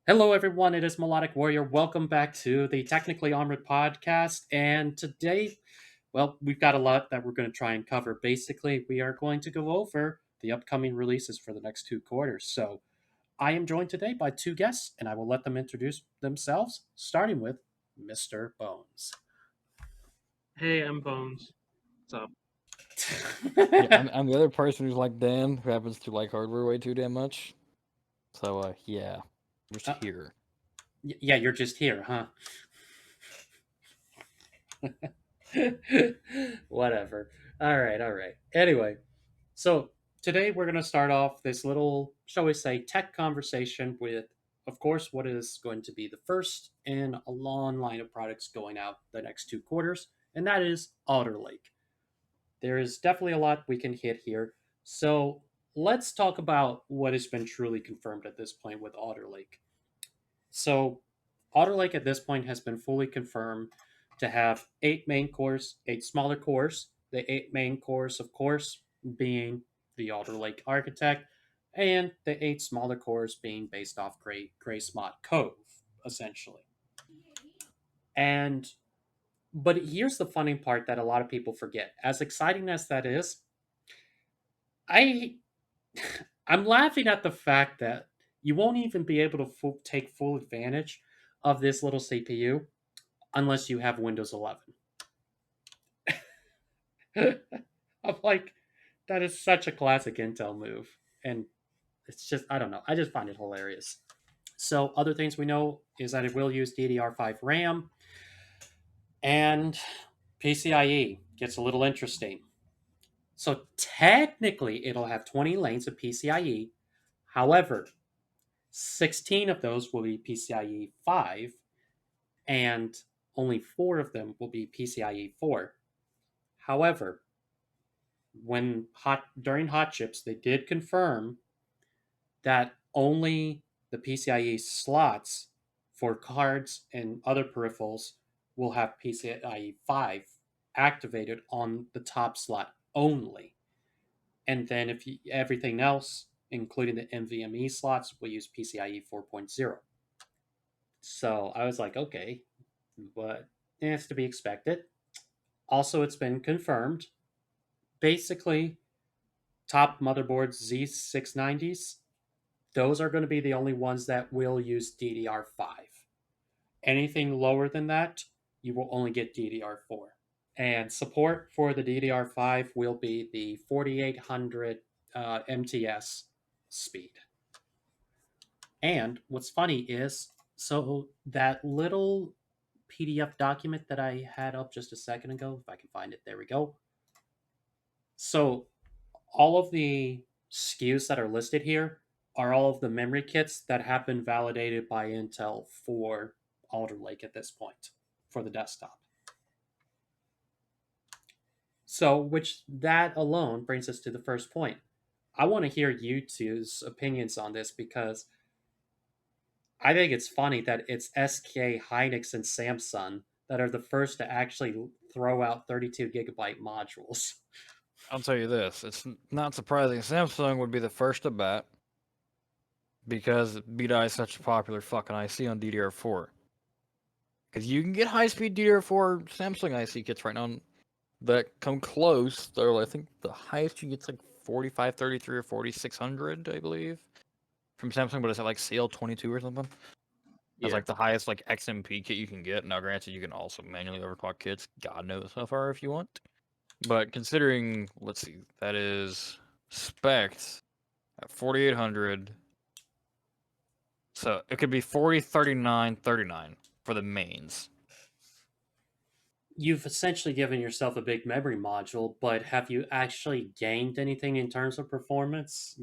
Hello, everyone. It is Melodic Warrior. Welcome back to the Technically Armored podcast. And today, well, we've got a lot that we're going to try and cover. Basically, we are going to go over the upcoming releases for the next 2 quarters. So, I am joined today by two guests, and I will let them introduce themselves, starting with Mr. Bones. Hey, I'm Bones. What's up? Yeah, I'm the other person who's like Dan, who happens to like hardware way too damn much. So, yeah, just Uh, here. yeah, you're just here, huh? Whatever. All right, all right. Anyway, so today we're going to start off this little, shall we say, tech conversation with, of course, what is going to be the first in a long line of products going out the next 2 quarters, and that is Alder Lake. There is definitely a lot we can hit here. So let's talk about what has been truly confirmed at this point with Alder Lake. So Alder Lake at this point has been fully confirmed to have 8 main cores, 8 smaller cores. The 8 main cores, of course, being the Alder Lake Architect, and the 8 smaller cores being based off Gray Smot Cove, essentially. And but here's the funny part that a lot of people forget. As exciting as that is, I I'm laughing at the fact that you won't even be able to take full advantage of this little CPU unless you have Windows 11. I'm like, that is such a classic Intel move. And it's just, I don't know. I just find it hilarious. So, other things we know is that it will use DDR5 RAM, and PCIe gets a little interesting. So, technically, it'll have 20 lanes of PCIe. However, 16 of those will be PCIe 5, and only 4 of them will be PCIe 4. However, during hot chips, they did confirm that only the PCIe slots for cards and other peripherals will have PCIe 5 activated on the top slot only. And then everything else, including the NVMe slots, will use PCIe 4.0. So I was like, okay, but it's to be expected. Also, it's been confirmed. Basically, top motherboards Z690s, those are going to be the only ones that will use DDR5. Anything lower than that, you will only get DDR4. And support for the DDR5 will be the 4800 MTS speed. And what's funny is, so that little PDF document that I had up just a second ago, if I can find it, there we go. So all of the SKUs that are listed here are all of the memory kits that have been validated by Intel for Alder Lake at this point for the desktop. So, which that alone brings us to the first point. I want to hear you two's opinions on this because I think it's funny that it's SK Hynix and Samsung that are the first to actually throw out 32 gigabyte modules. I'll tell you this: it's not surprising Samsung would be the first to bat because BDI is such a popular fucking IC on DDR4. Because you can get high-speed DDR4 Samsung IC kits right now that come close. They're, I think the highest you get is like 4533 or 4600, I believe, from Samsung, but it's at like CL22 or something. That's like the highest like XMP kit you can get. Now, granted, you can also manually overclock kits. God knows how far if you want. But considering, let's see, that is spec'd at 4800. So it could be 40, 39, 39 for the mains. You've essentially given yourself a big memory module, but have you actually gained anything in terms of performance?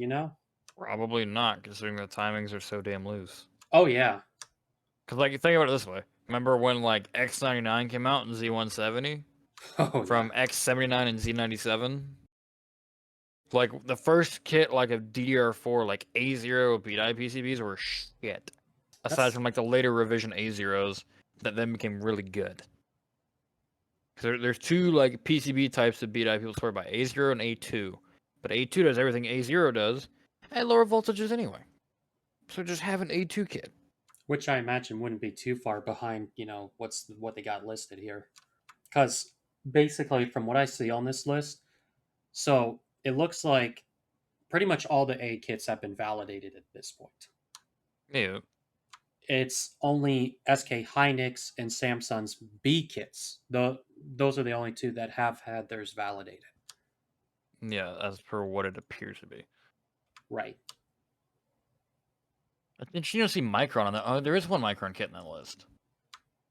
Probably not, considering the timings are so damn loose. Oh yeah. Because, like, think about it this way. Remember when, like, X99 came out and Z170? Oh From yeah. X79 and Z97? Like, the first kit, like, of DDR4, like, A0 BDI PCBs were shit. Aside from, like, the later revision A0s that then became really good. Because there's two, like, PCB types of BDI people swear by, A0 and A2. But A2 does everything A0 does at lower voltages anyway. So just have an A2 kit. which I imagine wouldn't be too far behind, what they got listed here. Because basically, from what I see on this list, so it looks like pretty much all the A kits have been validated at this point. Yeah. It's only SK Hynix and Samsung's B kits. Those are the only two that have had theirs validated. Yeah, as per what it appears to be. Right. It's interesting to see Micron on that. Oh, there is one Micron kit in that list.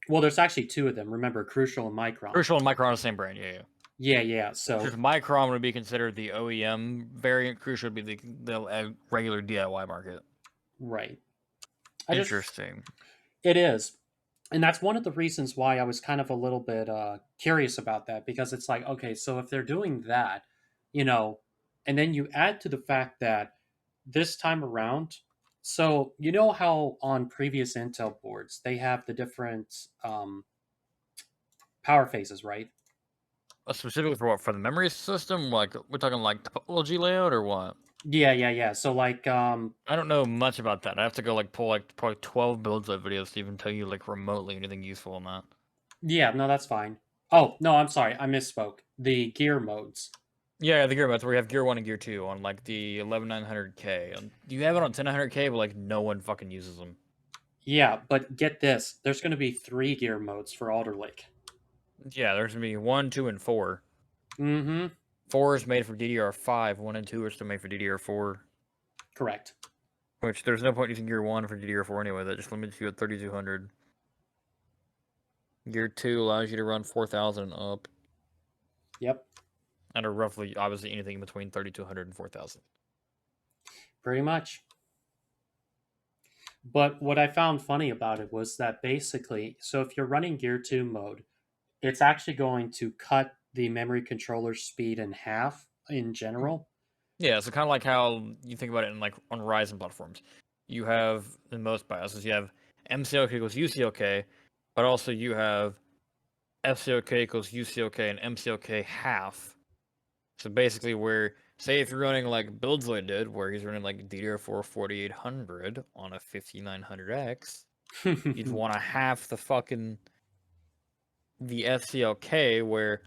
Well, there's actually two of them. Remember, Crucial and Micron. Crucial and Micron are the same brand. Yeah, yeah. Yeah. So Because Micron would be considered the OEM variant. Crucial would be the regular DIY market. right. Interesting. It is. And that's one of the reasons why I was kind of a little bit curious about that, because it's like, okay, so if they're doing that, and then you add to the fact that this time around, so how on previous Intel boards they have the different power phases, right? Specifically for what? For the memory system? Like, we're talking like topology layout or what? Yeah. So like, I don't know much about that. I have to go pull probably 12 builds of videos to even tell you remotely anything useful on that. yeah, no, that's fine. Oh no, I'm sorry, I misspoke. The gear modes. Yeah, the gear modes where you have gear 1 and gear 2 on the 11900K. You have it on 10900K, but no one fucking uses them. Yeah, but get this: there's going to be 3 gear modes for Alder Lake. Yeah, there's gonna be 1, 2, and 4. Mm-hmm. 4 is made for DDR5. 1 and 2 are still made for DDR4. Correct. Which there's no point using gear 1 for DDR4 anyway. That just limits you at 3200. Gear 2 allows you to run 4000 up. Yep. And are roughly, obviously, anything between 3200 and 4000. Pretty much. But what I found funny about it was that basically, so if you're running Gear 2 mode, it's actually going to cut the memory controller speed in half in general. Yeah, so kind of like how you think about it in on Ryzen platforms. You have, in most BIOSes, you have MCLK equals UCLK, but also you have FCLK equals UCLK and MCLK half. So basically where, say if you're running like Buildzoid did, where he's running DDR4 4800 on a 5900X, you'd want to half the FCLK, where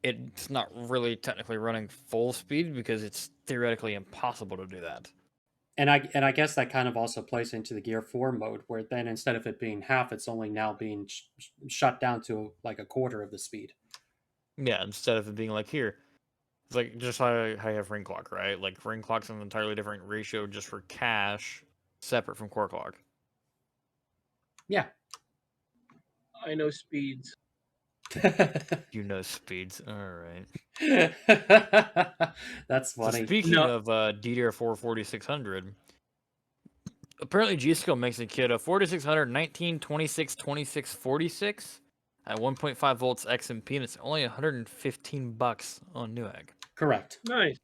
it's not really technically running full speed because it's theoretically impossible to do that. And I guess that kind of also plays into the Gear 4 mode, where then instead of it being half, it's only now being shut down to a quarter of the speed. Yeah, instead of it being here. It's just how you have ring clock, right? Ring clock's an entirely different ratio just for cache, separate from core clock. Yeah. I know speeds. You know speeds. Alright. That's funny. So speaking of DDR4 4600, apparently G-Skill makes a kit of 4600 19 26 26 46 at 1.5 volts XMP, and it's only $115 on Newegg. Correct. Nice.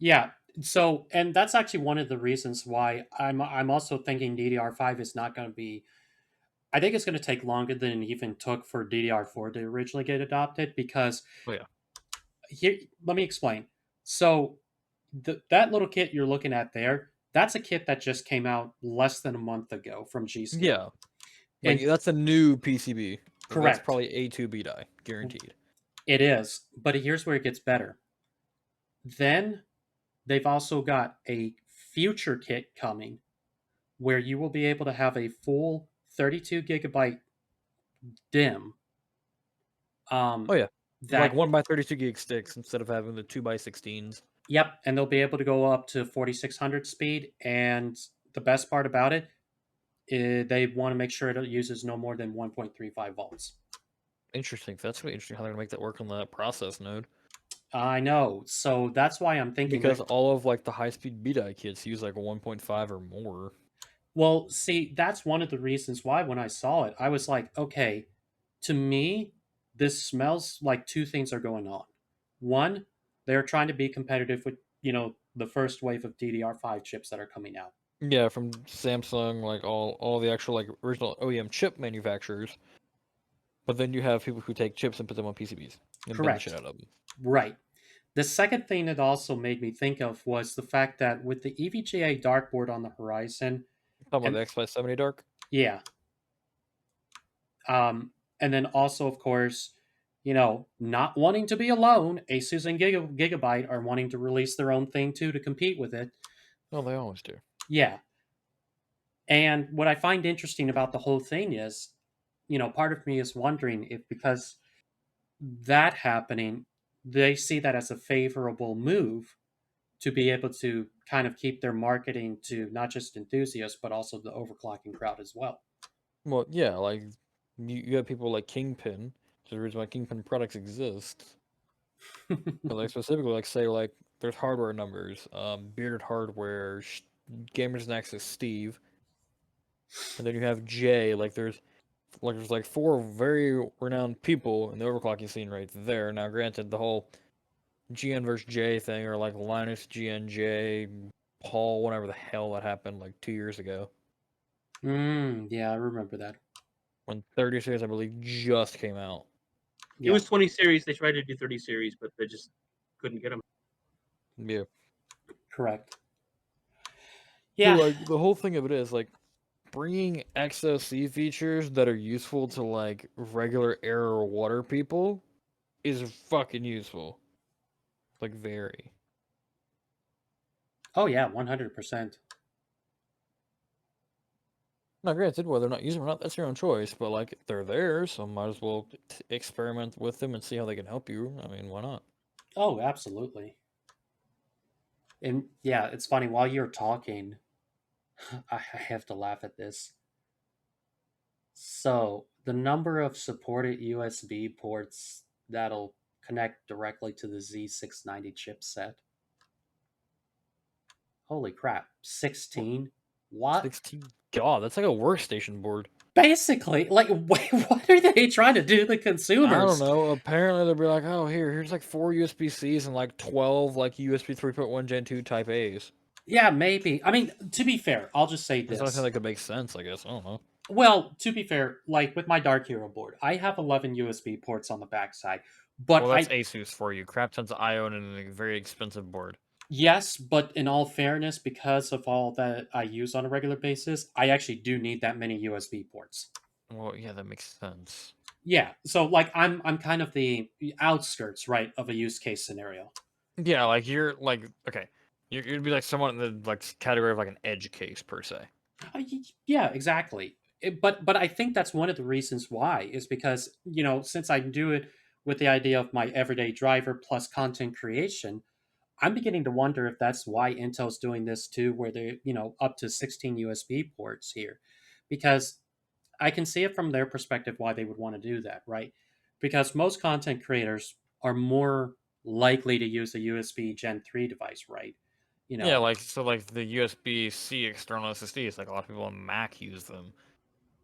Yeah. So, and that's actually one of the reasons why I'm also thinking DDR5 is not going to be. I think it's going to take longer than it even took for DDR4 to originally get adopted, because. Oh yeah. Here, let me explain. So, that little kit you're looking at there, that's a kit that just came out less than a month ago from G-Skill. Yeah. And that's a new PCB. Correct. That's probably A2B die, guaranteed. It is, but here's where it gets better. Then they've also got a future kit coming where you will be able to have a full 32 gigabyte DIMM. Oh yeah, that 1x32 gig sticks instead of having the 2x16s. Yep, and they'll be able to go up to 4600 speed. And the best part about it is they want to make sure it uses no more than 1.35 volts. Interesting. That's really interesting how they're gonna make that work on that process node. I know, so that's why I'm thinking, because all of the high-speed B-die kits use a 1.5 or more. Well, see, that's one of the reasons why when I saw it, I was like, okay, to me, this smells like two things are going on. One, they're trying to be competitive with, the first wave of DDR5 chips that are coming out. Yeah, from Samsung, all the actual original OEM chip manufacturers. But then you have people who take chips and put them on PCBs and bend the shit out of them. Right. The second thing that also made me think of was the fact that with the EVGA dartboard on the horizon, Talking And- about the X570 Dark? Yeah. And then also, of course, not wanting to be alone, Asus and Gigabyte are wanting to release their own thing too to compete with it. Oh, they always do. Yeah. And what I find interesting about the whole thing is, part of me is wondering if because that happening, they see that as a favorable move to be able to kind of keep their marketing to not just enthusiasts, but also the overclocking crowd as well. Well, yeah, like you have people like Kingpin. Which is the reason why Kingpin products exist. But like specifically, like say like there's hardware numbers, Bearded Hardware, Gamers Nexus, Steve, and then you have Jay. There's like four very renowned people in the overclocking scene right there. Now, granted, the whole GN versus J thing, or like Linus GNJ, Paul, whatever the hell that happened like 2 years ago, Yeah, I remember that. when 30 series I believe just came out. It was 20 series. They tried to do 30 series, but they just couldn't get them. Yeah. Correct. So, Yeah. like the whole thing of it is like bringing XOC features that are useful to like regular air or water people is fucking useful. Like very. Oh yeah, 100%. Now, granted, whether or not using them or not, that's your own choice. But like, they're there, so might as well experiment with them and see how they can help you. I mean, why not? Oh, absolutely. And yeah, it's funny while you're talking, I have to laugh at this. So, the number of supported USB ports that'll connect directly to the Z690 chipset. Holy crap, 16? What? 16. God, that's like a workstation board. Basically, like, what are they trying to do to consumers? I don't know. Apparently, they'll be like, oh, here's like 4 USB-Cs and like 12 like USB 3.1 Gen 2 Type A's. Yeah, maybe. I mean, to be fair, I'll just say It's this. something that could make sense, I guess. I don't know. Well, to be fair, like with my Dark Hero board, I have 11 USB ports on the backside. But Well, that's Asus for you. Crap tons of I/O and a very expensive board. yes, but in all fairness, because of all that I use on a regular basis, I actually do need that many USB ports. Well, yeah, that makes sense. Yeah, so like I'm kind of the outskirts, right, of a use case scenario. Yeah, like you're like okay, you'd be like someone in the like category of like an edge case per se. Yeah, exactly. But I think that's one of the reasons why is because since I do it with the idea of my everyday driver plus content creation, I'm beginning to wonder if that's why Intel's doing this too, where they're up to 16 USB ports here, because I can see it from their perspective why they would want to do that, right? Because most content creators are more likely to use a USB Gen 3 device, right? Yeah, like so like the USB-C external SSDs, like a lot of people on Mac use them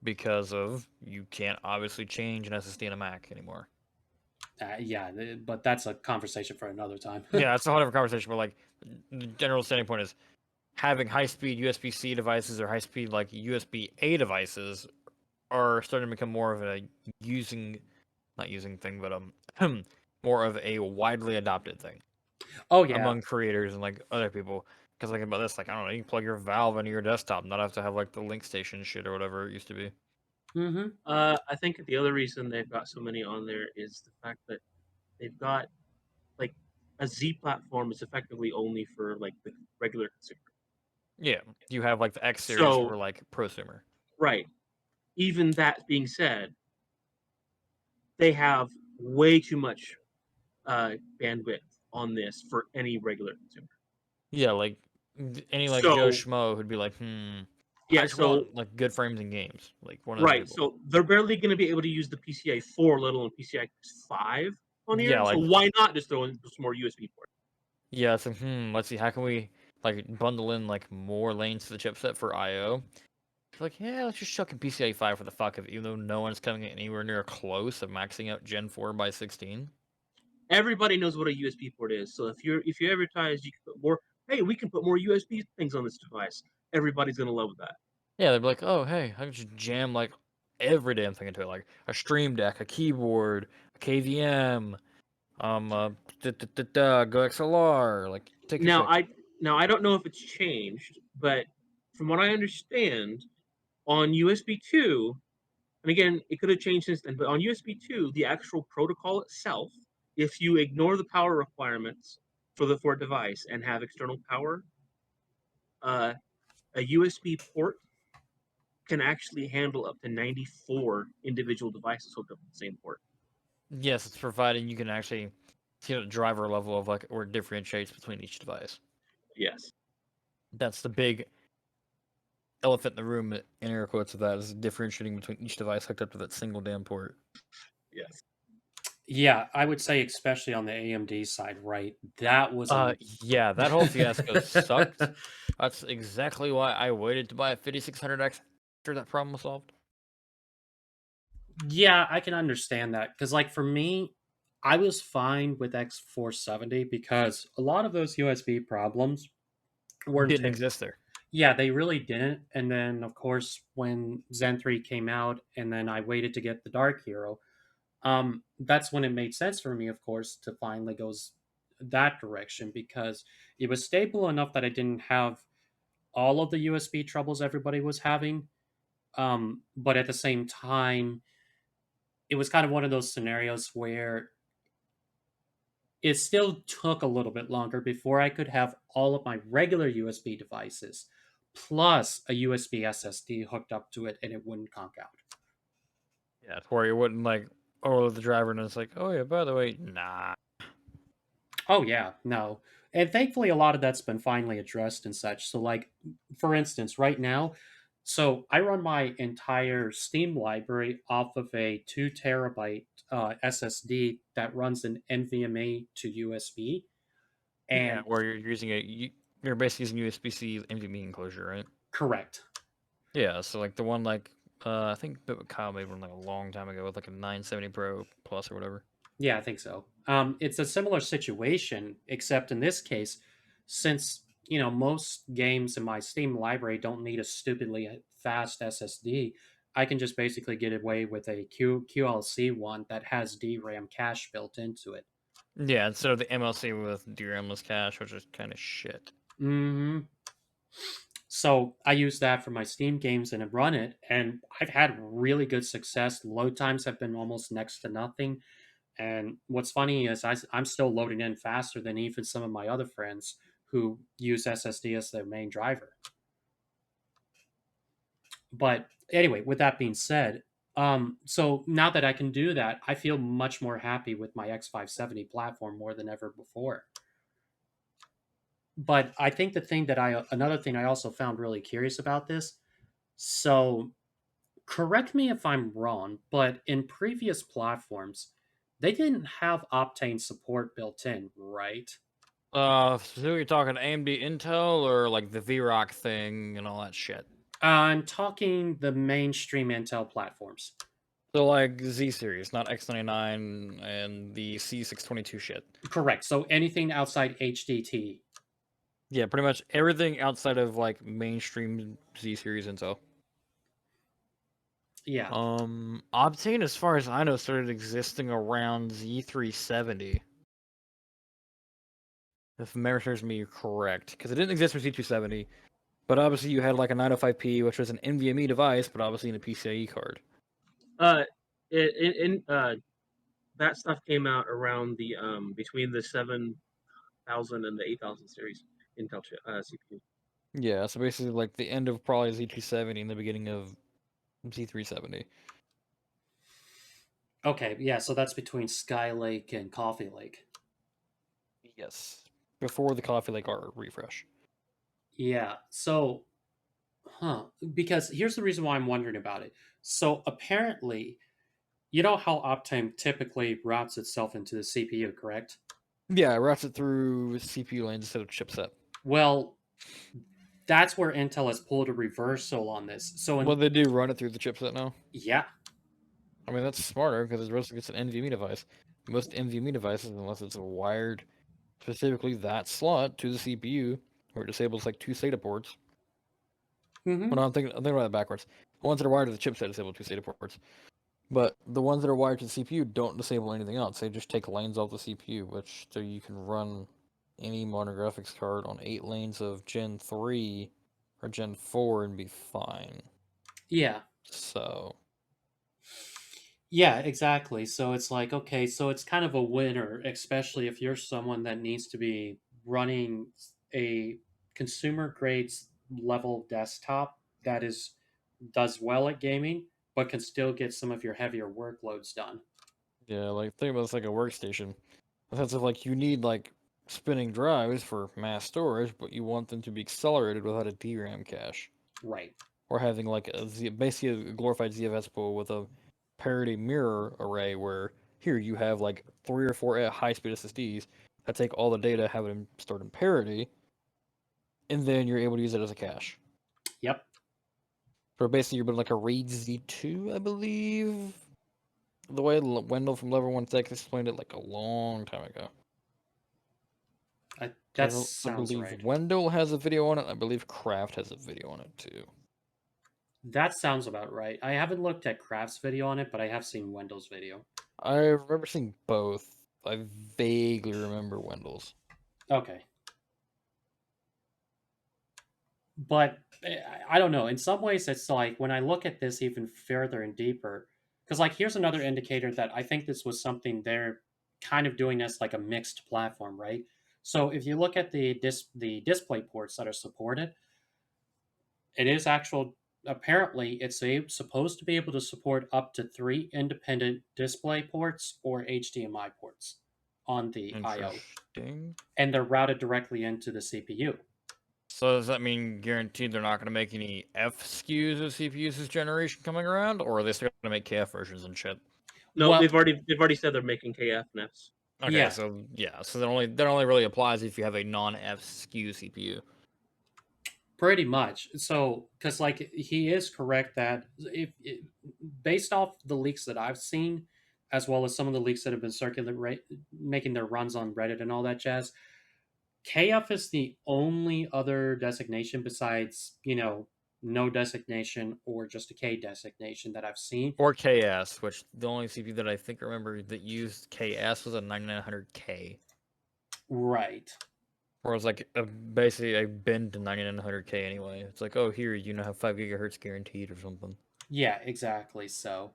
because of you can't obviously change an SSD in a Mac anymore. Yeah, but that's a conversation for another time. Yeah, it's a whole different conversation, but like the general standing point is having high-speed USB-C devices or high-speed like USB-A devices are starting to become more of a not using thing, but more of a widely adopted thing. Oh yeah, among creators and like other people. Because like about this, like I don't know, you can plug your Valve into your desktop, not have to have like the link station shit or whatever it used to be. mm-hmm. I think the other reason they've got so many on there is the fact that they've got like a Z platform is effectively only for like the regular consumer. Yeah, you have like the X series So- for like prosumer. Right. Even that being said, they have way too much bandwidth on this for any regular consumer. Yeah, like any like So- Joe Schmo who'd be like, I just want like good frames in games, like one of those Right. people. So they're barely going to be able to use the PCI 4, let alone PCI 5 on here. Yeah, So like- why not just throw in some more USB ports? Yeah, it's like let's see, how can we like bundle in like more lanes to the chipset for I/O? Like, yeah, let's just chuck in PCI 5 for the fuck of it, even though no one's coming anywhere near close of maxing out Gen 4 by 16. Everybody knows what a USB port is. So if you advertise you can put more, hey, we can put more USB things on this device. Everybody's gonna love that. Yeah, they'd be like, oh, hey, I can just jam like every damn thing into it, like a Stream Deck, a keyboard, a KVM, Go XLR, like take your Now pick. I don't know if it's changed, but from what I understand, on USB 2, and again, it could have changed since then, but on USB 2, the actual protocol itself, if you ignore the power requirements for a device and have external power, a USB port can actually handle up to 94 individual devices hooked up to the same port. Yes, it's providing you can actually see the driver level of like where it differentiates between each device. Yes. That's the big elephant in the room, in air quotes, of that is differentiating between each device hooked up to that single damn port. Yes. Yeah, I would say especially on the AMD side, right? That was yeah, that whole fiasco sucked. That's exactly why I waited to buy a 5600X after that problem was solved. Yeah, I can understand that because, like, for me, I was fine with X470 because a lot of those USB problems weren't. Didn't exist there. Yeah, they really didn't. And then, of course, when Zen3 came out, and then I waited to get the Dark Hero, that's when it made sense for me, of course, to finally go that direction because it was stable enough that I didn't have all of the USB troubles everybody was having. But at the same time, it was kind of one of those scenarios where it still took a little bit longer before I could have all of my regular USB devices plus a USB SSD hooked up to it and it wouldn't conk out. Yeah, where you wouldn't like overload the driver and it's like, oh yeah, by the way, nah. Oh yeah, no. And thankfully a lot of that's been finally addressed and such. So like for instance, right now, so I run my entire Steam library off of a 2 terabyte SSD that runs an NVMe to USB. Yeah, And where you're using you're basically using USB-C NVMe enclosure, right? correct. Yeah, so like the one like I think that Kyle made one like a long time ago with like a 970 Pro Plus or whatever. Yeah, I think so. It's a similar situation, except in this case, since most games in my Steam library don't need a stupidly fast SSD, I can just basically get away with a QLC one that has DRAM cache built into it. Yeah, instead of the MLC with DRAMless cache, which is kind of shit. Hmm. So I use that for my Steam games and I run it, and I've had really good success. Load times have been almost next to nothing. And what's funny is I'm still loading in faster than even some of my other friends who use SSD as their main driver. But anyway, with that being said, so now that I can do that, I feel much more happy with my X570 platform more than ever before. But I think another thing I also found really curious about this. So correct me if I'm wrong, but in previous platforms, they didn't have Optane support built in, right? So you're talking AMD Intel or like the VROC thing and all that shit? I'm talking the mainstream Intel platforms. So like Z series, not X99 and the C622 shit. Correct. So anything outside HDT. Yeah, pretty much everything outside of like mainstream Z series Intel. Yeah. Optane, as far as I know, started existing around Z370. If memory serves me correct, because it didn't exist for Z270, but obviously you had like a 905P, which was an NVMe device, but obviously in a PCIe card. That stuff came out around the between the 7000 and the 8000 series Intel CPU. Yeah, so basically like the end of probably Z270 and the beginning of Z370. Okay. Yeah. So that's between Skylake and Coffee Lake. Yes, before the Coffee Lake R refresh. Yeah. So, because here's the reason why I'm wondering about it. So apparently, you know how Optane typically routes itself into the CPU, correct? Yeah, it routes it through CPU lanes instead of chipset. Well, that's where Intel has pulled a reversal on this. So, Well, they do run it through the chipset now. yeah. I mean, that's smarter because it's an NVMe device. Most NVMe devices, unless it's wired specifically that slot to the CPU, where it disables like 2 SATA ports. Mm-hmm. Well, no, I'm thinking about that backwards. The ones that are wired to the chipset disable 2 SATA ports, but the ones that are wired to the CPU don't disable anything else. They just take lanes off the CPU, which so you can run any modern graphics card on 8 lanes of Gen 3 or Gen 4 and be fine. Yeah. So Yeah, exactly. So it's like, okay, so it's kind of a winner, especially if you're someone that needs to be running a consumer grade level desktop that does well at gaming, but can still get some of your heavier workloads done. yeah, like think about this like a workstation. In the sense of like you need like spinning drives for mass storage, but you want them to be accelerated without a DRAM cache. Right. Or having like basically a glorified ZFS pool with a parity mirror array where here you have like 3 or 4 high-speed SSDs that take all the data, have it stored in parity, and then you're able to use it as a cache. Yep. So basically, you're building like a RAID Z2, I believe. The way Wendell from Level 1 Tech explained it like a long time ago. That I sounds believe right. Wendell has a video on it. I believe Kraft has a video on it too. That sounds about right. I haven't looked at Kraft's video on it, but I have seen Wendell's video. I remember seeing both. I vaguely remember Wendell's. Okay. But I don't know. In some ways, it's like when I look at this even further and deeper, because like here's another indicator that I think this was something they're kind of doing as like a mixed platform, right? So if you look at the display ports that are supported, it is actual. Apparently, supposed to be able to support up to 3 independent display ports or HDMI ports on the I/O, Interesting. and they're routed directly into the CPU. So does that mean guaranteed they're not going to make any F SKUs of CPUs this generation coming around, or are they still going to make KF versions and shit? No, Well, they've already said they're making KF NFs. Okay, yeah, so yeah, so that only really applies if you have a non-F SKU CPU. pretty much. So, because like he is correct that based off the leaks that I've seen, as well as some of the leaks that have been circulating, making their runs on Reddit and all that jazz, KF is the only other designation besides no designation or just a K designation that I've seen. Or KS, which the only CPU that I think I remember that used KS was a 9900K. Right. Or it was like basically a bin to 9900K anyway. It's like, oh, here, you now have 5 gigahertz guaranteed or something. Yeah, exactly. So,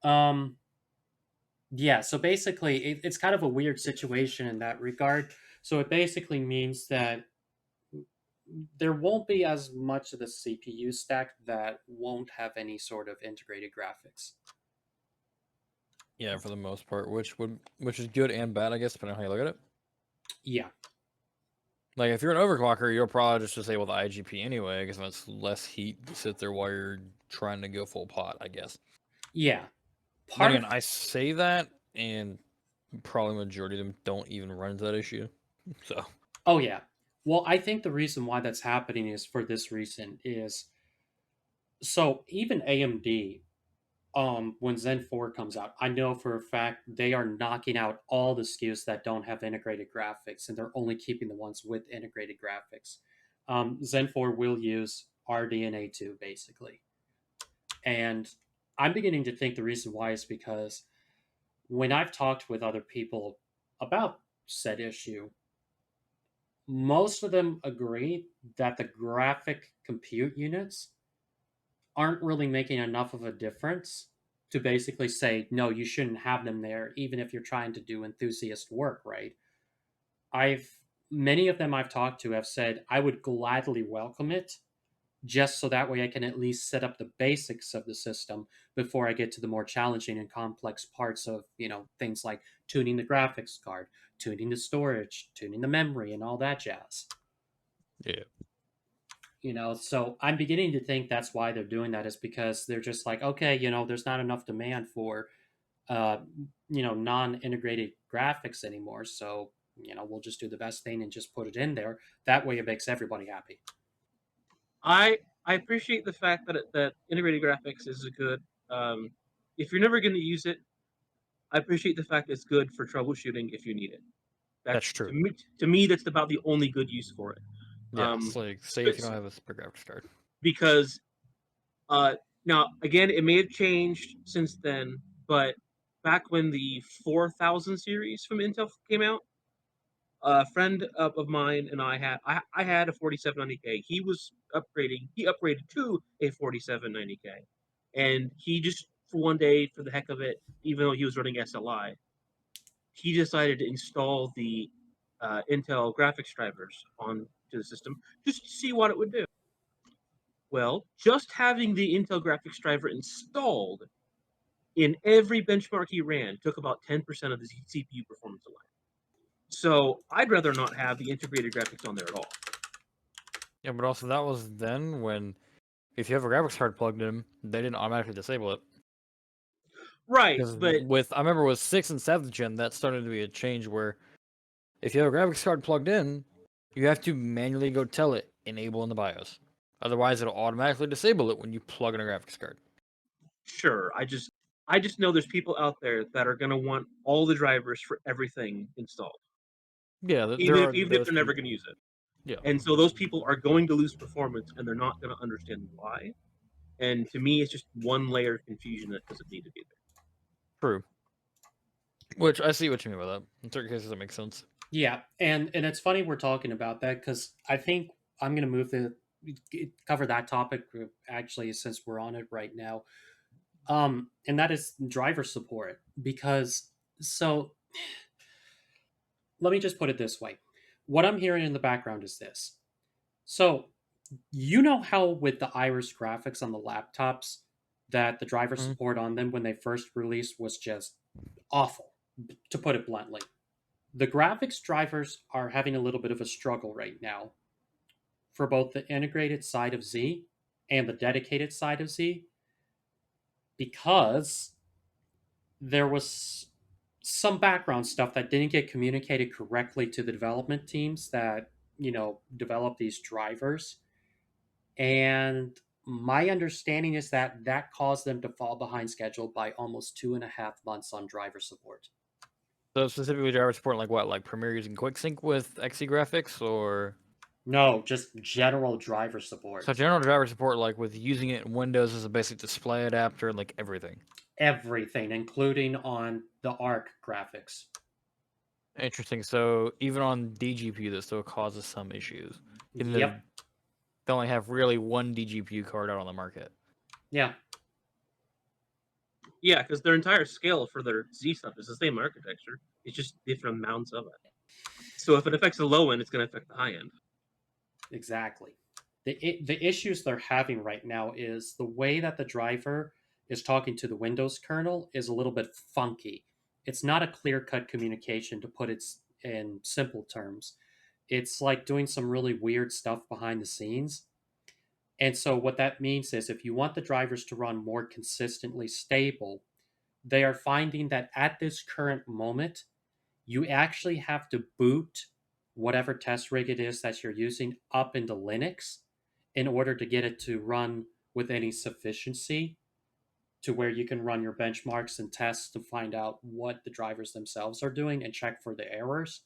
um, yeah, so basically, it's kind of a weird situation in that regard. So it basically means that there won't be as much of the CPU stack that won't have any sort of integrated graphics. Yeah, for the most part, which is good and bad, I guess, depending on how you look at it. Yeah. Like if you're an overclocker, you'll probably just disable the IGP anyway, because that's less heat to sit there while you're trying to go full pot, I guess. Yeah. Then again, I say that, and probably majority of them don't even run into that issue. So. Oh yeah. Well, I think the reason why that's happening is for this reason is so even AMD, when Zen 4 comes out, I know for a fact they are knocking out all the SKUs that don't have integrated graphics, and they're only keeping the ones with integrated graphics. Zen 4 will use RDNA 2 basically, and I'm beginning to think the reason why is because when I've talked with other people about said issue, most of them agree that the graphic compute units aren't really making enough of a difference to basically say, no, you shouldn't have them there, even if you're trying to do enthusiast work, right? I've Many of them I've talked to have said I would gladly welcome it just so that way I can at least set up the basics of the system before I get to the more challenging and complex parts of, things like tuning the graphics card, tuning the storage, tuning the memory, and all that jazz. Yeah. So I'm beginning to think that's why they're doing that is because they're just like, okay, there's not enough demand for, uh, non-integrated graphics anymore. So, we'll just do the best thing and just put it in there. That way it makes everybody happy. I appreciate the fact that integrated graphics is a good. If you're never going to use it, I appreciate the fact it's good for troubleshooting if you need it. That's true. To me, that's about the only good use for it. Yeah, it's like say if you don't have a super graphics card. Because now again, it may have changed since then, but back when the 4000 series from Intel came out, a friend of mine and I had a 4790K. He was upgrading. He upgraded to a 4790K, and he just for one day, for the heck of it, even though he was running SLI, he decided to install the Intel graphics drivers onto the system just to see what it would do. Well, just having the Intel graphics driver installed in every benchmark he ran took about 10% of the CPU performance away. So I'd rather not have the integrated graphics on there at all. Yeah, but also that was then when, if you have a graphics card plugged in, they didn't automatically disable it. Right, Because but I remember with 6th and 7th gen, that started to be a change where if you have a graphics card plugged in, you have to manually go tell it enable in the BIOS. Otherwise, it'll automatically disable it when you plug in a graphics card. sure, I just know there's people out there that are going to want all the drivers for everything installed, Yeah, there even are if those they're never people. going to use it. Yeah, And so those people are going to lose performance, and they're not going to understand why. And to me, it's just one layer of confusion that doesn't need to be there. true. Which I see what you mean by that. In certain cases, that makes sense. Yeah, and it's funny we're talking about that because I think I'm going to cover that topic actually since we're on it right now. And that is driver support because so let me just put it this way. What I'm hearing in the background is this. So you know how with the Iris graphics on the laptops that the driver Mhm. support on them when they first released was just awful, to put it bluntly. The graphics drivers are having a little bit of a struggle right now for both the integrated side of Z and the dedicated side of Z because there was some background stuff that didn't get communicated correctly to the development teams that, develop these drivers. And my understanding is that that caused them to fall behind schedule by almost 2.5 months on driver support. So specifically, driver support like what? Like Premiere using QuickSync with XE graphics, or No, just general driver so support. general driver support like with using it in Windows as a basic display adapter, like everything. Everything, including on the ARC graphics. Interesting. So even on DGPU, that still causes some issues. Even though Yep. they only have really one DGPU card out on the market. Yeah. Yeah, because their entire scale for their Z stuff is the same architecture. It's just different amounts of it. So if it affects the low end, it's going to affect the high end. Exactly. The issues they're having right now is the way that the driver is talking to the Windows kernel is a little bit funky. It's not a clear cut communication, to put it in simple terms. It's like doing some really weird stuff behind the scenes. And so, what that means is if you want the drivers to run more consistently stable, they are finding that at this current moment, you actually have to boot whatever test rig it is that you're using up into Linux in order to get it to run with any sufficiency to where you can run your benchmarks and tests to find out what the drivers themselves are doing and check for the errors.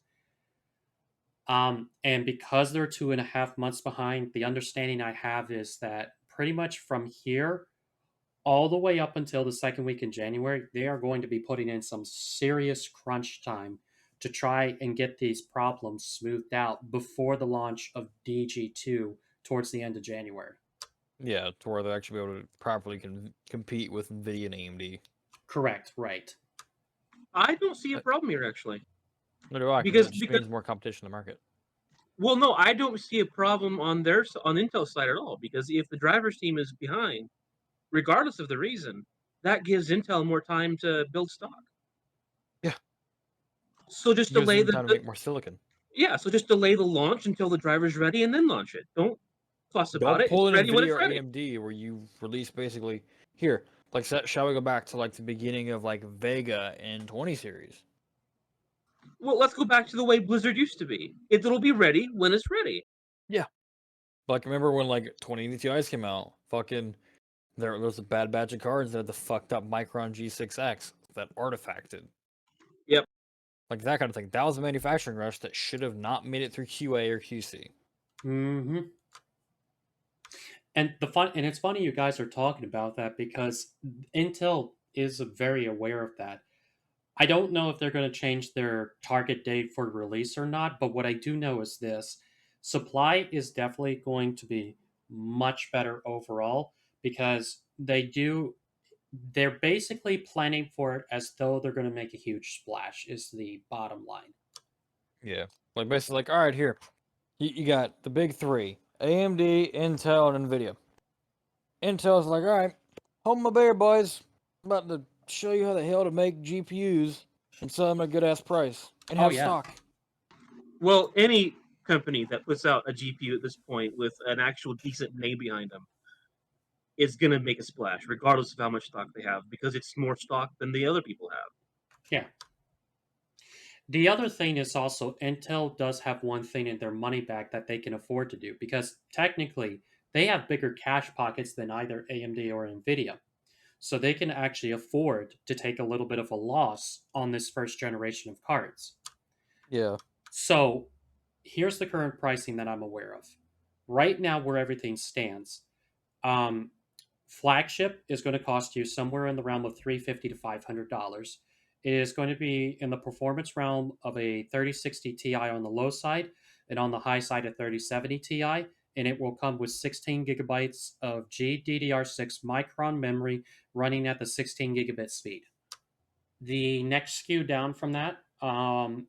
And because they're 2.5 months behind, the understanding I have is that pretty much from here all the way up until the second week in January, they are going to be putting in some serious crunch time to try and get these problems smoothed out before the launch of DG2 towards the end of January. Yeah, to where they'll actually be able to properly compete with NVIDIA and AMD. Correct, right. I don't see a problem here, actually. No, do I? Because It just means more competition in the market. well, no, I don't see a problem on Intel's side at all. Because if the drivers team is behind, regardless of the reason, that gives Intel more time to build stock. Yeah. So just Gives delay them time to make more silicon. so just delay the launch until the driver's ready and then launch it. Don't fuss about Don't it. It's pull in ready when NVIDIA it's or ready. AMD where you release basically here. Like, shall we go back to like the beginning of like Vega and 20 series? Well, let's go back to the way Blizzard used to be. It'll be ready when it's ready. Yeah. Like, remember when like 20 Ti's came out? Fucking there was a bad batch of cards that had the fucked up Micron G6X that artifacted. Yep. Like that kind of thing. That was a manufacturing rush that should have not made it through QA or QC. Mm-hmm. And it's funny you guys are talking about that because Intel is very aware of that. I don't know if they're going to change their target date for release or not, but what I do know is this: supply is definitely going to be much better overall because they're basically planning for it as though they're going to make a huge splash, is the bottom line. Yeah. Like basically like, all right, here. You got the big three. AMD, Intel, and NVIDIA. Intel's like, all right, hold my beer, boys. I'm about to show you how the hell to make GPUs and sell them at a good-ass price. And have stock. Well, any company that puts out a GPU at this point with an actual decent name behind them is going to make a splash, regardless of how much stock they have, because it's more stock than the other people have. Yeah. The other thing is also Intel does have one thing in their money bag that they can afford to do because technically they have bigger cash pockets than either AMD or Nvidia. So they can actually afford to take a little bit of a loss on this first generation of cards. Yeah. So here's the current pricing that I'm aware of. Right now, where everything stands, um, flagship is going to cost you somewhere in the realm of $350 to $500. It is going to be in the performance realm of a 3060 Ti on the low side and on the high side a 3070 Ti, and it will come with 16 gigabytes of GDDR6 Micron memory running at the 16 gigabit speed. The next SKU down from that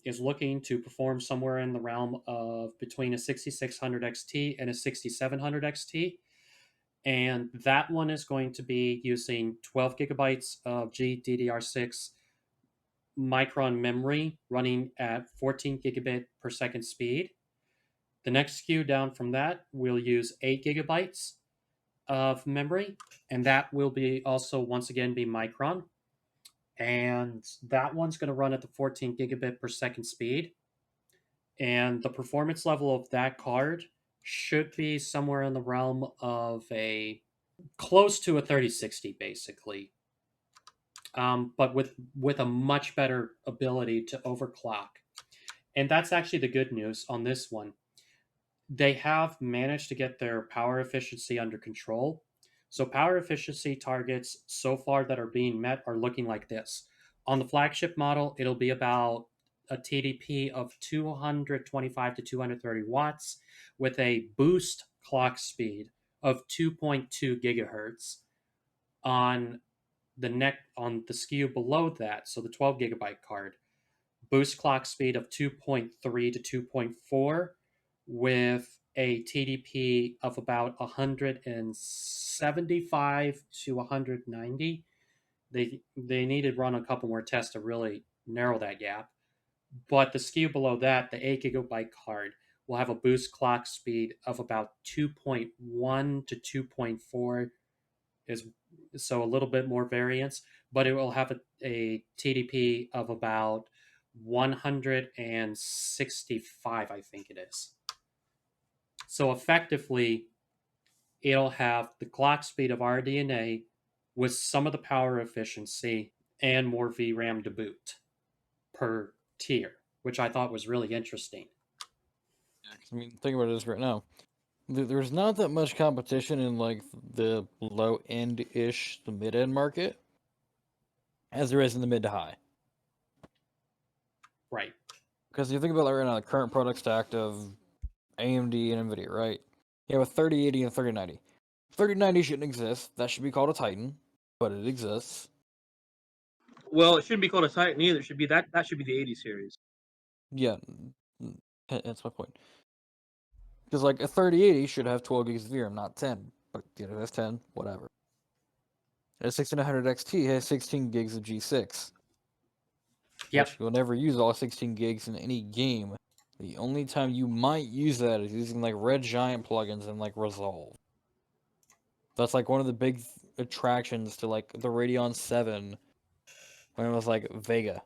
is looking to perform somewhere in the realm of between a 6600 XT and a 6700 XT. And that one is going to be using 12 gigabytes of GDDR6 Micron memory running at 14 gigabit per second speed. The next SKU down from that will use 8 gigabytes of memory, and that will be also once again be Micron. And that one's going to run at the 14 gigabit per second speed. And the performance level of that card should be somewhere in the realm of a close to a 3060, basically, but with a much better ability to overclock. And that's actually the good news on this one. They have managed to get their power efficiency under control. So power efficiency targets so far that are being met are looking like this. On the flagship model, it'll be about a TDP of 225 to 230 watts with a boost clock speed of 2.2 gigahertz. On on the SKU below that, so the 12 gigabyte card, boost clock speed of 2.3 to 2.4 with a TDP of about 175 to 190. They need to run a couple more tests to really narrow that gap. But the SKU below that, the 8 gigabyte card, will have a boost clock speed of about 2.1 to 2.4, is so a little bit more variance, but it will have a TDP of about 165, I think it is. So effectively, it'll have the clock speed of RDNA with some of the power efficiency and more VRAM to boot per tier, which I thought was really interesting. I mean, think about this right now. There's not that much competition in like the low end ish, the mid end market, as there is in the mid to high. Right. Because you think about right now, the current product stack of AMD and NVIDIA, right? You have a 3080 and a 3090. 3090 shouldn't exist. That should be called a Titan, but it exists. Well, it shouldn't be called a Titan either. It should be that should be the 80 series. Yeah, that's my point. Because like a 3080 should have 12 gigs of VRAM, not 10. But you know, that's 10, whatever. A 1600 XT has 16 gigs of G6. Yep. Which you'll never use all 16 gigs in any game. The only time you might use that is using like Red Giant plugins and like Resolve. That's like one of the big attractions to like the Radeon 7 when it was like Vega.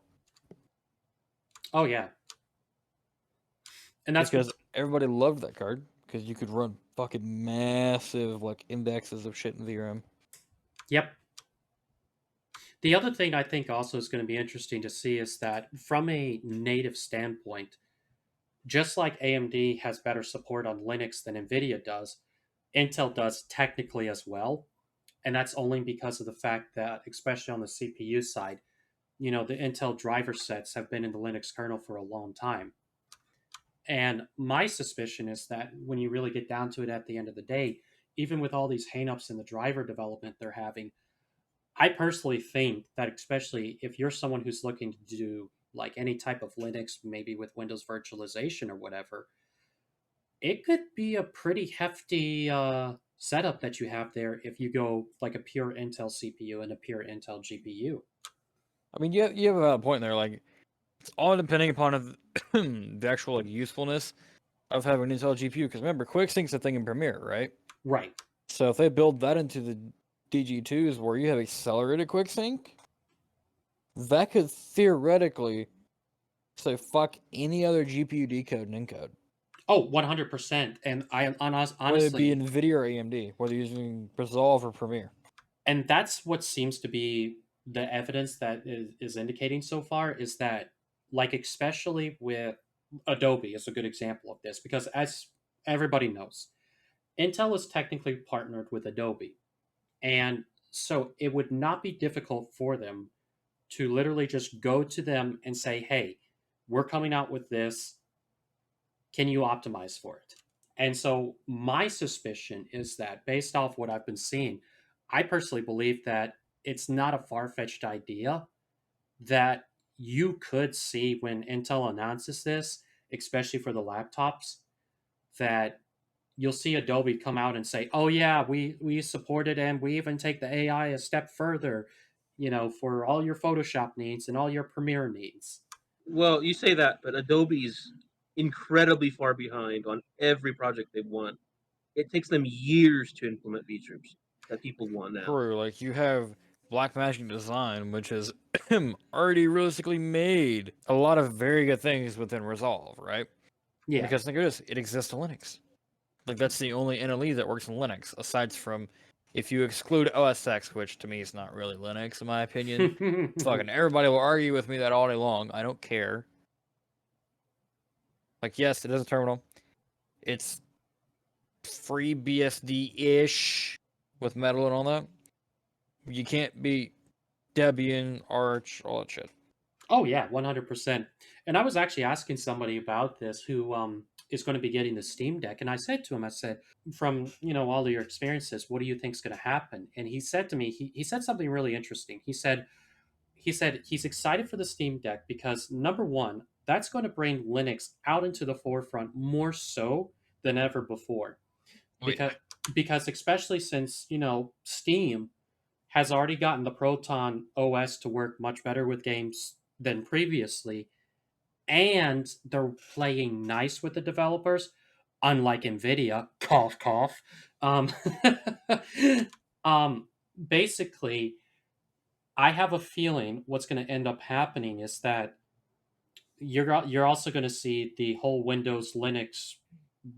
Oh yeah. And that's because everybody loved that card because you could run fucking massive like indexes of shit in VRAM. Yep. The other thing I think also is going to be interesting to see is that from a native standpoint, just like AMD has better support on Linux than NVIDIA does, Intel does technically as well. And that's only because of the fact that, especially on the CPU side, the Intel driver sets have been in the Linux kernel for a long time. And my suspicion is that when you really get down to it at the end of the day, even with all these hangups in the driver development they're having, I personally think that, especially if you're someone who's looking to do like any type of Linux, maybe with Windows virtualization or whatever, it could be a pretty hefty setup that you have there if you go like a pure Intel CPU and a pure Intel GPU. I mean, you have a point there. Like, it's all depending upon the actual like usefulness of having an Intel GPU. Because remember, QuickSync's a thing in Premiere, right? Right. So if they build that into the DG2s where you have accelerated QuickSync, that could theoretically say fuck any other GPU decode and encode. Oh, 100%. And honestly, Whether it be NVIDIA or AMD, whether you're using Resolve or Premiere. and that's what seems to be the evidence that is indicating so far, is that, like, especially with Adobe is a good example of this, because as everybody knows, Intel is technically partnered with Adobe. And so it would not be difficult for them to literally just go to them and say, hey, we're coming out with this. Can you optimize for it? And so my suspicion is that, based off what I've been seeing, I personally believe that it's not a far-fetched idea that you could see when Intel announces this, especially for the laptops, that you'll see Adobe come out and say, "Oh yeah, we support it, and we even take the AI a step further, for all your Photoshop needs and all your Premiere needs." Well, you say that, but Adobe's incredibly far behind on every project they want. It takes them years to implement features that people want now. True, like you have Blackmagic Design, which has already realistically made a lot of very good things within Resolve, right? Yeah. Because think of this, it exists in Linux. Like that's the only NLE that works in Linux, aside from if you exclude OS X, which to me is not really Linux in my opinion. Fucking everybody will argue with me that all day long. I don't care. Like yes, it is a terminal. It's free BSD-ish with metal and all that. You can't beat Debian, Arch, all that shit. Oh yeah, 100%. And I was actually asking somebody about this who is going to be getting the Steam Deck, and I said to him, I said, from all of your experiences, what do you think is going to happen? And he said to me, he said something really interesting. He said he's excited for the Steam Deck because, number one, that's going to bring Linux out into the forefront more so than ever before. Because especially since, Steam has already gotten the Proton OS to work much better with games than previously, and they're playing nice with the developers, unlike Nvidia. Cough, cough. Um, basically, I have a feeling what's going to end up happening is that you're also going to see the whole Windows Linux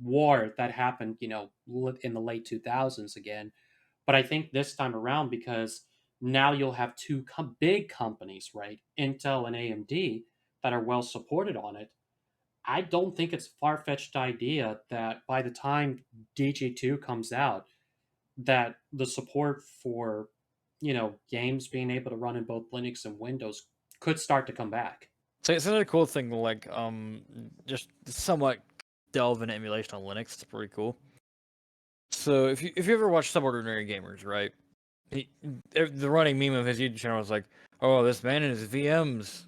war that happened, in the late 2000s again. But I think this time around, because now you'll have two big companies, right, Intel and AMD, that are well supported on it. I don't think it's a far-fetched idea that by the time DG2 comes out, that the support for, games being able to run in both Linux and Windows could start to come back. So it's another cool thing, like just somewhat delve into emulation on Linux. It's pretty cool. So if you ever watch Subordinary Gamers, right? The running meme of his YouTube channel was like, "Oh, this man and his VMs,"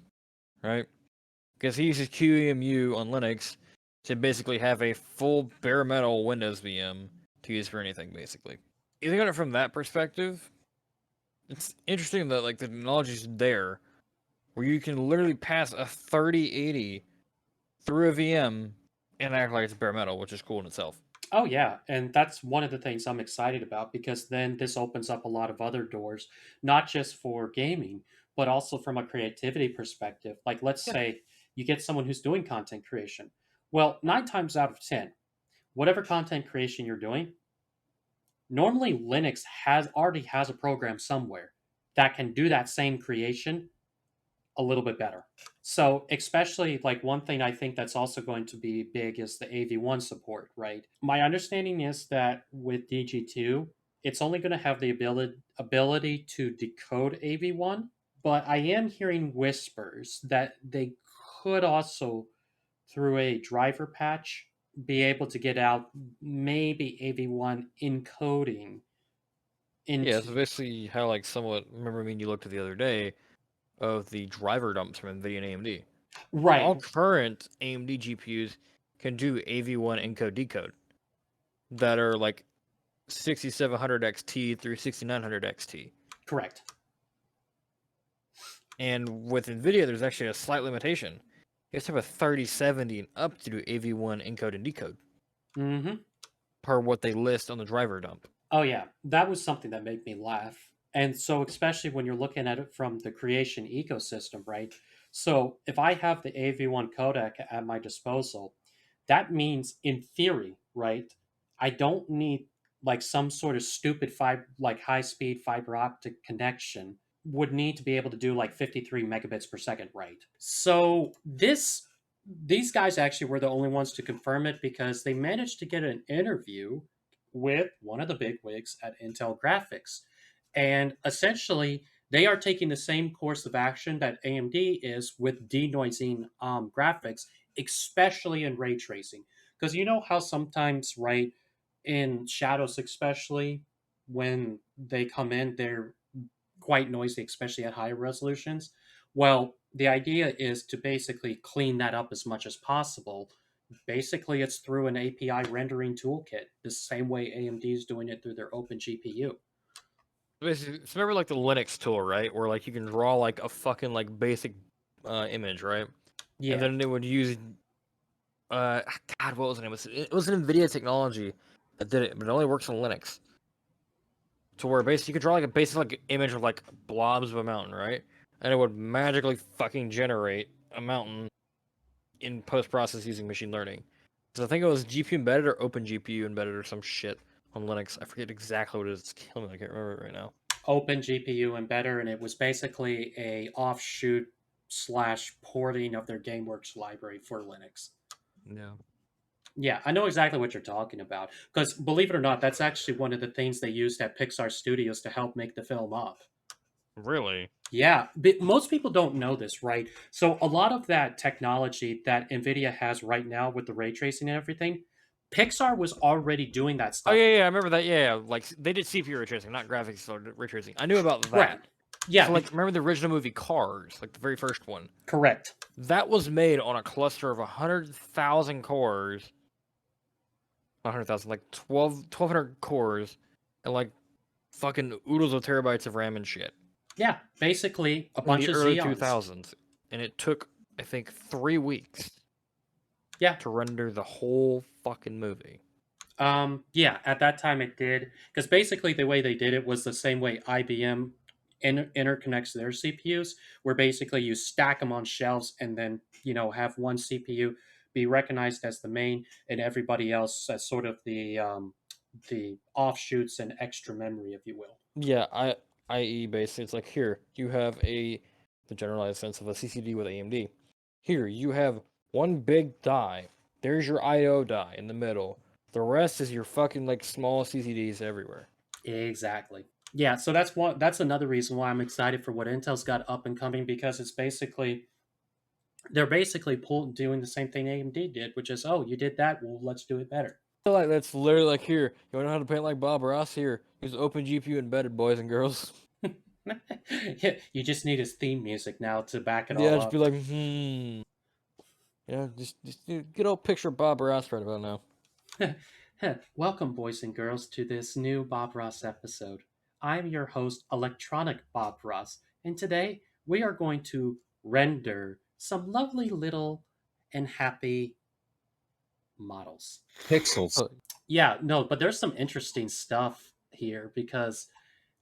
right? Because he uses QEMU on Linux to basically have a full bare metal Windows VM to use for anything, basically. You think of it from that perspective, it's interesting that like the technology's there, where you can literally pass a 3080 through a VM and act like it's bare metal, which is cool in itself. Oh yeah, and that's one of the things I'm excited about, because then this opens up a lot of other doors, not just for gaming, but also from a creativity perspective. Like, let's Yeah. say you get someone who's doing content creation. Well, 9 times out of 10, whatever content creation you're doing, normally Linux already has a program somewhere that can do that same creation a little bit better. So, especially, like, one thing I think that's also going to be big is the AV1 support, right? My understanding is that with DG2, it's only going to have the ability to decode AV1, but I am hearing whispers that they could also, through a driver patch, be able to get out maybe AV1 encoding into. Yeah, so basically how like somewhat remember me and you looked at the other day of the driver dumps from NVIDIA and AMD. Right. All current AMD GPUs can do AV1 encode decode that are like 6700 XT through 6900 XT. Correct. And with NVIDIA, there's actually a slight limitation. You have to have a 3070 and up to do AV1 encode and decode Mm-hmm. per what they list on the driver dump. Oh yeah, that was something that made me laugh. And so especially when you're looking at it from the creation ecosystem, right? So if I have the AV1 codec at my disposal, that means in theory, right? I don't need like some sort of stupid like high speed fiber optic connection would need to be able to do like 53 megabits per second, right? So these guys actually were the only ones to confirm it because they managed to get an interview with one of the big wigs at Intel Graphics. And essentially, they are taking the same course of action that AMD is with denoising graphics, especially in ray tracing. Because you know how sometimes, right, in shadows, especially when they come in, they're quite noisy, especially at higher resolutions. Well, the idea is to basically clean that up as much as possible. Basically, it's through an API rendering toolkit, the same way AMD is doing it through their Open GPU. Basically, so remember like the Linux tool, right? Where like you can draw like a fucking like basic image, right? Yeah. And then they would use God, what was it? It was an NVIDIA technology that did it, but it only works on Linux. To where basically you could draw like a basic like image of like blobs of a mountain, right? And it would magically fucking generate a mountain in post process using machine learning. So I think it was GPU embedded or Open GPU embedded or some shit on Linux. I forget exactly what it is. It's killing me. I can't remember it right now. Open GPU embedder, and it was basically a offshoot slash porting of their GameWorks library for Linux. Yeah. Yeah, I know exactly what you're talking about. Because believe it or not, that's actually one of the things they used at Pixar Studios to help make the film up. Really? Yeah, but most people don't know this, right? So a lot of that technology that Nvidia has right now with the ray tracing and everything, Pixar was already doing that Oh stuff. yeah, I remember that. Yeah, like they did CPU ray tracing, not graphics ray tracing. I knew about that. Correct. Yeah, So like, remember the original movie Cars, like the very first one? correct. That was made on a cluster of 100,000 cores. 100,000, like 1,200 cores, and like fucking oodles of terabytes of RAM and shit. Yeah, basically a In bunch the of early Xeons. 2000s, and it took I think 3 weeks. Yeah. To render the whole fucking movie. Yeah, at that time it did. Because basically the way they did it was the same way IBM interconnects their CPUs, where basically you stack them on shelves and then, have one CPU be recognized as the main and everybody else as sort of the offshoots and extra memory, if you will. Yeah, i.e. basically it's like here, you have the generalized sense of a CCD with AMD. Here, you have one big die. There's your I/O die in the middle. The rest is your fucking like small CCDs everywhere. Exactly. Yeah, so that's another reason why I'm excited for what Intel's got up and coming, because they're basically doing the same thing AMD did, which is, oh, you did that, well, let's do it better. I feel like that's literally like here. You want to know how to paint like Bob Ross? Here, use Open GPU embedded, boys and girls. Yeah, you just need his theme music now to back it Yeah, all just up. be like, just get old picture of Bob Ross right about now. Welcome, boys and girls, to this new Bob Ross episode. I'm your host, Electronic Bob Ross, and today we are going to render some lovely little and happy models. Pixels. Yeah, no, but there's some interesting stuff here because,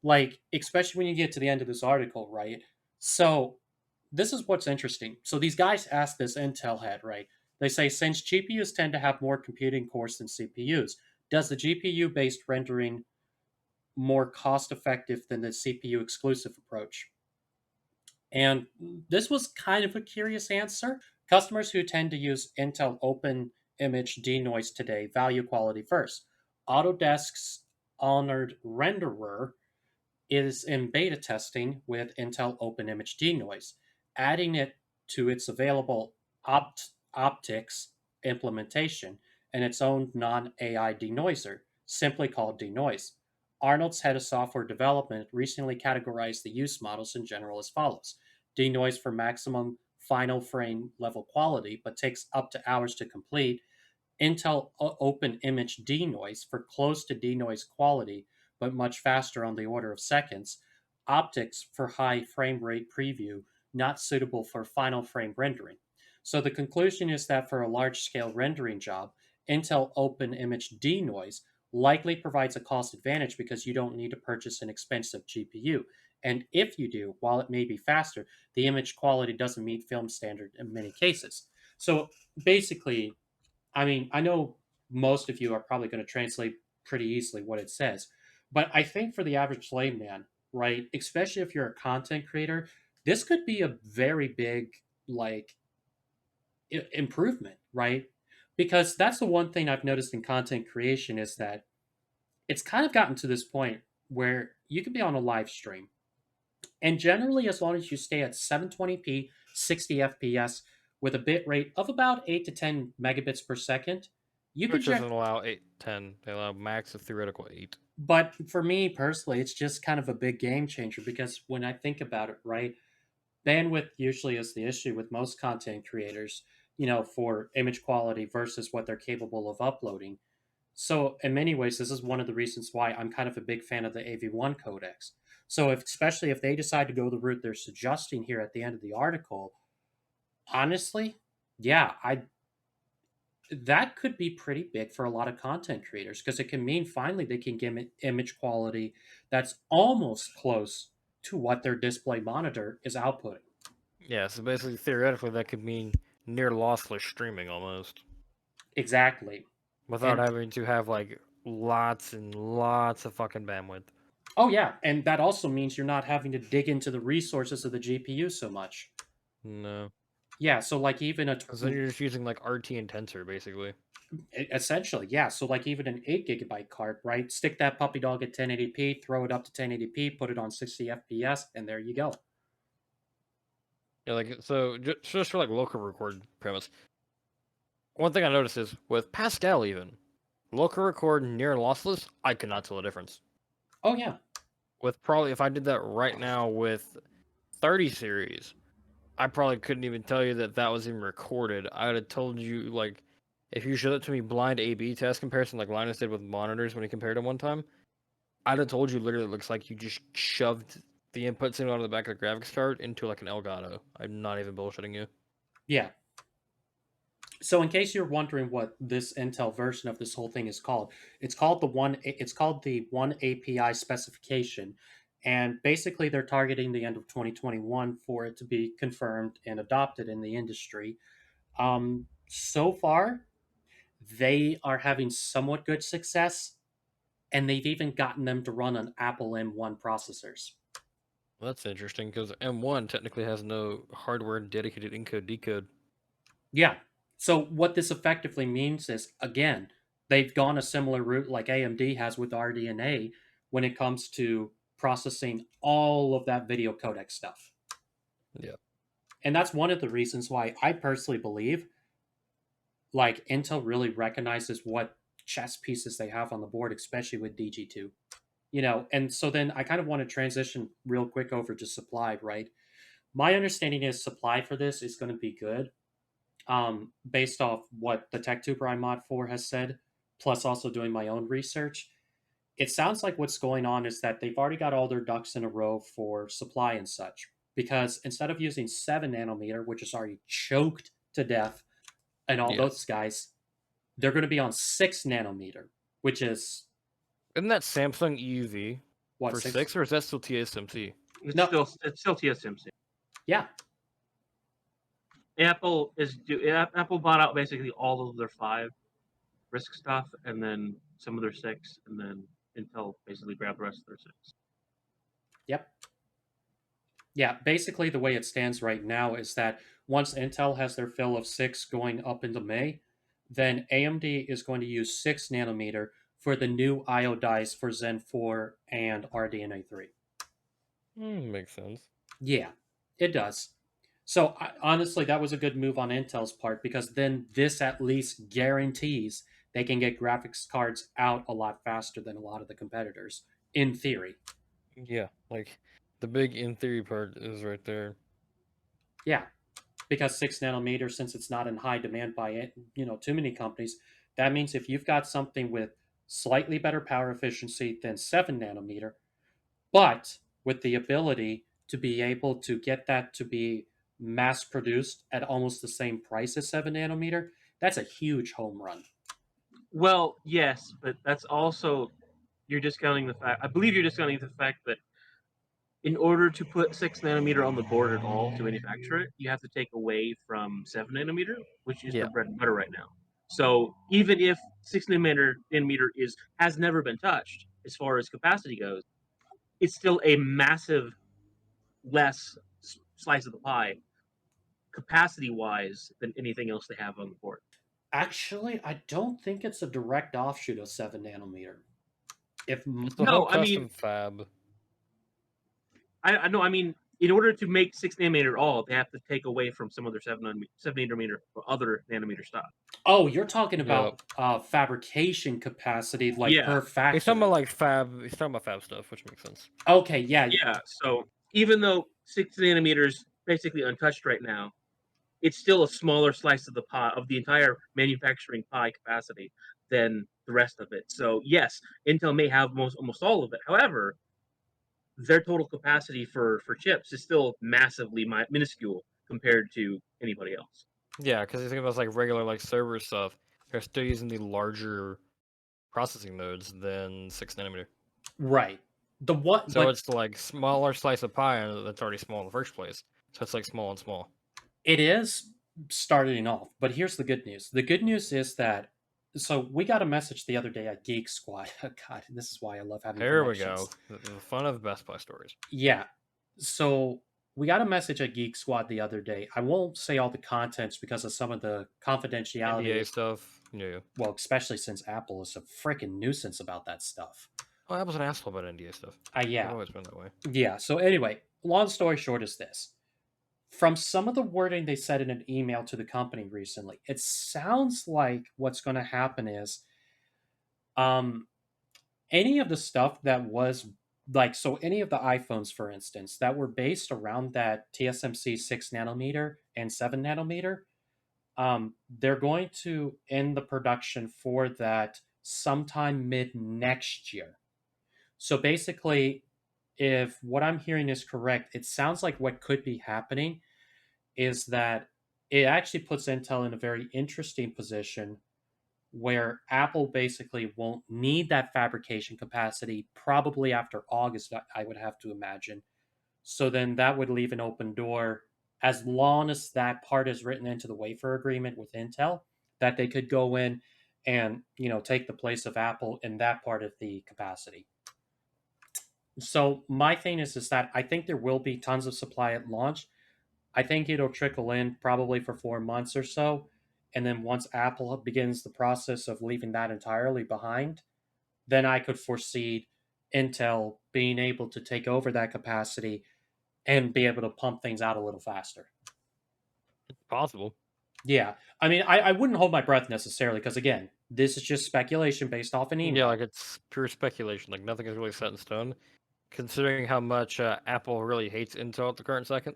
like, especially when you get to the end of this article, right? So, this is what's interesting. So, these guys asked this Intel head, right? They say, since GPUs tend to have more computing cores than CPUs, does the GPU based rendering more cost effective than the CPU exclusive approach? And this was kind of a curious answer. Customers who tend to use Intel Open Image Denoise today value quality first. Autodesk's honored renderer is in beta testing with Intel Open Image Denoise, adding it to its available optics implementation. and its own non-AI denoiser, simply called denoise. Arnold's head of software development recently categorized the use models in general as follows: denoise for maximum final frame level quality, but takes up to hours to complete; Intel Open Image denoise for close to denoise quality, but much faster, on the order of seconds; optics for high frame rate preview, not suitable for final frame rendering. So the conclusion is that for a large scale rendering job, Intel Open Image denoise likely provides a cost advantage because you don't need to purchase an expensive GPU. And if you do, while it may be faster, the image quality doesn't meet film standard in many cases. So basically, I mean, I know most of you are probably going to translate pretty easily what it says, but I think for the average layman, right, especially if you're a content creator, this could be a very big like improvement, right? Because that's the one thing I've noticed in content creation is that it's kind of gotten to this point where you can be on a live stream, and generally, as long as you stay at 720p, 60 FPS with a bit rate of about 8 to 10 megabits per second, you can Which doesn't check. allow 8, 10. They allow max of theoretical 8. But for me personally, it's just kind of a big game changer because when I think about it, right, bandwidth usually is the issue with most content creators, for image quality versus what they're capable of uploading. So, in many ways, this is one of the reasons why I'm kind of a big fan of the AV1 codecs. So, especially if they decide to go the route they're suggesting here at the end of the article, honestly, yeah, that could be pretty big for a lot of content creators because it can mean finally they can get image quality that's almost close to what their display monitor is outputting. Yeah, so basically, theoretically, that could mean near lossless streaming almost, Exactly. without And having to have like lots and lots of fucking bandwidth. oh yeah, and that also means you're not having to dig into the resources of the GPU so much. No, Yeah, so like even because then you're just using like RT and tensor basically. essentially, yeah. So like even an 8 gigabyte card, right? Stick that puppy dog at 1080p, throw it up to 1080p, put it on 60 FPS, and there you go. Yeah, like so just for like local record premise. One thing I noticed is with Pascal even local record near lossless, I could not tell the difference. Oh yeah. With probably if I did that right now with 30 series, I probably couldn't even tell you that that was even recorded. I would have told you, like, if you showed it to me blind A/B test comparison, like Linus did with monitors when he compared them one time, I'd have told you literally it looks like you just shoved the input signal out of the back of the graphics card into like an Elgato. I'm not even bullshitting you. Yeah. So in case you're wondering what this Intel version of this whole thing is called, it's called the one API specification. And basically they're targeting the end of 2021 for it to be confirmed and adopted in the industry. So far, they are having somewhat good success, and they've even gotten them to run on Apple M1 processors. Well, that's interesting because M1 technically has no hardware dedicated encode decode. Yeah. So what this effectively means is, again, they've gone a similar route like AMD has with RDNA when it comes to processing all of that video codec stuff. Yeah. And that's one of the reasons why I personally believe like Intel really recognizes what chess pieces they have on the board, especially with DG2. And so then I kind of want to transition real quick over to supply, right? My understanding is supply for this is going to be good, based off what the TechTuber I mod for has said, plus also doing my own research. It sounds like what's going on is that they've already got all their ducks in a row for supply and such. Because instead of using 7 nanometer, which is already choked to death, and all Yeah. those guys, they're going to be on 6 nanometer, which is Isn't that Samsung EUV what, for 6? 6 or is that still TSMC? No. It's still TSMC. Yeah. Apple bought out basically all of their 5 risk stuff, and then some of their 6, and then Intel basically grabbed the rest of their 6. Yep. Yeah, basically the way it stands right now is that once Intel has their fill of 6 going up into May, then AMD is going to use 6 nanometer for the new IO dies for Zen 4 and RDNA 3. Makes sense. Yeah, it does. So honestly, that was a good move on Intel's part because then this at least guarantees they can get graphics cards out a lot faster than a lot of the competitors, in theory. Yeah, like the big in theory part is right there. Yeah, because 6 nanometers, since it's not in high demand by too many companies, that means if you've got something with slightly better power efficiency than 7 nanometer, but with the ability to be able to get that to be mass produced at almost the same price as 7 nanometer, that's a huge home run. Well, yes, but that's also you're discounting the fact. I believe you're discounting the fact that in order to put 6 nanometer on the board at all to manufacture it, you have to take away from 7 nanometer, which is Yeah. the bread and butter right now. So even if 6 nanometer has never been touched as far as capacity goes, it's still a massive less slice of the pie capacity wise than anything else they have on the board. Actually, I don't think it's a direct offshoot of 7 nanometer. If It's the whole No, I custom mean, fab. I know. I mean, in order to make 6 nanometer all, they have to take away from some other 7 nanometer or other nanometer stuff. Oh, you're talking Yeah. about fabrication capacity, like Yeah. per He's talking about factory. like fab. He's talking about fab stuff, which makes sense. Okay, yeah, Yeah. So even though 6 nanometer is basically untouched right now, it's still a smaller slice of the pie of the entire manufacturing pie capacity than the rest of it. So yes, Intel may have almost all of it. However, their total capacity for chips is still massively minuscule compared to anybody else. Yeah, because you think about like regular like server stuff, they're still using the larger processing nodes than 6 nanometer. right. The what? So But it's like smaller slice of pie that's already small in the first place. So it's like small and small. it is starting off. But here's the good news. The good news is that so we got a message the other day at Geek Squad. God, this is why I love having There we connections. go. The fun of Best Buy stories. Yeah. So we got a message at Geek Squad the other day. I won't say all the contents because of some of the confidentiality. NDA stuff. Yeah. Well, especially since Apple is a freaking nuisance about that stuff. Oh, Apple's an asshole about NDA stuff. Yeah. They've always been that way. Yeah. So anyway, long story short is this. From some of the wording they said in an email to the company recently, it sounds like what's going to happen is um, any of the stuff that was like, so any of the iPhones, for instance, that were based around that TSMC 6 nanometer and 7 nanometer, they're going to end the production for that sometime mid next year. So basically, if what I'm hearing is correct, it sounds like what could be happening is that it actually puts Intel in a very interesting position where Apple basically won't need that fabrication capacity probably after August, I would have to imagine. So then that would leave an open door as long as that part is written into the wafer agreement with Intel that they could go in and take the place of Apple in that part of the capacity. So my thing is that I think there will be tons of supply at launch. I think it'll trickle in probably for 4 months or so. And then once Apple begins the process of leaving that entirely behind, then I could foresee Intel being able to take over that capacity and be able to pump things out a little faster. Possible. Yeah. I mean, I wouldn't hold my breath necessarily because, again, this is just speculation based off an email. Yeah, like it's pure speculation. Like nothing is really set in stone. Considering how much Apple really hates Intel at the current second.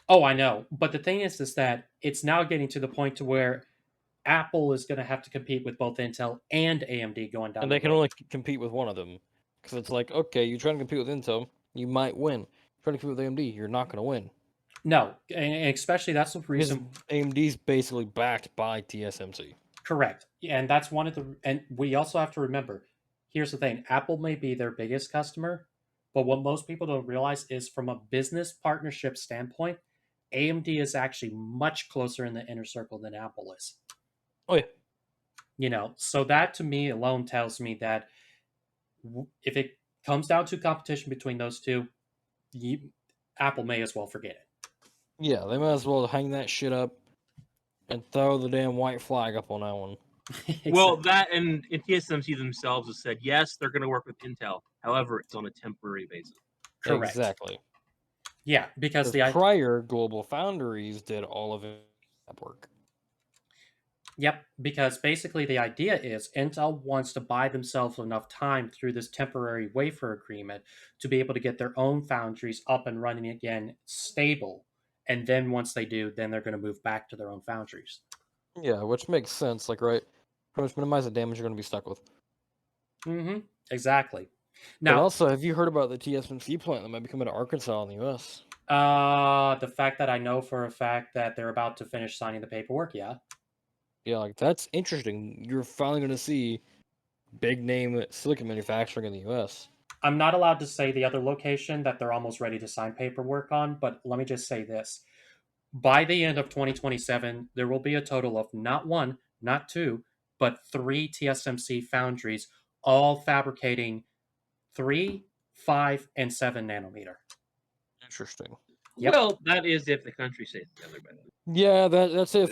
Oh, I know. But the thing is that it's now getting to the point to where Apple is going to have to compete with both Intel and AMD going down And the they can road. only compete with one of them. Because it's like, okay, you're trying to compete with Intel, you might win. Trying to compete with AMD, you're not going to win. No, and especially that's the reason. Because AMD's basically backed by TSMC. Correct. And that's one of the. And we also have to remember here's the thing Apple may be their biggest customer, but what most people don't realize is from a business partnership standpoint, AMD is actually much closer in the inner circle than Apple is. Oh, yeah. So that to me alone tells me that if it comes down to competition between those two, Apple may as well forget it. Yeah, they might as well hang that shit up and throw the damn white flag up on that one. Exactly. Well, that and TSMC themselves have said, yes, they're going to work with Intel. However, it's on a temporary basis. Correct. Exactly. Yeah, because the prior Global Foundries did all of it at work. Yep, because basically the idea is Intel wants to buy themselves enough time through this temporary wafer agreement to be able to get their own foundries up and running again stable. And then once they do, then they're going to move back to their own foundries. Yeah, which makes sense. Like, right, pretty much minimize the damage you're going to be stuck with. Mm-hmm. Exactly. But Now, also, have you heard about the TSMC plant that might be coming to Arkansas in the U.S.? the fact that I know for a fact that they're about to finish signing the paperwork, yeah. Yeah, like that's interesting. You're finally going to see big name silicon manufacturing in the U.S. I'm not allowed to say the other location that they're almost ready to sign paperwork on, but let me just say this. By the end of 2027, there will be a total of not one, not two, but three TSMC foundries, all fabricating 3, 5, and 7 nanometer. Interesting. Yep. Well, that is if the country stays together. Yeah, that's if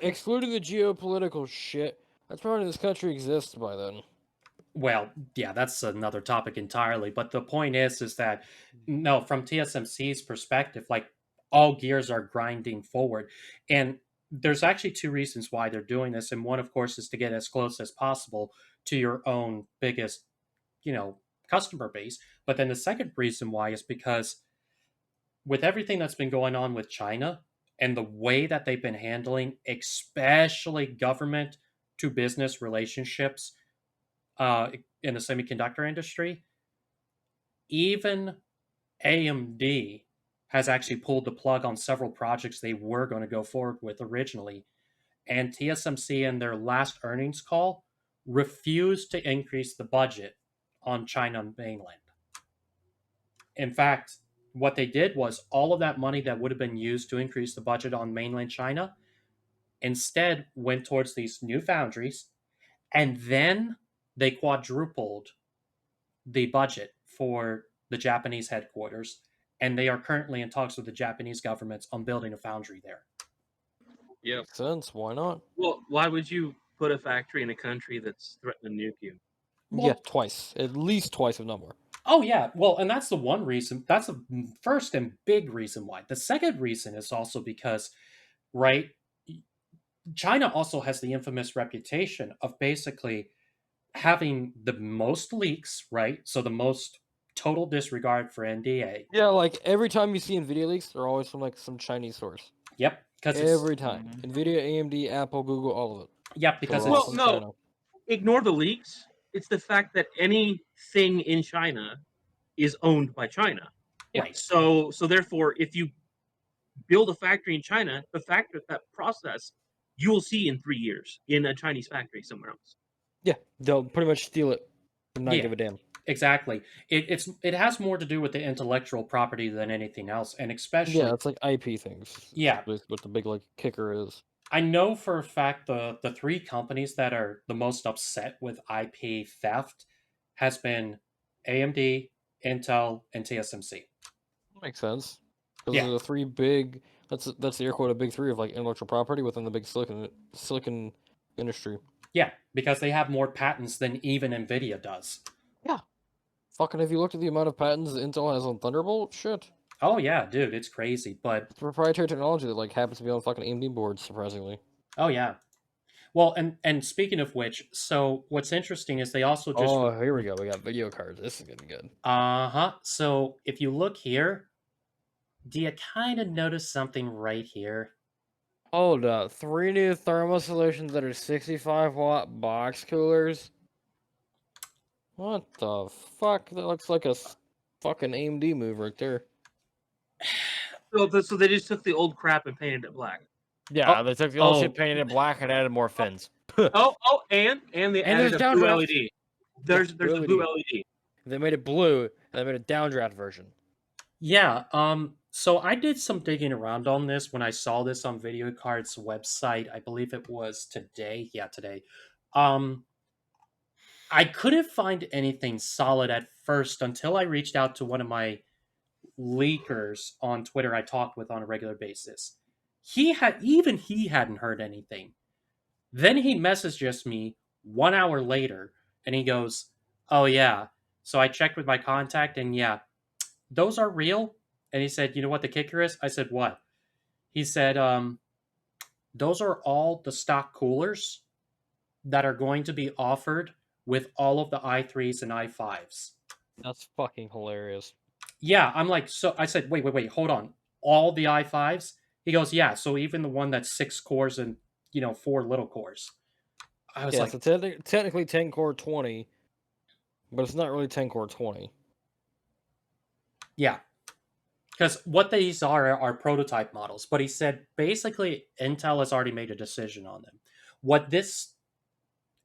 excluding the geopolitical shit. That's probably this country exists by then. Well, yeah, that's another topic entirely. But the point is that no, from TSMC's perspective, like all gears are grinding forward, and there's actually two reasons why they're doing this. And one, of course, is to get as close as possible to your own biggest, customer base. But then the second reason why is because with everything that's been going on with China and the way that they've been handling, especially government to business relationships in the semiconductor industry, even AMD has actually pulled the plug on several projects they were going to go forward with originally. And TSMC, in their last earnings call, refused to increase the budget on China mainland. In fact, what they did was all of that money that would have been used to increase the budget on mainland China instead went towards these new foundries, and then they quadrupled the budget for the Japanese headquarters, and they are currently in talks with the Japanese government on building a foundry there. Yeah. Makes sense. Why not? Well, why would you put a factory in a country that's threatening to nuke you? Yeah, twice. At least twice, if not more. Oh yeah, well, and that's the one reason. That's the first and big reason why. The second reason is also because, right, China also has the infamous reputation of basically having the most leaks, right? So the most total disregard for NDA. Yeah, like every time you see NVIDIA leaks, they're always from like some Chinese source. Yep, because Every time. NVIDIA, AMD, Apple, Google, all of it. Yep, because They're all Well, from no, China. ignore the leaks. It's the fact that anything in China is owned by China. right. So therefore, if you build a factory in China, that process you will see in 3 years in a Chinese factory somewhere else. Yeah, they'll pretty much steal it and not Yeah. give a damn. Exactly. It has more to do with the intellectual property than anything else, and especially Yeah, it's like IP things. Yeah. That's what the big like kicker is. I know for a fact the three companies that are the most upset with IP theft has been AMD, Intel, and TSMC. Makes sense. Because Yeah. those are the three big. That's the air quote a big three of like intellectual property within the big silicon industry. Yeah, because they have more patents than even Nvidia does. Yeah. Fucking, have you looked at the amount of patents Intel has on Thunderbolt? Shit. Oh yeah, dude, it's crazy. But It's proprietary technology that like happens to be on fucking AMD boards, surprisingly. oh yeah. Well, and speaking of which, so what's interesting is they also just Here we go. We got video cards. This is getting good. Uh-huh. So if you look here, do you kind of notice something right here? Hold up. 3 new thermal solutions that are 65-watt box coolers. What the fuck? That looks like a fucking AMD move right there. So they just took the old crap and painted it black. Yeah, Oh, they took the old oh. shit, painted it black, and added more fins. And they added there's a blue downdraft. LED. There's a blue LED. They made it blue, and they made a downdraft version. Yeah, so I did some digging around on this when I saw this on Video Card's website. I believe it was today. Yeah, today. I couldn't find anything solid at first until I reached out to one of my leakers on Twitter I talked with on a regular basis. He hadn't heard anything. Then he messages me 1 hour later and he goes, "Oh yeah." So I checked with my contact and yeah, those are real. And he said, "You know what the kicker is?" I said, "What?" He said, those are all the stock coolers that are going to be offered with all of the i3s and i5s. That's fucking hilarious. Yeah, I'm like, so I said, wait, hold on. All the i5s? He goes, yeah, so even the one that's 6 cores and, 4 little cores. I was Yeah, like, so technically 10 core 20, but it's not really 10 core 20. yeah. Because what these are prototype models. But he said basically Intel has already made a decision on them. What this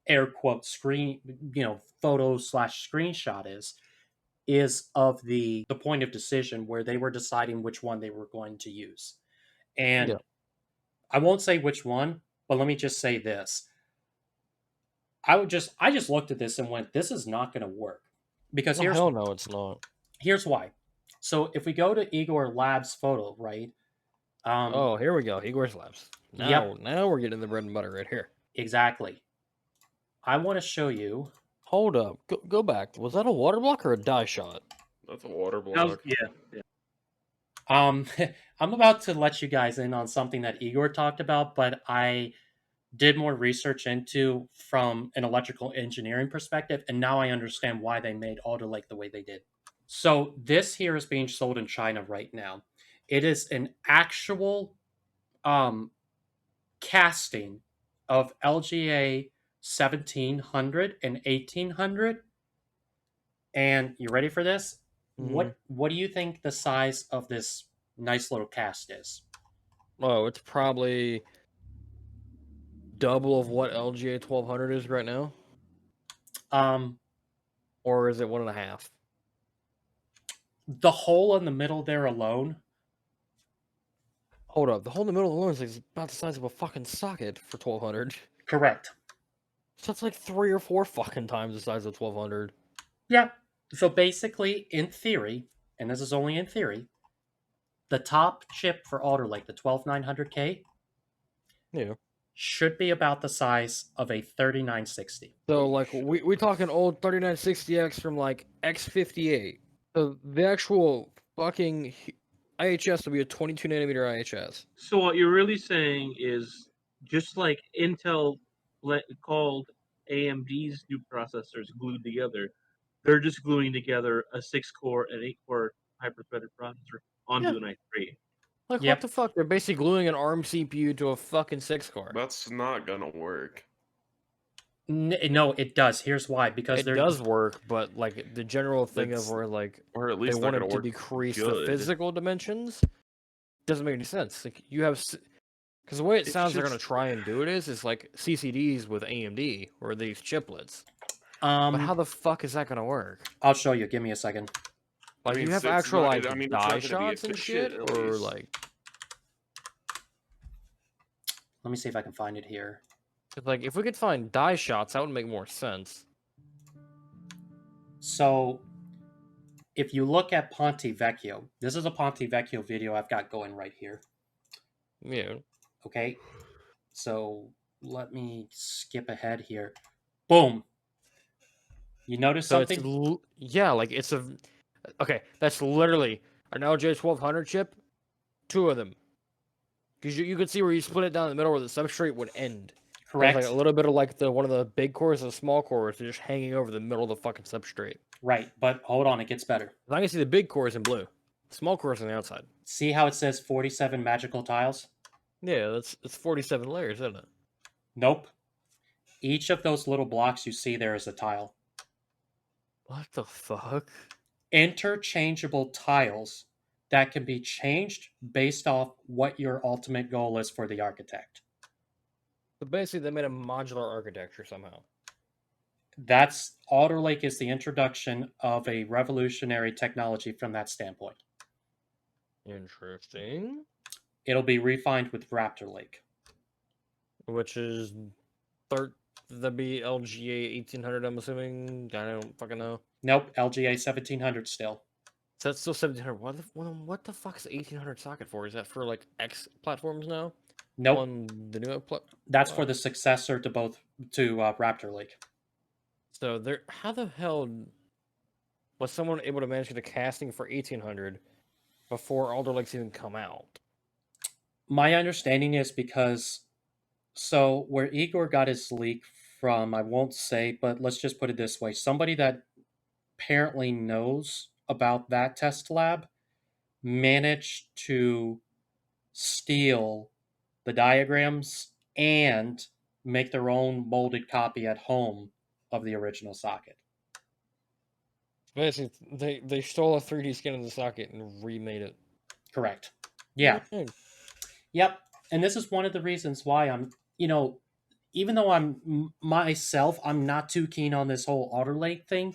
air quote screen, photo slash screenshot is of the point of decision where they were deciding which one they were going to use. And Yeah. I won't say which one, but let me just say this. I just looked at this and went, this is not going to work. Because Oh, hell no, it's not. here's why. So if we go to Igor Lab's photo, right? Oh, here we go. Igor's Labs. Yep, Now we're getting the bread and butter right here. exactly. I want to show you. Hold up. Go back. Was that a water block or a die shot? That's a water That was, block. yeah. I'm about to let you guys in on something that Igor talked about, but I did more research into from an electrical engineering perspective, and now I understand why they made Alder Lake the way they did. So this here is being sold in China right now. It is an actual um, casting of LGA 1700 and 1800. And you ready for this? What do you think the size of this nice little cast is? Oh, it's probably double of what LGA 1200 is right now? Um, Or is it 1.5? the hole in the middle there alone. Hold up. The hole in the middle of the loan is about the size of a fucking socket for 1200. Correct. So that's like 3 or 4 fucking times the size of 1200. Yeah. So basically, in theory, and this is only in theory, the top chip for Alder Lake, the 12900K, Yeah. should be about the size of a 3960. So like we talking old 3960X from like X58. So the actual fucking IHS will be a 22 nanometer IHS. So what you're really saying is, just like Intel called AMD's new processors glued together, they're just gluing together a 6-core and 8-core hyper-threaded processor onto Yeah. an i3. Like Yep. what the fuck? They're basically gluing an ARM CPU to a fucking 6-core. That's not gonna work. No, it does. Here's why. Because It does work, but like the general thing It's- of where like Or at they least not wanted gonna to work decrease the good. physical dimensions doesn't make any sense. Like you have, because the way it It's sounds they're gonna just- try and do it is like CCDs with AMD or these chiplets. But Um, how the fuck is that gonna work? I'll show you. Give me a second. Like mean, you have it's actual not- like I mean, it's not die gonna be shots and shit, efficient, at or least. like, Let me see if I can find it here. 'cause, like if we could find die shots, that would make more sense. So, if you look at Ponte Vecchio, this is a Ponte Vecchio video I've got going right here. Yeah. Okay. So, let me skip ahead here. Boom. You notice So something? yeah, like it's a okay. That's literally an LJ 1200 chip, 2 of them. Because you could see where you split it down the middle where the substrate would end. There's Correct. like a little bit of like one of the big cores and the small cores are just hanging over the middle of the fucking substrate. Right. But hold on, it gets better. I can see the big cores in blue, small cores on the outside. See how it says 47 magical tiles? Yeah, it's 47 layers, isn't it? Nope. Each of those little blocks you see there is a tile. What the fuck? Interchangeable tiles that can be changed based off what your ultimate goal is for the architect. So basically, they made a modular architecture somehow. That's Alder Lake is the introduction of a revolutionary technology from that standpoint. Interesting. It'll be refined with Raptor Lake. Which is that'd be LGA 1800. I'm assuming. I don't fucking know. Nope, LGA 1700 still. So that's still 1700. What the fuck is 1800 socket for? Is that for like X platforms now? Nope, On the new that's for the successor to Raptor Lake. So there, how the hell was someone able to manage the casting for 1800 before Alder Lake's even come out? My understanding is because So where Igor got his leak from, I won't say, but let's just put it this way: somebody that apparently knows about that test lab managed to steal the diagrams and make their own molded copy at home of the original socket. Basically, they stole a 3D scan of the socket and remade it. Correct. Yeah. Mm. Yep. And this is one of the reasons why I'm, even though myself, I'm not too keen on this whole Alder Lake thing.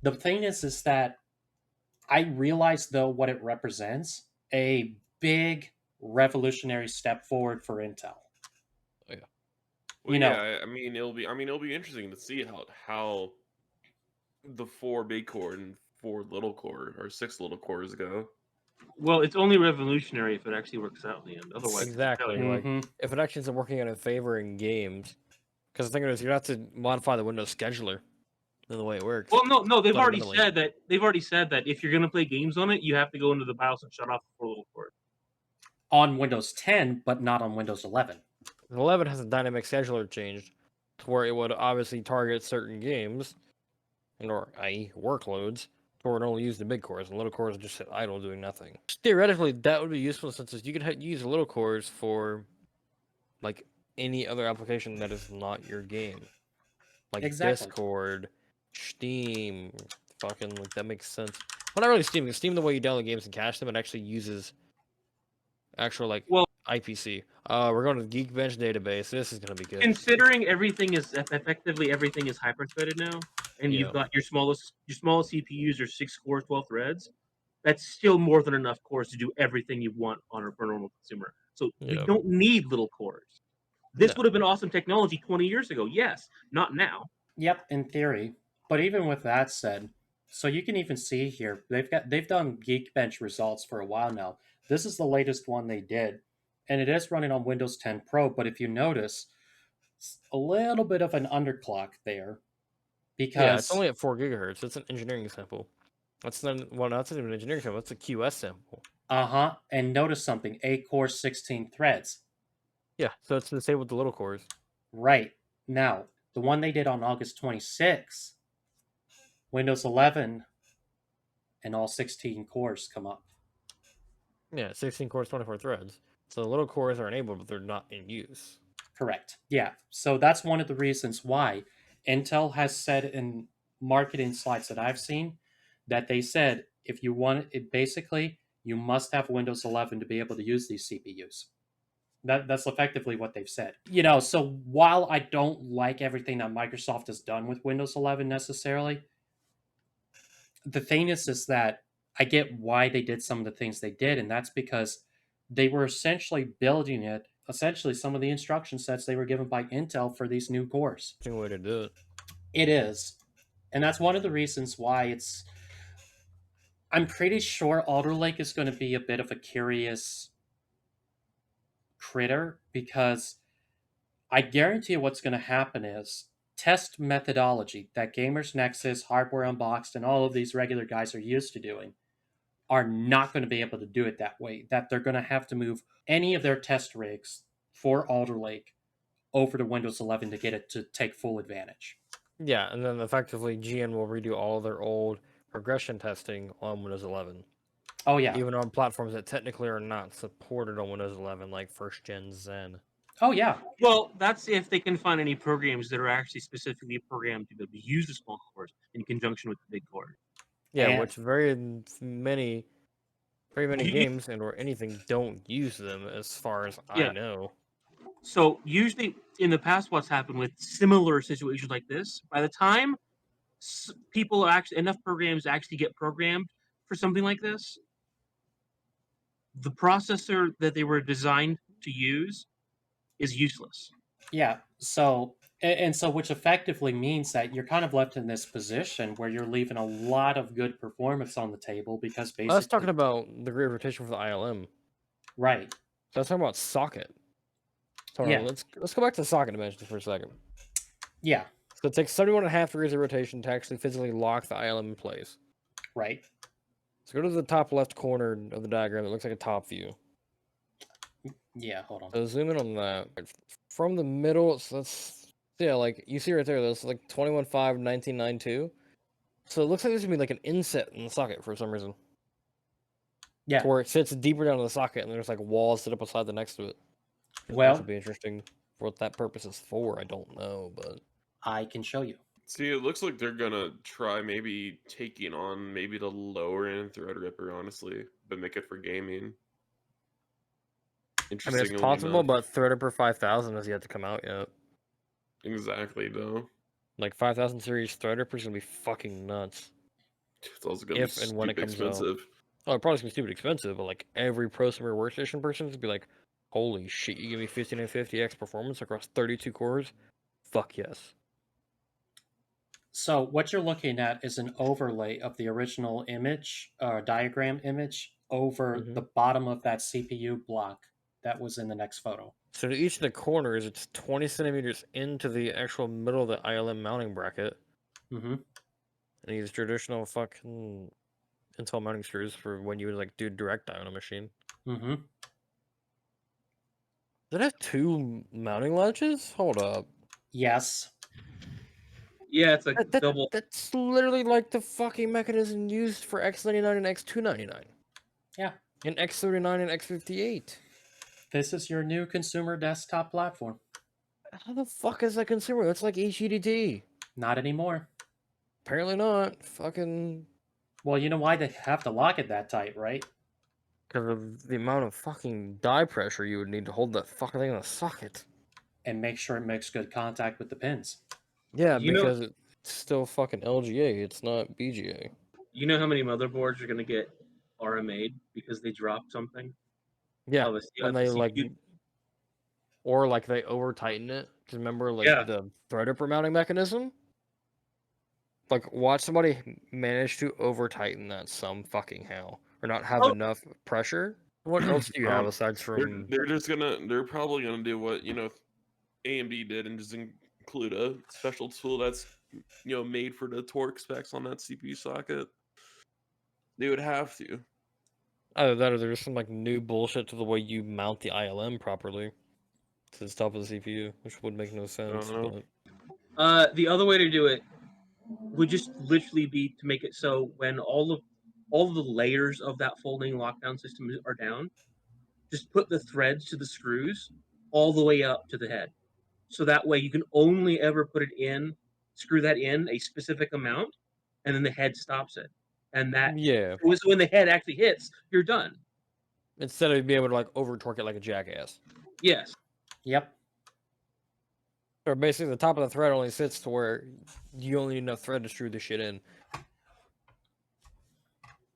The thing is that I realize though what it represents, a big revolutionary step forward for Intel. Well, yeah, I mean it'll be interesting to see how the 4 big core and 4 little core or 6 little cores go. Well, it's only revolutionary if it actually works out in the end. Otherwise, Exactly. Like, Mhm. if it actually isn't working out in favor in games, because the thing is, you have to modify the Windows scheduler in the way it works. Well, no, they've already fundamentally. said that. They've already said that if you're going to play games on it, you have to go into the BIOS and shut off the 4 little cores. On Windows 10, but not on Windows 11. 11 has a dynamic scheduler changed to where it would obviously target certain games, or i.e. workloads, to where it only use the big cores, and little cores just sit idle doing nothing. Theoretically, that would be useful since you could use little cores for, like, any other application that is not your game. Like Exactly. Discord, Steam, fucking, like, that makes sense. Well, not really Steam, because Steam, the way you download games and cache them, it actually uses actual, like, Well, IPC. We're going to the Geekbench database. This is going to be good. considering everything is effectively everything is hyper-threaded now, and you've got your smallest CPUs are 6 cores, 12 threads. That's still more than enough cores to do everything you want on a normal consumer. So you don't need little cores. This would have been awesome technology 20 years ago. Yes, not now. Yep, in theory. But even with that said, so you can even see here, they've done Geekbench results for a while now. This is the latest one they did, and it is running on Windows 10 Pro, but if you notice, it's a little bit of an underclock there. Because yeah, it's only at 4 gigahertz. It's an engineering sample. That's not that's not even an engineering sample. That's a QS sample. And notice something: 8 cores, 16 threads. Yeah, so it's the same with the little cores. Right now, the one they did on August 26th, Windows 11, and all 16 cores come up. Yeah, 16 cores, 24 threads. So the little cores are enabled, but they're not in use. Correct. Yeah. So that's one of the reasons why Intel has said in marketing slides that I've seen that they said if you want it, basically you must have Windows 11 to be able to use these CPUs. That's effectively what they've said. So while I don't like everything that Microsoft has done with Windows 11 necessarily, the thing is that I get why they did some of the things they did, and that's because they were essentially building it. Essentially, some of the instruction sets they were given by Intel for these new cores. Interesting way to do it. It is, and that's one of the reasons why it's. I'm pretty sure Alder Lake is going to be a bit of a curious critter because I guarantee you what's going to happen is test methodology that Gamers Nexus, Hardware Unboxed, and all of these regular guys are used to doing are not going to be able to do it that way. That they're going to have to move any of their test rigs for Alder Lake over to Windows 11 to get it to take full advantage. Yeah, and then effectively GN will redo all their old regression testing on Windows 11. Oh, yeah. Even on platforms that technically are not supported on Windows 11, like first gen Zen. Oh, yeah. Well, that's if they can find any programs that are actually specifically programmed to be able to use the small cores in conjunction with the big core. Yeah, which very many games and or anything don't use them, as far as I know. So usually in the past, what's happened with similar situations like this, by the time people actually enough programs actually get programmed for something like this, the processor that they were designed to use is useless. Yeah. So which effectively means that you're kind of left in this position where you're leaving a lot of good performance on the table because basically I was talking about the great rotation for the ILM. Right. So I was talking about socket. So yeah. Let's go back to the socket dimensions for a second. Yeah. So it takes 71.5 degrees of rotation to actually physically lock the ILM in place. Right. So go to the top left corner of the diagram. It looks like a top view. Yeah, hold on. So zoom in on that. From the middle, so that's, yeah, like, you see right there, that's like 21.5/1992. So it looks like there's gonna be like an inset in the socket for some reason. Yeah. To where it sits deeper down in the socket and there's like walls set up beside the next to it. Well, That would be interesting. For what that purpose is for, I don't know, but I can show you. See, it looks like they're gonna try maybe taking on maybe the lower end Threadripper, honestly, but make it for gaming. I mean, it's Interestingly possible, enough. but Threadripper 5000 has yet to come out yet. Exactly, though. Like 5000 series Threadripper is gonna be fucking nuts. It's also gonna be If and when it stupid comes expensive. out. Oh, it probably gonna be stupid expensive, but like every prosumer workstation person would be like, holy shit, you give me 5950X performance across 32 cores? Fuck yes. So what you're looking at is an overlay of the original image, diagram image, over the bottom of that CPU block that was in the next photo. So to each of the corners, it's 20 centimeters into the actual middle of the ILM mounting bracket. Mm-hmm. And use traditional fucking Intel mounting screws for when you would like do direct die on a machine. Mm-hmm. Does it have 2 mounting latches? Hold up. Yes. Yeah, it's like double. That's literally like the fucking mechanism used for X99 and X299. Yeah. And X39 and X58. This is your new consumer desktop platform. How the fuck is that consumer? That's like HEDT. Not anymore. Apparently not. Fucking. Well, you know why they have to lock it that tight, right? Because of the amount of fucking die pressure you would need to hold that fucking thing in the socket. And make sure it makes good contact with the pins. Yeah, You know- because it's still fucking LGA. It's not BGA. You know how many motherboards are going to get RMA'd because they dropped something? Yeah, Obviously, when the they CPU like, or like they over tighten it. Because remember, like Yeah. the Threadripper mounting mechanism. Like, watch somebody manage to over tighten that some fucking how, or not have Oh. enough pressure. What else do you have aside They're, from? they're probably gonna do what AMD did and just include a special tool that's made for the torque specs on that CPU socket. They would have to. Either that, or there's some like new bullshit to the way you mount the ILM properly to the top of the CPU, which would make no sense. know. But the other way to do it would just literally be to make it so when all of the layers of that folding lockdown system are down, just put the threads to the screws all the way up to the head. So that way you can only ever put it in, screw that in a specific amount, and then the head stops it. And that yeah, so when the head actually hits, you're done. instead of being able to like over torque it like a jackass. Yes. Yep. Or basically the top of the thread only sits to where you only need enough thread to screw the shit in.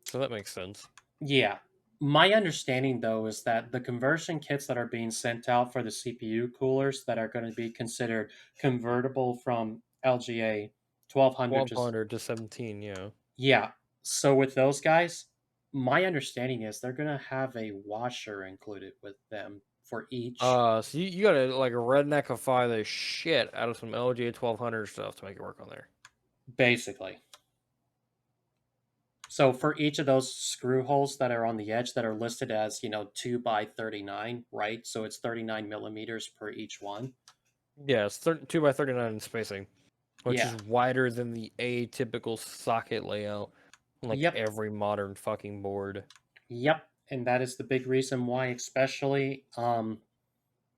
So that makes sense. Yeah. My understanding, though, is that the conversion kits that are being sent out for the CPU coolers that are going to be considered convertible from LGA 1200 to 17, yeah. Yeah. So with those guys, my understanding is they're going to have a washer included with them for each. So you gotta like redneckify the shit out of some LGA 1200 stuff to make it work on there. Basically. So for each of those screw holes that are on the edge that are listed as, 2 by 39, right? So it's 39 millimeters per each one. Yeah, it's 2 by 39 in spacing, which Yeah. is wider than the atypical socket layout on like Yep. every modern fucking board. Yep. And that is the big reason why, especially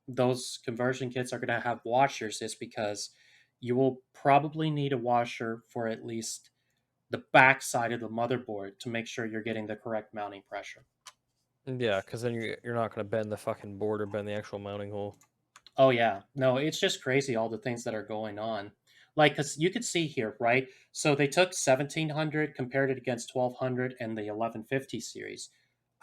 those conversion kits are going to have washers, is because you will probably need a washer for at least the back side of the motherboard to make sure you're getting the correct mounting pressure. Yeah, because then you're not going to bend the fucking board or bend the actual mounting hole. Oh, yeah. No, it's just crazy all the things that are going on. Like, because you could see here, right? So they took 1700, compared it against 1200 and the 1150 series.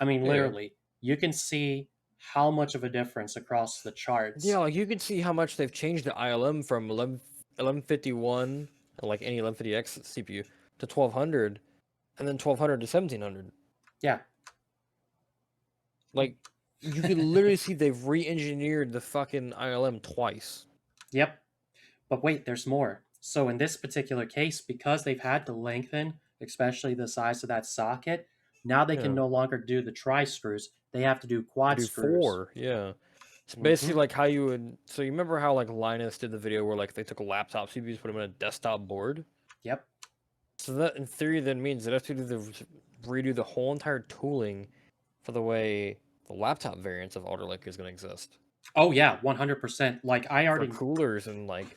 I mean, Yeah. literally, you can see how much of a difference across the charts. Yeah, like you can see how much they've changed the ILM from 1151, like any 1150X CPU, to 1200, and then 1200 to 1700. Yeah. Like, you can literally see they've re-engineered the fucking ILM twice. Yep. But wait, there's more. So in this particular case, because they've had to lengthen, especially the size of that socket, now they can no longer do the tri screws. They have to do quad Do screws. 4, yeah. It's basically like how you would. So you remember how like Linus did the video where like they took a laptop CPUs, put them in a desktop board. Yep. So that in theory then means that they have to redo the whole entire tooling for the way the laptop variants of Alder Lake is going to exist. Oh yeah, 100%. Like I For already coolers and like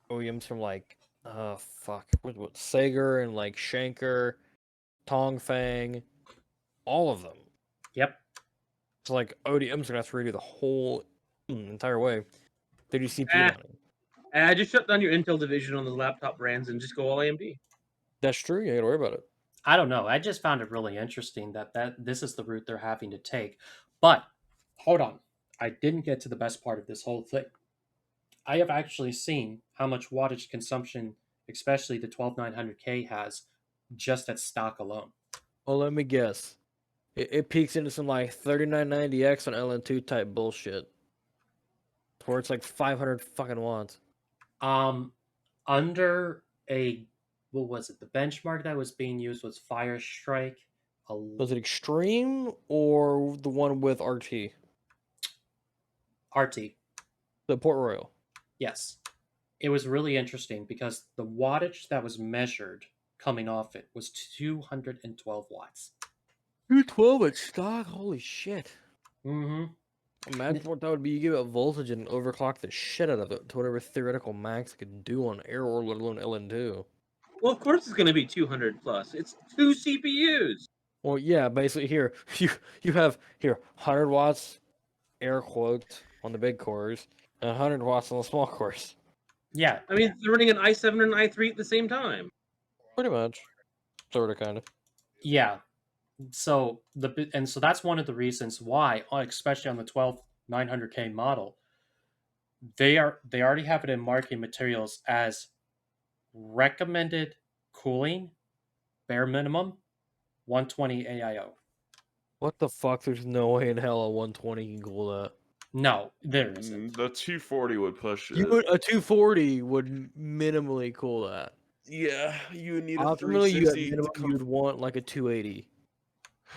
OEMs from like what Sager and like Shanker, Tongfang, all of them. Yep. So like ODM's gonna have to redo the whole entire way. They do CPU mounting. Just shut down your Intel division on the laptop brands and just go all AMD. That's true. You ain't gotta worry about it. I don't know. I just found it really interesting that this is the route they're having to take. But hold on, I didn't get to the best part of this whole thing. I have actually seen how much wattage consumption, especially the 12900K, has just at stock alone. Well, let me guess. It peaks into some like 3990X on LN2 type bullshit, where it's like 500 fucking watts. Under a what was it? The benchmark that was being used was Fire Strike. Was it Extreme or the one with RT? RT. The Port Royal. Yes. It was really interesting because the wattage that was measured coming off it was 212 watts. 212 at stock? Holy shit. Mm-hmm. Imagine what that would be. You give it voltage and overclock the shit out of it to whatever theoretical max it could do on air or let alone LN2. Well, of course it's going to be 200 plus. It's 2 CPUs. Well, yeah, basically here you have 100 watts air quote on the big cores and 100 watts on the small cores. Yeah. I mean, they're running an i7 and an i3 at the same time. Pretty much. Sort of, kind of. Yeah. So so that's one of the reasons why, especially on the 12900K model, they already have it in marketing materials as recommended cooling, bare minimum, 120 AIO. What the fuck? There's no way in hell a 120 can cool that. No, there isn't. The 240 would push it. A 240 would minimally cool that. Yeah, you would need a Optimally, 360 you would want like a 280.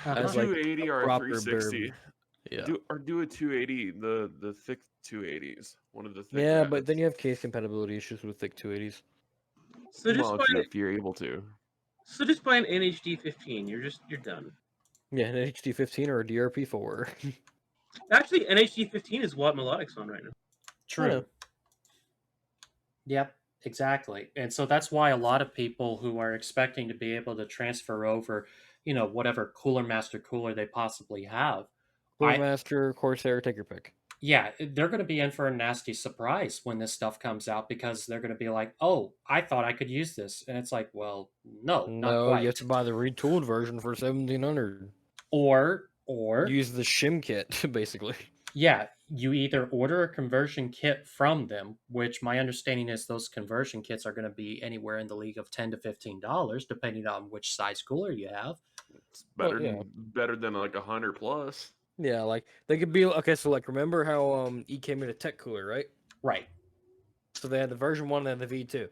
A As, like, 280 a or a proper 360. Yeah. Do a 280, the thick 280s. One of the thick Yeah, rats. but then you have case compatibility issues with thick 280s. So just Well, buy, if you're able to. so just buy an NHD 15. You're done. Yeah, an HD 15 or a DRP 4. Actually, NHD 15 is what Melodic's on right now. True. Yep, exactly. And so that's why a lot of people who are expecting to be able to transfer over, whatever Cooler Master cooler they possibly have. Cooler Master, Corsair, take your pick. Yeah, they're going to be in for a nasty surprise when this stuff comes out because they're going to be like, oh, I thought I could use this. And it's like, well, not quite. You have to buy the retooled version for $1,700. Or use the shim kit, basically. Yeah, you either order a conversion kit from them, which my understanding is those conversion kits are going to be anywhere in the league of $10 to $15, depending on which size cooler you have. It's better than like 100 plus. Yeah, like they could be okay. So like, remember how E came in a tech cooler, right? Right. So they had the version 1 and the V2.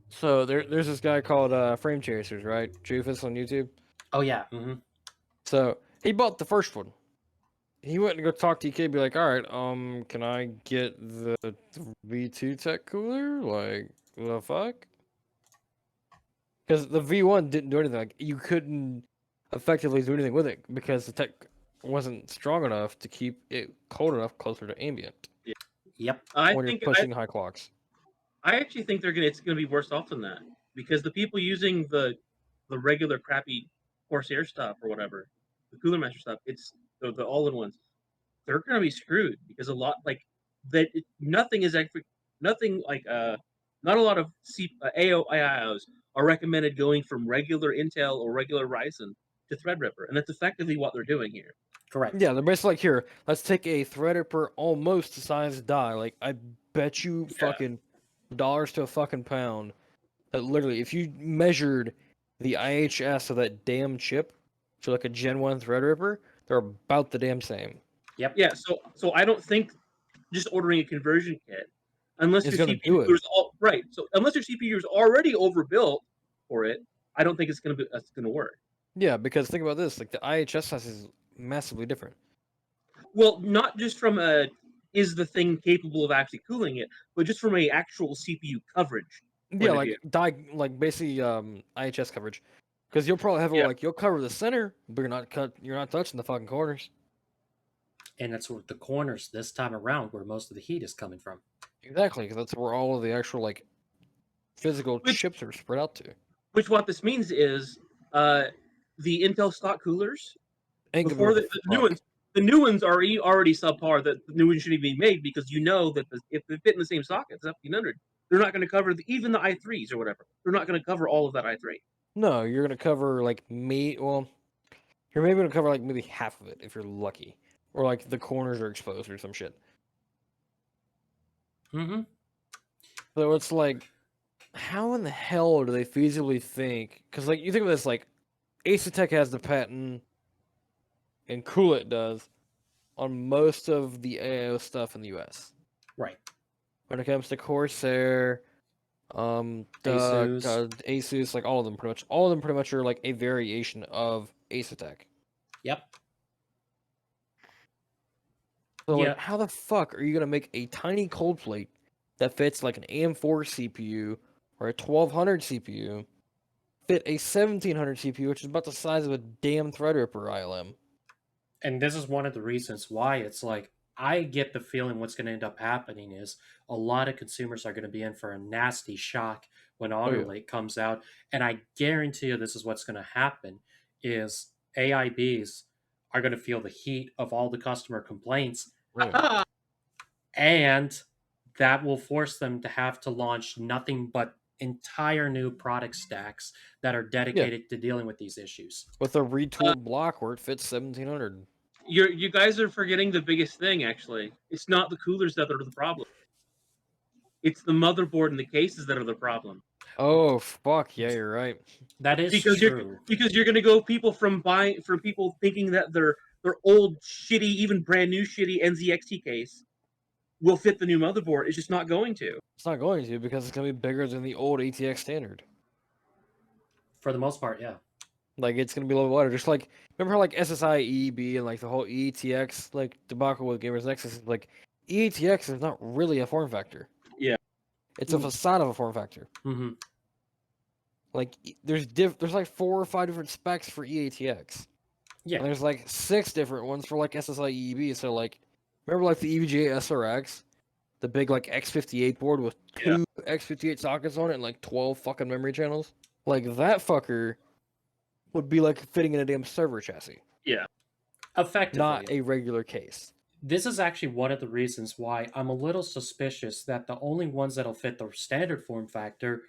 So there's this guy called Frame Chasers, right? Jufus on YouTube. Oh yeah. Mm-hmm. So he bought the first one. He went to go talk to EK, be like, all right, can I get the V2 tech cooler? Like, what the fuck? Because the V1 didn't do anything. Like, you couldn't effectively do anything with it because the tech wasn't strong enough to keep it cold enough closer to ambient. Yeah. Yep. When you're pushing high clocks. I actually think it's gonna be worse off than that because the people using the regular crappy Corsair stuff or whatever, the Cooler Master stuff, it's the all-in-ones. They're gonna be screwed because a lot like that. Nothing is actually nothing like not a lot of AIOs are recommended going from regular Intel or regular Ryzen to Threadripper, and that's effectively what they're doing here. Correct. Yeah, they're basically like, here, let's take a Threadripper almost the size of die. Like, I bet you fucking dollars to a fucking pound that literally, if you measured the IHS of that damn chip to like a Gen 1 Threadripper, they're about the damn same. Yep. Yeah, so I don't think just ordering a conversion kit, unless It's your CPU is unless your CPU is already overbuilt for it, I don't think it's gonna work. Yeah, because think about this, like the IHS size is massively different. Well, not just from a is the thing capable of actually cooling it, but just from a actual CPU coverage. Yeah, point of like view. like basically IHS coverage, because you'll probably have it Yeah. like you'll cover the center, but you're not touching the fucking corners. And that's where the corners this time around where most of the heat is coming from. Exactly, because that's where all of the actual like physical Which- chips are spread out to. Which what this means is the Intel stock coolers Ain't gonna before be the new ones. The new ones are already subpar. That the new ones shouldn't be made because you know that if they fit in the same socket, it's 1700. They're not going to cover even the i3s or whatever. They're not going to cover all of that i3. No, you're gonna cover like well, you're maybe gonna cover like maybe half of it if you're lucky, or like the corners are exposed or some shit. Mm-hmm. So it's like, how in the hell do they feasibly think? Because like you think of this, like Asetek has the patent, and Coolit does on most of the AIO stuff in the U.S. Right. When it comes to Corsair, Asus. Asus, like all of them pretty much are like a variation of Asetek. Yep. So Yeah. like, how the fuck are you gonna make a tiny cold plate that fits like an AM4 CPU or a 1200 CPU fit a 1700 CPU, which is about the size of a damn Threadripper ILM? And this is one of the reasons why it's like I get the feeling what's going to end up happening is a lot of consumers are going to be in for a nasty shock when Alder yeah. Lake comes out, and I guarantee you this is what's going to happen is AIBs are going to feel the heat of all the customer complaints, Yeah. and that will force them to have to launch nothing but entire new product stacks that are dedicated to dealing with these issues. With a retooled block where it fits 1700. You guys are forgetting the biggest thing. Actually, it's not the coolers that are the problem. It's the motherboard and the cases that are the problem. Oh fuck yeah, you're right. That is Because true. you're going to go people from people thinking that their old shitty, even brand new shitty NZXT case will fit the new motherboard. It's just not going to. It's not going to because it's gonna be bigger than the old ATX standard. For the most part, yeah. Like it's gonna be a little wider. Just like remember how like SSI EEB and like the whole EATX like debacle with Gamers Nexus is like EATX is not really a form factor. Yeah. It's a facade of a form factor. Mm-hmm. Like there's like 4 or 5 different specs for EATX. Yeah. And there's like 6 different ones for like SSI EEB. So like remember like the EVGA SRX, the big like X58 board with 2 X58 sockets on it and like 12 fucking memory channels. Like that fucker would be like fitting in a damn server chassis. Yeah. Effectively. Not a regular case. This is actually one of the reasons why I'm a little suspicious that the only ones that'll fit the standard form factor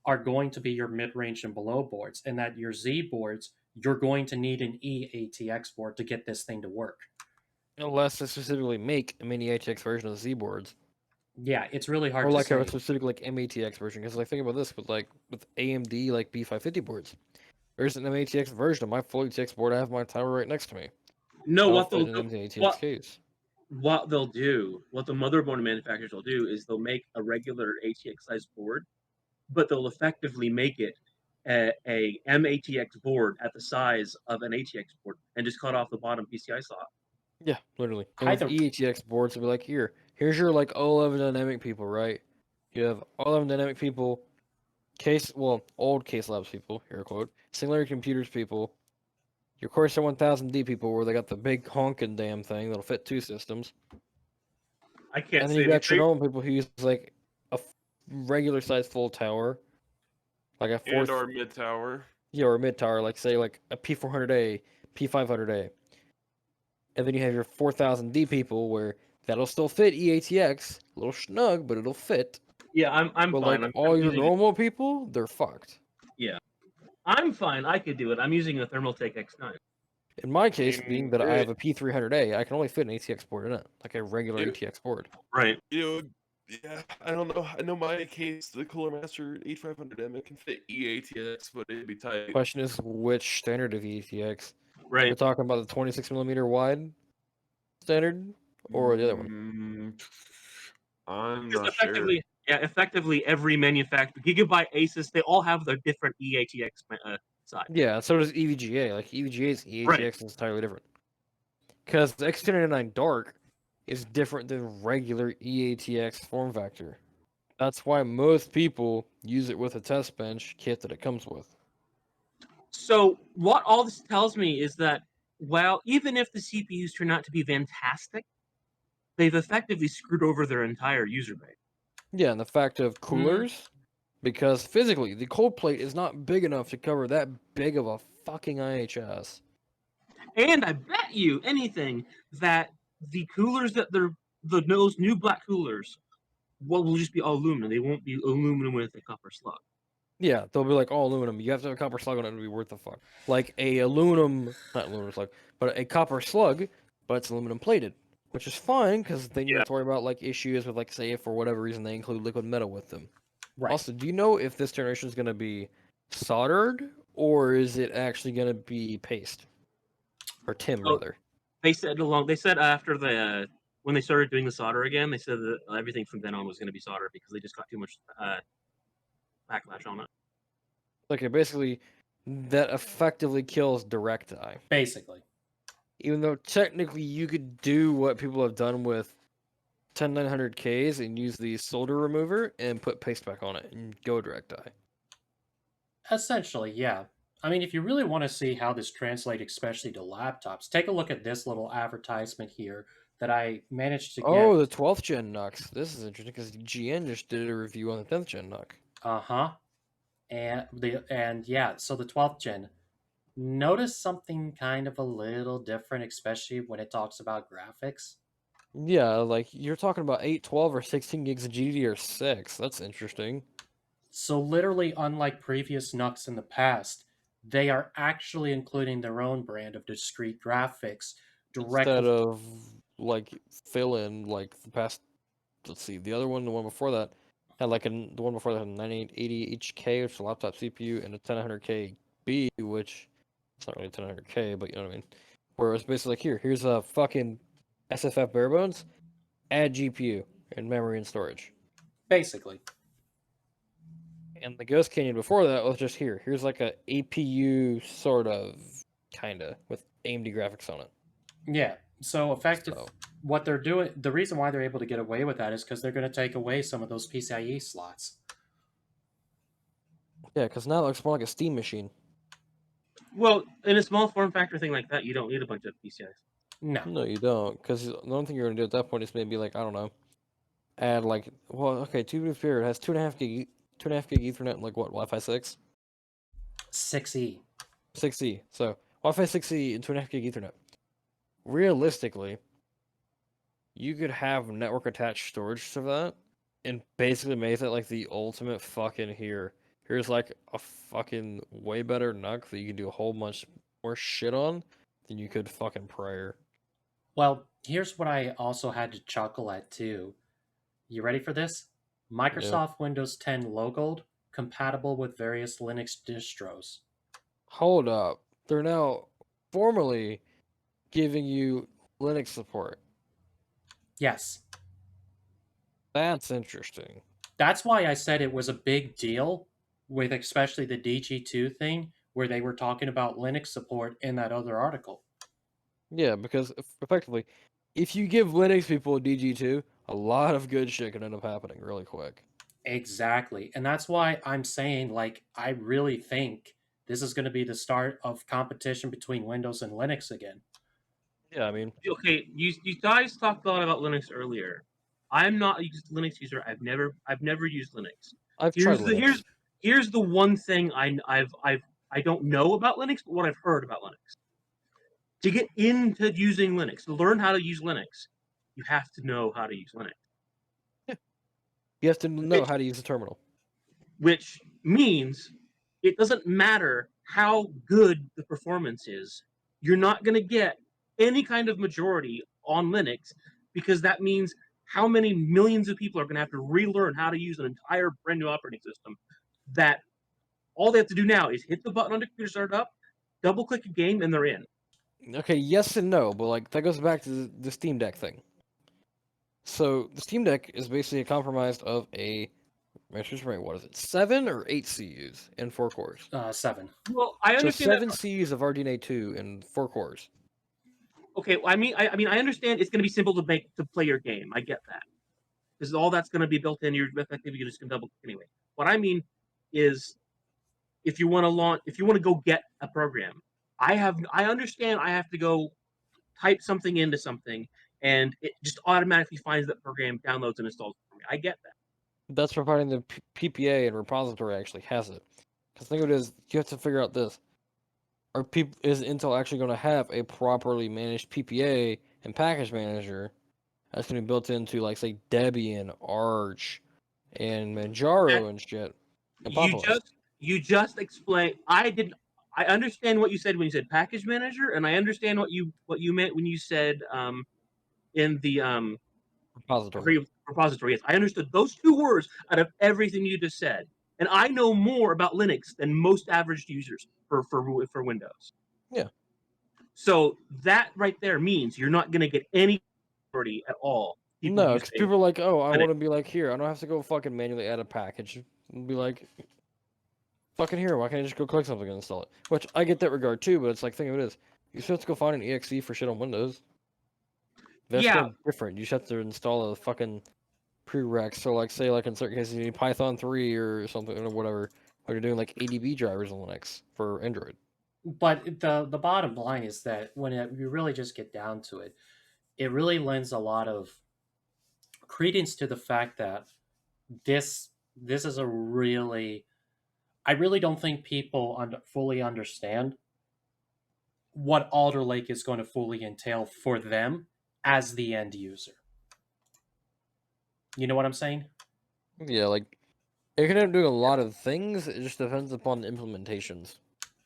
are going to be your mid-range and below boards, and that your Z boards, you're going to need an EATX board to get this thing to work. Unless they specifically make a mini ATX version of the Z boards. Yeah, it's really hard Or to like say. a specific like MATX version. Because like think about this with AMD like B550 boards. There's an MATX version of my full ATX board. I have my tower right next to me. No, I'll what fit they'll an do, ATX case. what they'll do, what the motherboard manufacturers will do is they'll make a regular ATX size board, but they'll effectively make it a MATX board at the size of an ATX board and just cut off the bottom PCI slot. Yeah, literally. And with Either- EATX boards, it'll be like, here's your like O11 dynamic people, right? You have O11 dynamic people, old Case Labs people, air quote, Singularity Computers people, your Corsair 1000D people, where they got the big honking damn thing that'll fit 2 systems. I can't And then say you got anything. your normal people who use like a regular size full tower, like a And fourth, our mid tower. yeah, or a mid tower, like say like a P400A, P500A. And then you have your 4000D people where that'll still fit EATX, a little snug, but it'll fit. Yeah, I'm But fine. like I'm all your using it. normal people, they're fucked. I'm fine. I could do it. I'm using a Thermaltake X9. In my case, being that I have Great. a P300A, I can only fit an ATX board in it, like a regular Yeah. ATX board. Right. You know, yeah, I don't know. I know my case, the Cooler Master 8500M, it can fit EATX, but it'd be tight. Question is, which standard of EATX? We're Right. talking about the 26mm wide standard, or the other one? I'm Because not sure. effectively every manufacturer, Gigabyte, Asus, they all have their different EATX side. Yeah, so does EVGA. Like EVGA's EATX is entirely different. Because the X299 Dark is different than regular EATX form factor. That's why most people use it with a test bench kit that it comes with. So what all this tells me is that, well, even if the CPUs turn out to be fantastic, they've effectively screwed over their entire user base. Yeah, and the fact of coolers, because physically, the cold plate is not big enough to cover that big of a fucking IHS. And I bet you anything that the coolers that those new black coolers will just be all aluminum. They won't be aluminum with a copper slug. Yeah, they'll be like all aluminum. You have to have a copper slug on it to be worth the fuck. Like a aluminum, not aluminum slug, but a copper slug, but it's aluminum plated, which is fine because then you don't have to worry about like issues with like say if for whatever reason they include liquid metal with them. Right. Also, do you know if this generation is going to be soldered or is it actually going to be paste or tim rather? They said after the when they started doing the solder again, they said that everything from then on was going to be solder because they just got too much backlash on it. Okay, basically, that effectively kills direct eye. Basically. Even though technically you could do what people have done with 10900Ks and use the solder remover and put paste back on it and go direct eye. Essentially, yeah. I mean, if you really want to see how this translates, especially to laptops, take a look at this little advertisement here that I managed to get. Oh, the 12th gen Nux. This is interesting because GN just did a review on the 10th gen Nux. Uh-huh. And yeah, so the 12th gen. Notice something kind of a little different, especially when it talks about graphics. Yeah, like you're talking about 8, 12, or 16 gigs of GDDR6. That's interesting. So literally, unlike previous NUCs in the past, they are actually including their own brand of discrete graphics directly. Instead of like fill in like the past. Let's see, the one before that had like the one before that had a 9880HK, which is a laptop CPU, and a 10900K B, which it's not really 10900K, but you know what I mean. Where it's basically like here's a fucking SFF bare bones, add GPU and memory and storage. Basically. And the Ghost Canyon before that was just here's like a APU sort of kinda with AMD graphics on it. Yeah. So effective. So. What they're doing, the reason why they're able to get away with that is because they're going to take away some of those PCIe slots. Yeah, because now it looks more like a Steam machine. Well, in a small form factor thing like that, you don't need a bunch of PCIs. No, you don't. Because the only thing you're gonna do at that point is maybe like I don't know, add like to be fair, it has 2.5 gig Ethernet and like what Wi-Fi 6. 6E. 6E. So Wi-Fi 6E and 2.5 gig Ethernet. Realistically, you could have network attached storage to that, and basically make that like the ultimate fucking Here's like a fucking way better NUC that you can do a whole bunch more shit on than you could fucking prior. Well, here's what I also had to chuckle at too. You ready for this? Microsoft Windows 10 logoed, compatible with various Linux distros. Hold up. They're now formally giving you Linux support. Yes. That's interesting. That's why I said it was a big deal with especially the DG2 thing, where they were talking about Linux support in that other article. Yeah, because effectively, if you give Linux people a DG2, a lot of good shit can end up happening really quick. Exactly. And that's why I'm saying, like, I really think this is going to be the start of competition between Windows and Linux again. Yeah, I mean... Okay, you guys talked a lot about Linux earlier. I'm not a Linux user. I've never used Linux. I've tried Linux. Here's the one thing I don't know about Linux, but what I've heard about Linux. To get into using Linux, to learn how to use Linux, you have to know how to use Linux. Yeah. You have to know how to use the terminal. Which means it doesn't matter how good the performance is. You're not going to get any kind of majority on Linux because that means how many millions of people are going to have to relearn how to use an entire brand new operating system that all they have to do now is hit the button on the computer, start up, double click a game, and they're in. Okay, yes and no, but like that goes back to the Steam Deck thing. So the Steam Deck is basically comprised of what is it, 7 or 8 CUs and 4 cores? 7. Well, I understand so 7 CUs of RDNA 2 and 4 cores. Okay, well, I understand it's going to be simple to play your game. I get that because all that's going to be built in. You're effectively just going to double click anyway. What I mean is, if you want to go get a program, I understand I have to go type something into something, and it just automatically finds that program, downloads and installs it for me. I get that. That's providing the PPA and repository actually has it. Because the thing of it is, you have to figure out this. Is Intel actually going to have a properly managed PPA and package manager that's going to be built into, like, say, Debian, Arch, and Manjaro and shit? And You just explained. I understand what you said when you said package manager, and I understand what you meant when you said in the repository. repository. Yes, I understood those two words out of everything you just said, and I know more about Linux than most average users for Windows. Yeah. So that right there means you're not going to get any authority at all. No, because people are like, oh, I Linux. want to be like, here, I don't have to go fucking manually add a package. And be like, fucking here, why can't I just go click something and install it? Which, I get that regard too, but it's like, think of it is, you still have to go find an EXE for shit on Windows. That's Yeah. kind of different. You just have to install a fucking prereq. So, like, say, like, in certain cases, you need Python 3 or something, or whatever. Or you're doing, like, ADB drivers on Linux for Android. But the bottom line is that when you really just get down to it, it really lends a lot of credence to the fact that this is a really, I really don't think people fully understand what Alder Lake is going to fully entail for them as the end user. You know what I'm saying? Yeah, like, it can end up doing a lot of things. It just depends upon the implementations.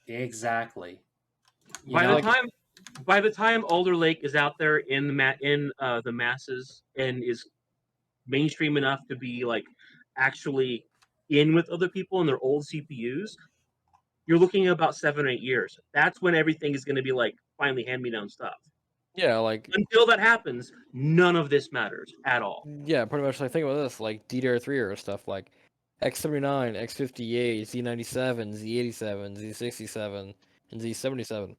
Exactly. By the time Alder Lake is out there in the masses and is mainstream enough to be like actually in with other people in their old CPUs, you're looking at about 7 or 8 years. That's when everything is going to be like finally hand-me-down stuff. Yeah, like, until that happens, none of this matters at all. yeah, pretty much. Like, think about this, like DDR3 era stuff, like X79, X58, Z97, Z87, Z67, and Z77.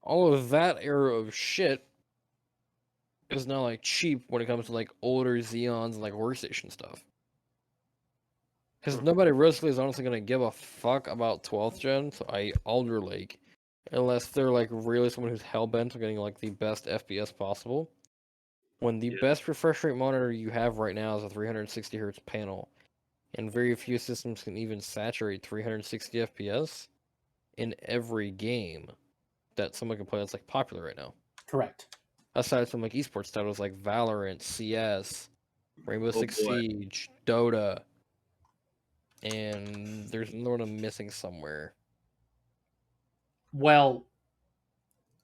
All of that era of shit is now, like, cheap when it comes to, like, older Xeons and, like, workstation stuff. Because nobody really is honestly going to give a fuck about 12th gen, so Alder Lake, unless they're, like, really someone who's hell-bent on getting, like, the best FPS possible. When the best refresh rate monitor you have right now is a 360 Hz panel, and very few systems can even saturate 360 FPS in every game that someone can play that's, like, popular right now. Correct. Aside from, like, esports titles like Valorant, CS, Rainbow Six Siege, Dota, and there's another one I'm missing somewhere. Well,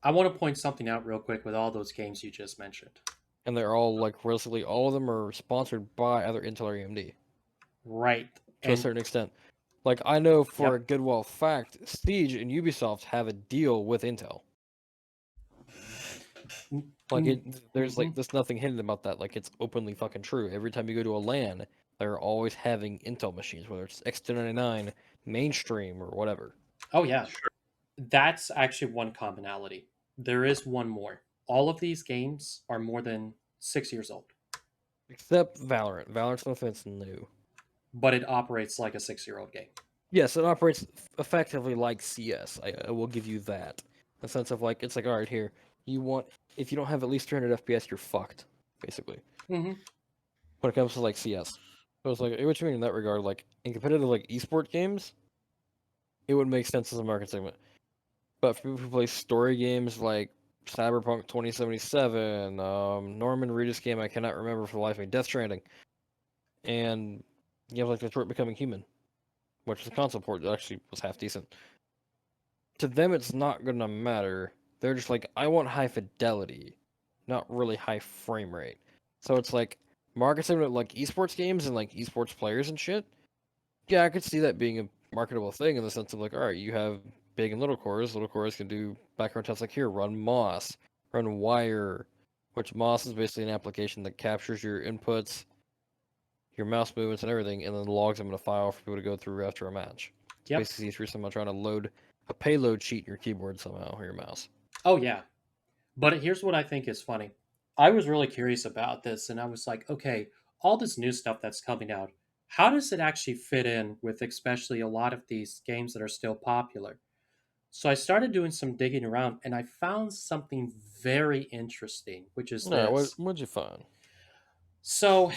I want to point something out real quick with all those games you just mentioned. And they're all, like, relatively, all of them are sponsored by either Intel or AMD. Right. To a certain extent. Like, I know for a good well fact, Siege and Ubisoft have a deal with Intel. Like, there's, like, there's nothing hidden about that. Like, it's openly fucking true. Every time you go to a LAN, they're always having Intel machines, whether it's X299, mainstream, or whatever. Oh, yeah. Sure. That's actually one commonality. There is one more. All of these games are more than 6 years old. Except Valorant. Valorant's something that's new. But it operates like a 6-year-old game. Yes, it operates effectively like CS. I will give you that. In the sense of, like, it's like, all right, here, if you don't have at least 300 FPS, you're fucked, basically. Mm-hmm. When it comes to, like, CS. So it's like, what you mean in that regard, like, in competitive, like, esport games, it would make sense as a market segment. But for people who play story games like Cyberpunk 2077, Norman Reedus game I cannot remember for the life of me, Death Stranding, and you have, like, Detroit Becoming Human, which is a console port that actually was half decent. To them, it's not going to matter. They're just like, I want high fidelity, not really high frame rate. So it's like, market segment like esports games and, like, esports players and shit. Yeah, I could see that being a marketable thing in the sense of, like, alright, you have big and little cores. Little cores can do background tests like here, run MOS, run Wire, which MOS is basically an application that captures your inputs, your mouse movements and everything, and then logs them in a file for people to go through after a match. Yep. Basically, if you're someone trying to load a payload sheet in your keyboard somehow, or your mouse. Oh, yeah. But here's what I think is funny. I was really curious about this, and I was like, okay, all this new stuff that's coming out, how does it actually fit in with especially a lot of these games that are still popular? So I started doing some digging around, and I found something very interesting, which is No, this. what'd you find? So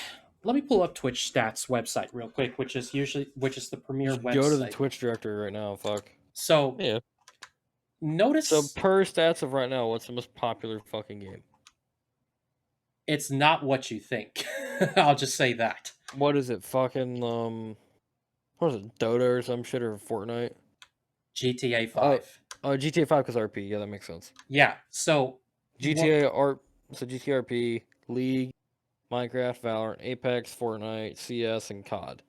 let me pull up Twitch stats website real quick, which is the premier Just go to the website. Twitch directory right now. Fuck. So Yeah. So notice per stats of right now, what's the most popular fucking game? it's not what you think. I'll just say that. What is it? Fucking what is it? Dota or some shit or Fortnite? GTA Oh, 5. GTA 5 because RP. Yeah, that makes sense. Yeah. So GTA R. So GTA RP, League, Minecraft, Valorant, Apex, Fortnite, CS, and COD.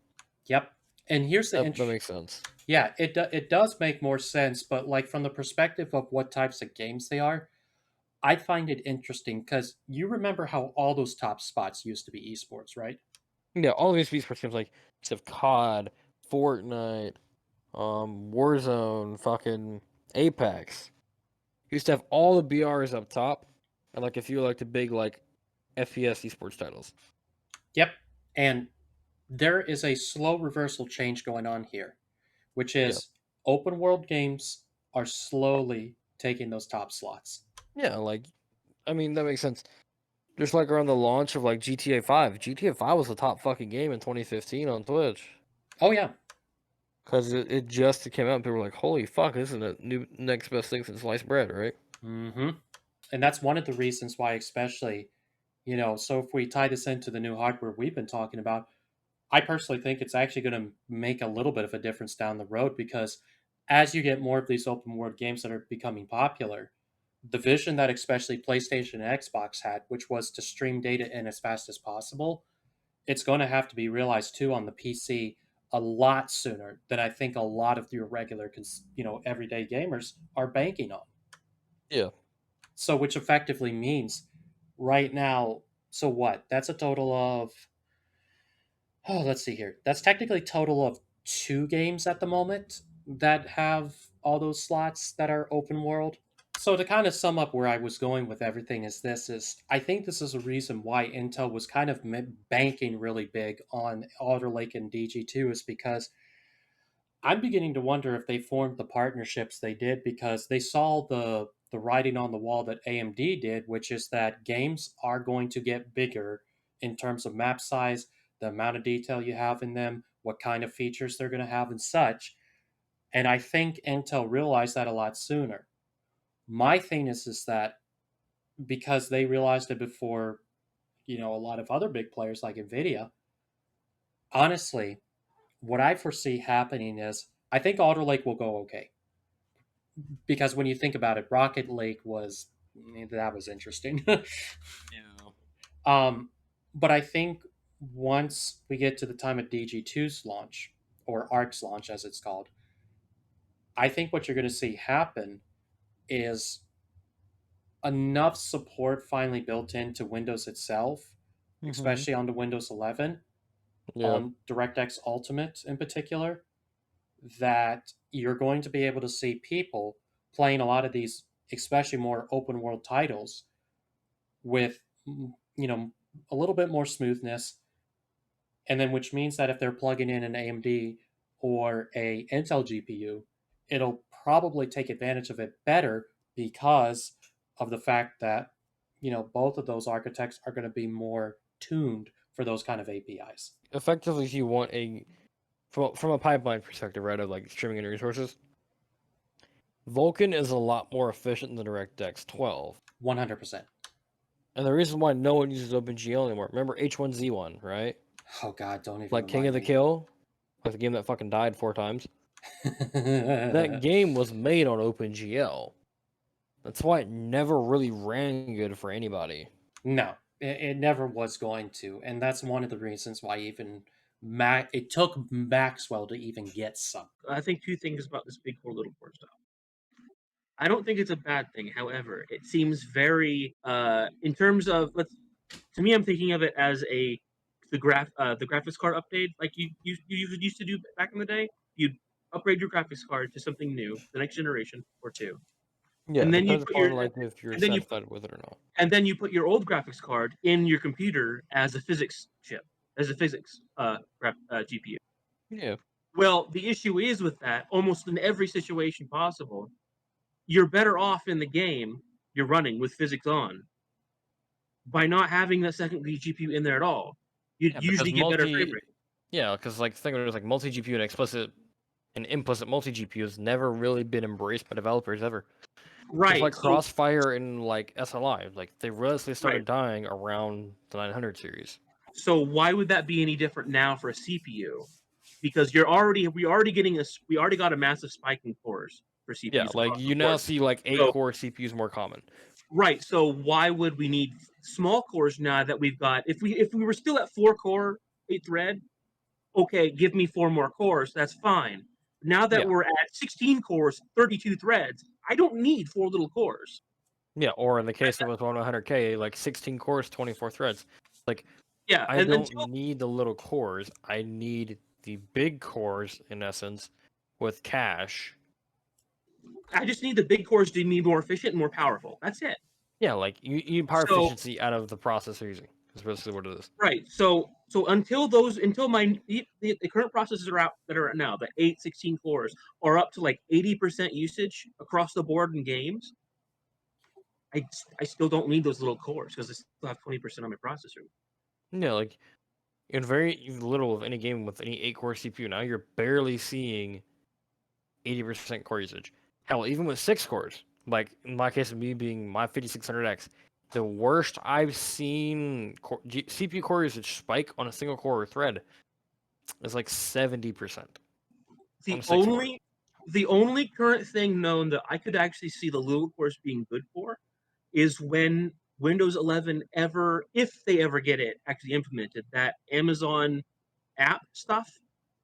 Yep. And here's the That makes sense. Yeah, it does make more sense, but like from the perspective of what types of games they are, I find it interesting because you remember how all those top spots used to be esports, right? Yeah, all of these esports games like stuff COD, Fortnite, Warzone, fucking Apex. Used to have all the BRs up top, and like a few like the big like FPS esports titles. Yep. And there is a slow reversal change going on here, which is open world games are slowly taking those top slots. Yeah, like I mean that makes sense. Just like around the launch of like GTA 5. GTA 5 was the top fucking game in 2015 on Twitch. Oh yeah. Because it just came out and people were like, holy fuck, this is the new next best thing since sliced bread, right? Mm-hmm. And that's one of the reasons why, especially, so if we tie this into the new hardware we've been talking about, I personally think it's actually going to make a little bit of a difference down the road because as you get more of these open world games that are becoming popular, the vision that especially PlayStation and Xbox had, which was to stream data in as fast as possible, it's going to have to be realized too on the PC a lot sooner than I think a lot of your regular, everyday gamers are banking on. Yeah. So, which effectively means right now, so what? That's a total of, let's see here. That's technically total of 2 games at the moment that have all those slots that are open world. So to kind of sum up where I was going with everything is I think this is a reason why Intel was kind of banking really big on Alder Lake and DG2 is because I'm beginning to wonder if they formed the partnerships they did because they saw the writing on the wall that AMD did, which is that games are going to get bigger in terms of map size, the amount of detail you have in them, what kind of features they're going to have, and such. And I think Intel realized that a lot sooner. My thing is that because they realized it before, a lot of other big players like Nvidia. Honestly, what I foresee happening is I think Alder Lake will go okay because when you think about it, Rocket Lake that was interesting. Yeah. But I think once we get to the time of DG2's launch or ARC's launch, as it's called, I think what you're going to see happen is enough support finally built into Windows itself, especially onto Windows 11, Yeah. on DirectX Ultimate in particular, that you're going to be able to see people playing a lot of these, especially more open world titles, with a little bit more smoothness, and then which means that if they're plugging in an AMD or a Intel GPU, it'll probably take advantage of it better because of the fact that both of those architects are going to be more tuned for those kind of APIs. Effectively, if you want from a pipeline perspective, right, of like streaming and resources, Vulkan is a lot more efficient than DirectX 12. 100%. And the reason why no one uses OpenGL anymore, remember H1Z1, right? Oh God, don't even Like King of remind the me. Kill, like the game that fucking died 4 times. That game was made on OpenGL. That's why it never really ran good for anybody. No, it never was going to, and that's one of the reasons why even it took Maxwell to even get some. I think 2 things about this big core little core stuff. I don't think it's a bad thing. However, it seems very in terms of to me, I'm thinking of it as the graphics card update, like you used to do back in the day. You'd upgrade your graphics card to something new, the next generation or two, Yeah, and it then you depends put your upon like if you're and then you satisfied with it or not. and then you put your old graphics card in your computer as a physics chip, as a physics GPU. Yeah. Well, the issue is with that, almost in every situation possible, you're better off in the game you're running with physics on by not having that second GPU in there at all. You'd Yeah, because usually get better frame rate. Yeah, because like the thing was like multi GPU and implicit multi GPU has never really been embraced by developers ever. Just Right. like So Crossfire and like SLI, like they relatively started right. dying around the 900 series. So why would that be any different now for a CPU? Because we already got a massive spike in cores for CPUs Yeah, like across the you now board. see like 8 So core CPUs more common. right. So why would we need small cores now that we've got? If we were still at 4 core, 8 thread, okay, give me 4 more cores. That's fine. Now that Yeah. we're at 16 cores, 32 threads, I don't need 4 little cores. Yeah, or in the case of with 100K, like 16 cores, 24 threads. Like Yeah, I and don't until need the little cores. I need the big cores in essence with cache. I just need the big cores to be more efficient and more powerful. That's it. Yeah, like you need power So efficiency out of the processor using. That's basically what it is. right. So until the current processors are out that are out now, the 8, 16 cores are up to like 80% usage across the board in games. I still don't need those little cores because I still have 20% on my processor. Yeah, like in very little of any game with any 8-core CPU now, you're barely seeing 80% core usage. Hell, even with 6 cores, like in my case of me being my 5600X, the worst I've seen CPU core usage spike on a single core thread is like 70% on The a 6 core. only the only current thing known that I could actually see the little cores being good for is when Windows 11 ever, if they ever get it actually implemented, that Amazon app stuff.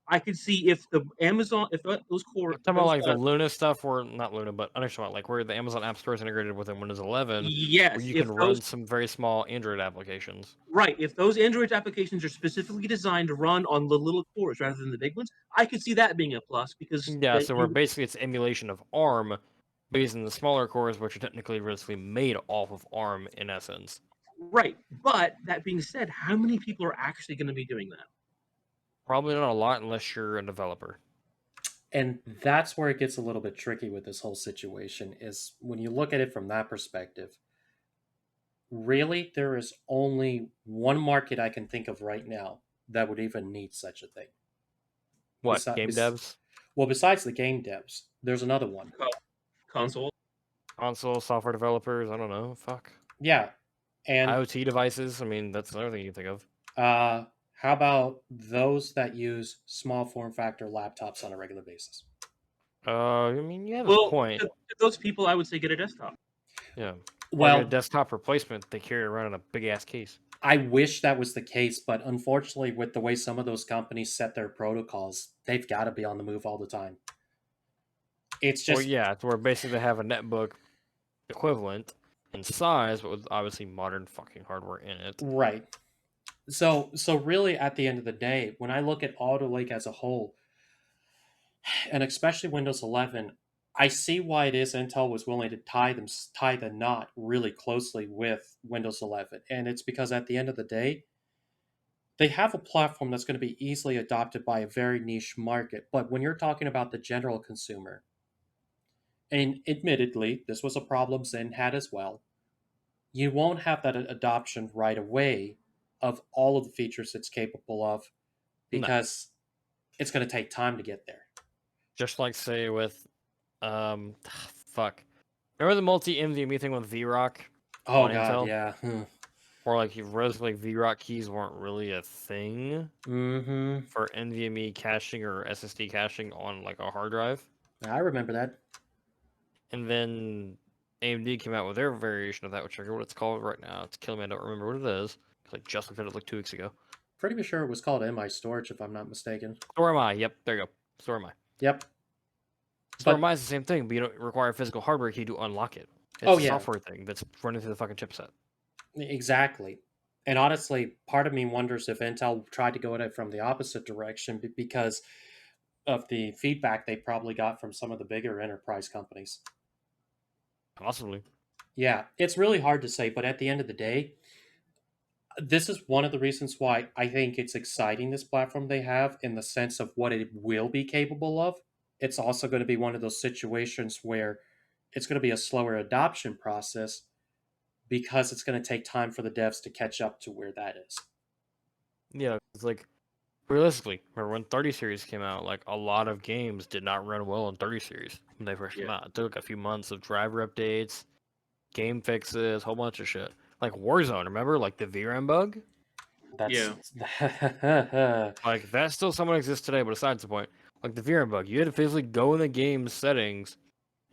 I could see if the Amazon, if those core, I'm talking about like the Luna stuff, or not Luna, but understand like where the Amazon App Store is integrated within Windows 11, where yes, you if can those run some very small Android applications. right, if those Android applications are specifically designed to run on the little cores rather than the big ones, I could see that being a plus because Yeah, that so where basically it's emulation of ARM, but using the smaller cores, which are technically basically made off of ARM in essence. right. But that being said, how many people are actually going to be doing that? Probably not a lot unless you're a developer. And that's where it gets a little bit tricky with this whole situation is when you look at it from that perspective. Really, there is only one market I can think of right now that would even need such a thing. What, game devs? Well, besides the game devs, there's another one. Console. Console, software developers, I don't know, fuck. Yeah. And IoT devices, I mean, that's another thing you can think of. how about those that use small form factor laptops on a regular basis? I mean, you have a Well, point. to those people, I would say get a desktop. Yeah. Or Well, get a desktop replacement they carry around in a big ass case. I wish that was the case, but unfortunately, with the way some of those companies set their protocols, they've got to be on the move all the time. It's Well, just yeah, it's where basically they have a netbook equivalent in size, but with obviously modern fucking hardware in it. right. So really, at the end of the day, when I look at Alder Lake as a whole, and especially Windows 11, I see why it is Intel was willing to tie the knot really closely with Windows 11, and it's because at the end of the day, they have a platform that's going to be easily adopted by a very niche market. But when you're talking about the general consumer, and admittedly, this was a problem Zen had as well, you won't have that adoption right away of all of the features it's capable of No. because it's going to take time to get there. Just like say with fuck. Remember the multi NVMe thing with VRock Oh on god, Intel? yeah. Or like relatively VRock keys weren't really a thing Mm-hmm. for NVMe caching or SSD caching on like a hard drive. I remember that. And then AMD came out with their variation of that, which I forget what it's called right now. It's killing me. I don't remember what it is because I just looked at it like 2 weeks ago. Pretty sure it was called MI Storage, if I'm not mistaken. StoreMi. Yep, there you go. StoreMi. Yep. StoreMi is the same thing, but you don't require a physical hardware key to unlock it. It's Oh, a yeah. software thing that's running through the fucking chipset. Exactly. And honestly, part of me wonders if Intel tried to go at it from the opposite direction because of the feedback they probably got from some of the bigger enterprise companies. Possibly. Yeah, it's really hard to say, but at the end of the day, this is one of the reasons why I think it's exciting, this platform they have, in the sense of what it will be capable of. It's also going to be one of those situations where it's going to be a slower adoption process because it's going to take time for the devs to catch up to where that is. Yeah, it's like realistically, remember when 30 series came out, like a lot of games did not run well on 30 series when they first came Yeah. out. It took a few months of driver updates, game fixes, whole bunch of shit. Like Warzone, remember? Like the VRAM bug? That's Like that still somewhat exists today, but besides the point. Like the VRAM bug, you had to physically go in the game settings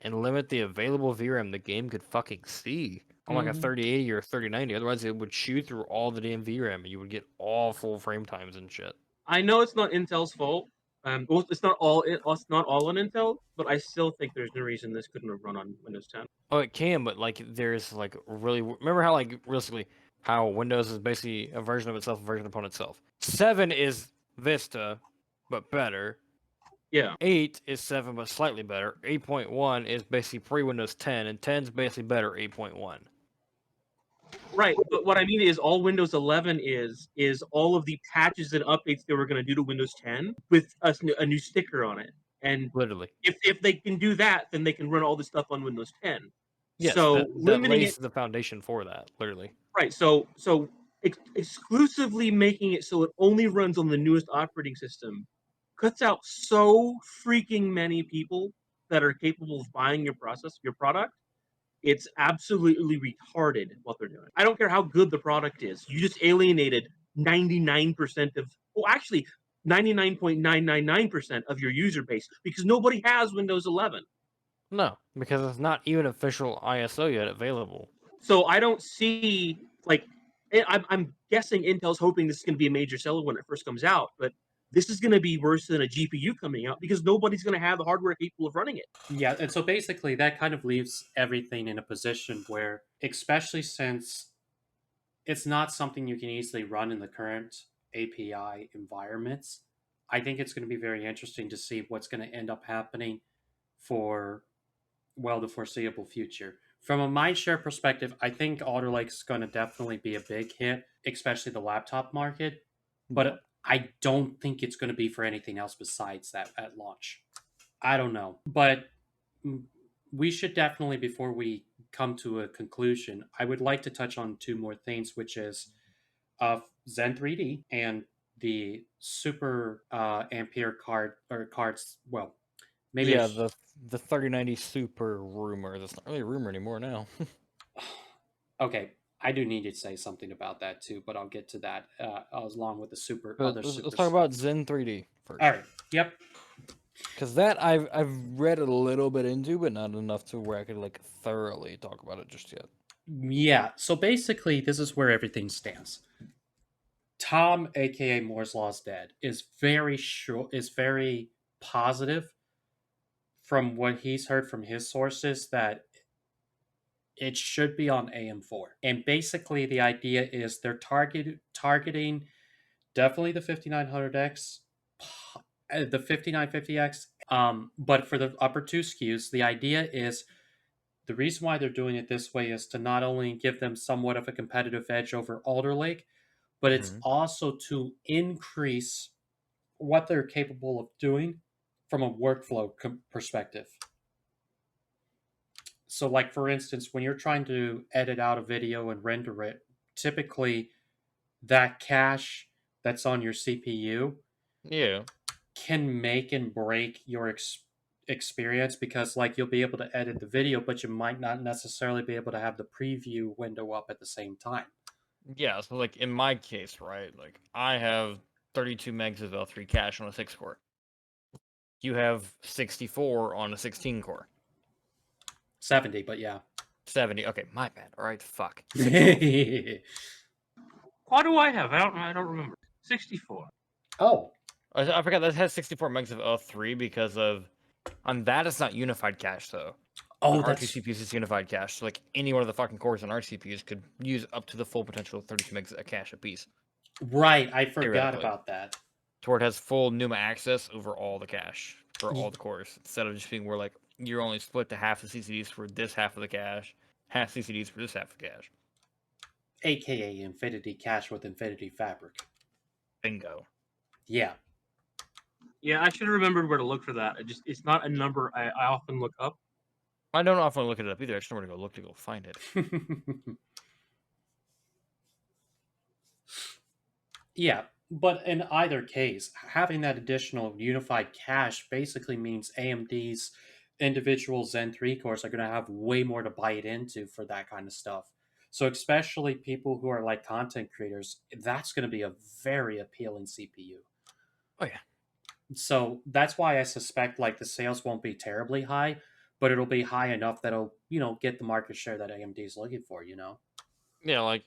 and limit the available VRAM the game could fucking see on like a Mhm. 3080 or 3090. Otherwise, it would chew through all the damn VRAM and you would get all full frame times and shit. I know it's not Intel's fault. Well, it's not all on Intel, but I still think there's no reason this couldn't have run on Windows 10. Oh, it can, but like there's like really remember how like realistically how Windows is basically a version of itself, a version upon itself. 7 is Vista, but better. Yeah. 8 is 7, but slightly better. 8.1 is basically pre-Windows 10, and 10 is basically better 8.1. Right, but what I mean is all Windows 11 is all of the patches and updates they were going to do to Windows 10 with a new sticker on it. And Literally. if they can do that, then they can run all this stuff on Windows 10. Yes, So that limiting lays it, the foundation for that, literally. right? So exclusively making it so it only runs on the newest operating system cuts out so freaking many people that are capable of buying your product. It's absolutely retarded what they're doing. I don't care how good the product is. You just alienated 99% of, well, actually 99.999% of your user base because nobody has Windows 11. No, because it's not even official ISO yet available. So I don't see, like, I'm guessing Intel's hoping this is going to be a major seller when it first comes out, but this is going to be worse than a GPU coming out because nobody's going to have the hardware capable of running it. Yeah, and so basically that kind of leaves everything in a position where, especially since it's not something you can easily run in the current API environments, I think it's going to be very interesting to see what's going to end up happening for, well, the foreseeable future. From a mindshare perspective, I think Alder Lake is going to definitely be a big hit, especially the laptop market. But I don't think it's going to be for anything else besides that at launch. I don't know. But we should definitely, before we come to a conclusion, I would like to touch on two more things, which is Zen3D and the super ampere card or cards. Well, maybe yeah, the 3090 Super rumor. That's not really a rumor anymore now. Okay, I do need to say something about that too, but I'll get to that along with the super But other let's super. talk about Zen3D first. All right. Yep. Because that I've read a little bit into, but not enough to where I could like thoroughly talk about it just yet. Yeah. So basically, this is where everything stands. Tom, aka Moore's Law's dead, is very sure is very positive from what he's heard from his sources that it should be on AM4. And basically, the idea is they're targeting definitely the 5900X, the 5950X. But for the upper two SKUs, the idea is the reason why they're doing it this way is to not only give them somewhat of a competitive edge over Alder Lake, but it's also to increase what they're capable of doing from a workflow perspective. So, like for instance, when you're trying to edit out a video and render it, typically that cache that's on your CPU can make and break your experience because like you'll be able to edit the video, but you might not necessarily be able to have the preview window up at the same time. Yeah, so like in my case, right, like I have 32 megs of L3 cache on a 6 core. You have 64 on a 16 core. 70, but yeah. 70. Okay, my bad. All right, fuck. What do I have? I don't remember. 64. Oh, I forgot that has 64 megs of L3 because of on that it's not unified cache though. oh, On that's R2 CPUs is unified cache. So like any one of the fucking cores on our CPUs could use up to the full potential of 32 megs of cache apiece. right. I forgot Theoretically. about that. To where it has full NUMA access over all the cache for all the cores instead of just being where like you're only split to half the CCDs for this half of the cache, half CCDs for this half of the cache. AKA Infinity Cache with Infinity Fabric. Bingo. Yeah. Yeah, I should have remembered where to look for that. It's not a number I often look up. I don't often look it up either. I just know where to go look to go find it. Yeah, but in either case, having that additional unified cache basically means AMD's individual Zen 3 cores are going to have way more to bite into for that kind of stuff. So, especially people who are like content creators, that's going to be a very appealing CPU. Oh yeah. So, that's why I suspect like the sales won't be terribly high, but it'll be high enough that it'll, get the market share that AMD is looking for, Yeah, like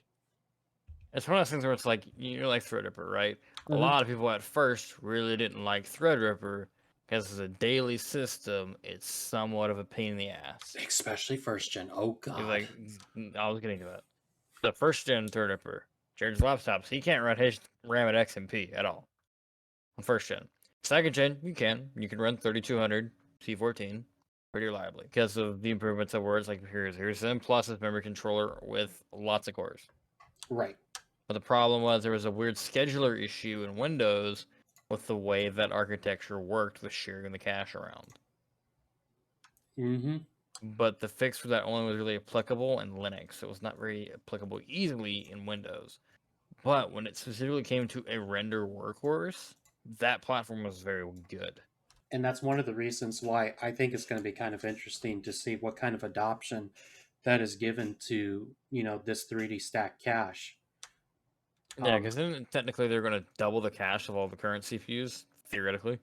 it's one of those things where it's like you're like Threadripper, right? A Mhm. lot of people at first really didn't like Threadripper because as a daily system, it's somewhat of a pain in the ass. Especially first gen. Oh, God. It's like I was getting to that. The first gen Threadripper, Jared's laptops, he can't run his RAM at XMP at all on first gen. Second gen, you can run 3200 C14 pretty reliably because of the improvements of words like here's Zen Plus's memory controller with lots of cores. Right. But the problem was there was a weird scheduler issue in Windows with the way that architecture worked with sharing the cache around. Mm-hmm. But the fix for that only was really applicable in Linux. It was not very applicable easily in Windows. But when it specifically came to a render workhorse, that platform was very good. And that's one of the reasons why I think it's going to be kind of interesting to see what kind of adoption that is given to, this 3D stack cache. Yeah, because then technically they're going to double the cache of all the current CPUs, theoretically.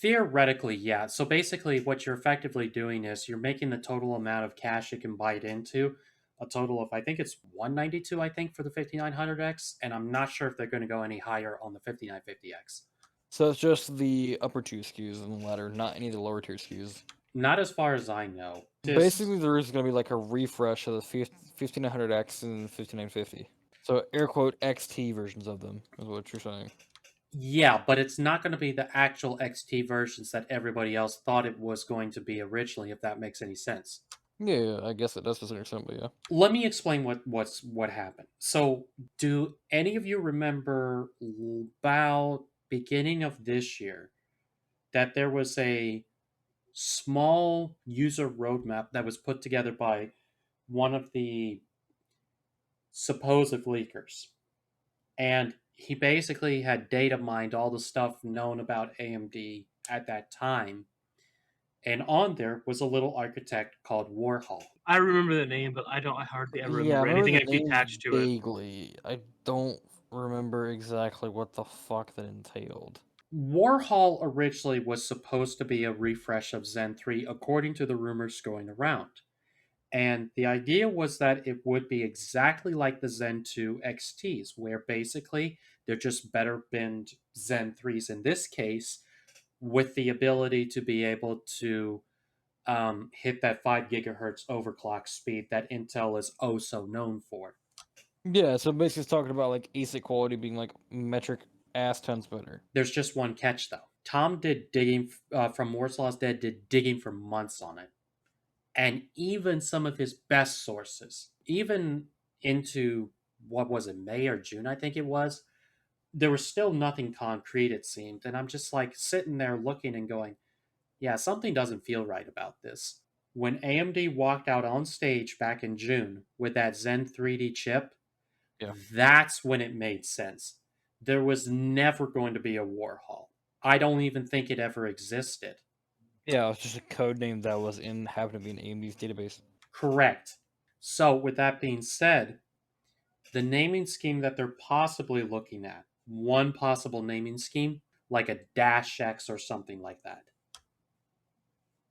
Theoretically, yeah. So basically, what you're effectively doing is you're making the total amount of cache it can bite into a total of, I think it's 192, I think, for the 5900X. And I'm not sure if they're going to go any higher on the 5950X. So it's just the upper two SKUs in the ladder, not any of the lower tier SKUs. Not as far as I know. Basically, there is going to be like a refresh of the 5900X and 5950. So air quote XT versions of them is what you're saying. Yeah, but it's not going to be the actual XT versions that everybody else thought it was going to be originally, if that makes any sense. Yeah, I guess it does to a certain extent, but yeah. Let me explain what happened. So, do any of you remember about beginning of this year that there was a small user roadmap that was put together by one of the supposed leakers? And he basically had data mined all the stuff known about AMD at that time. And on there was a little architect called Warhol. I remember the name, but I hardly ever Yeah, I remember anything the actually names attached to it. vaguely. I don't remember exactly what the fuck that entailed. Warhol originally was supposed to be a refresh of Zen 3, according to the rumors going around. And the idea was that it would be exactly like the Zen 2 XTs, where basically they're just better binned Zen 3s in this case, with the ability to be able to hit that 5 gigahertz overclock speed that Intel is oh so known for. Yeah, so basically it's talking about like ASIC quality being like metric ass tons better. There's just one catch though. Tom did digging from Moore's Law's Dead, did digging for months on it. And even some of his best sources, even into what was it, May or June, I think it was, there was still nothing concrete, it seemed. And I'm just like sitting there looking and going, yeah, something doesn't feel right about this. When AMD walked out on stage back in June with that Zen 3D chip, that's when it made sense. There was never going to be a Warhol. I don't even think it ever existed. Yeah, it was just a code name that was happened to be in AMD's database. Correct. So, with that being said, the naming scheme that they're possibly looking at, one possible naming scheme, like a Dash X or something like that.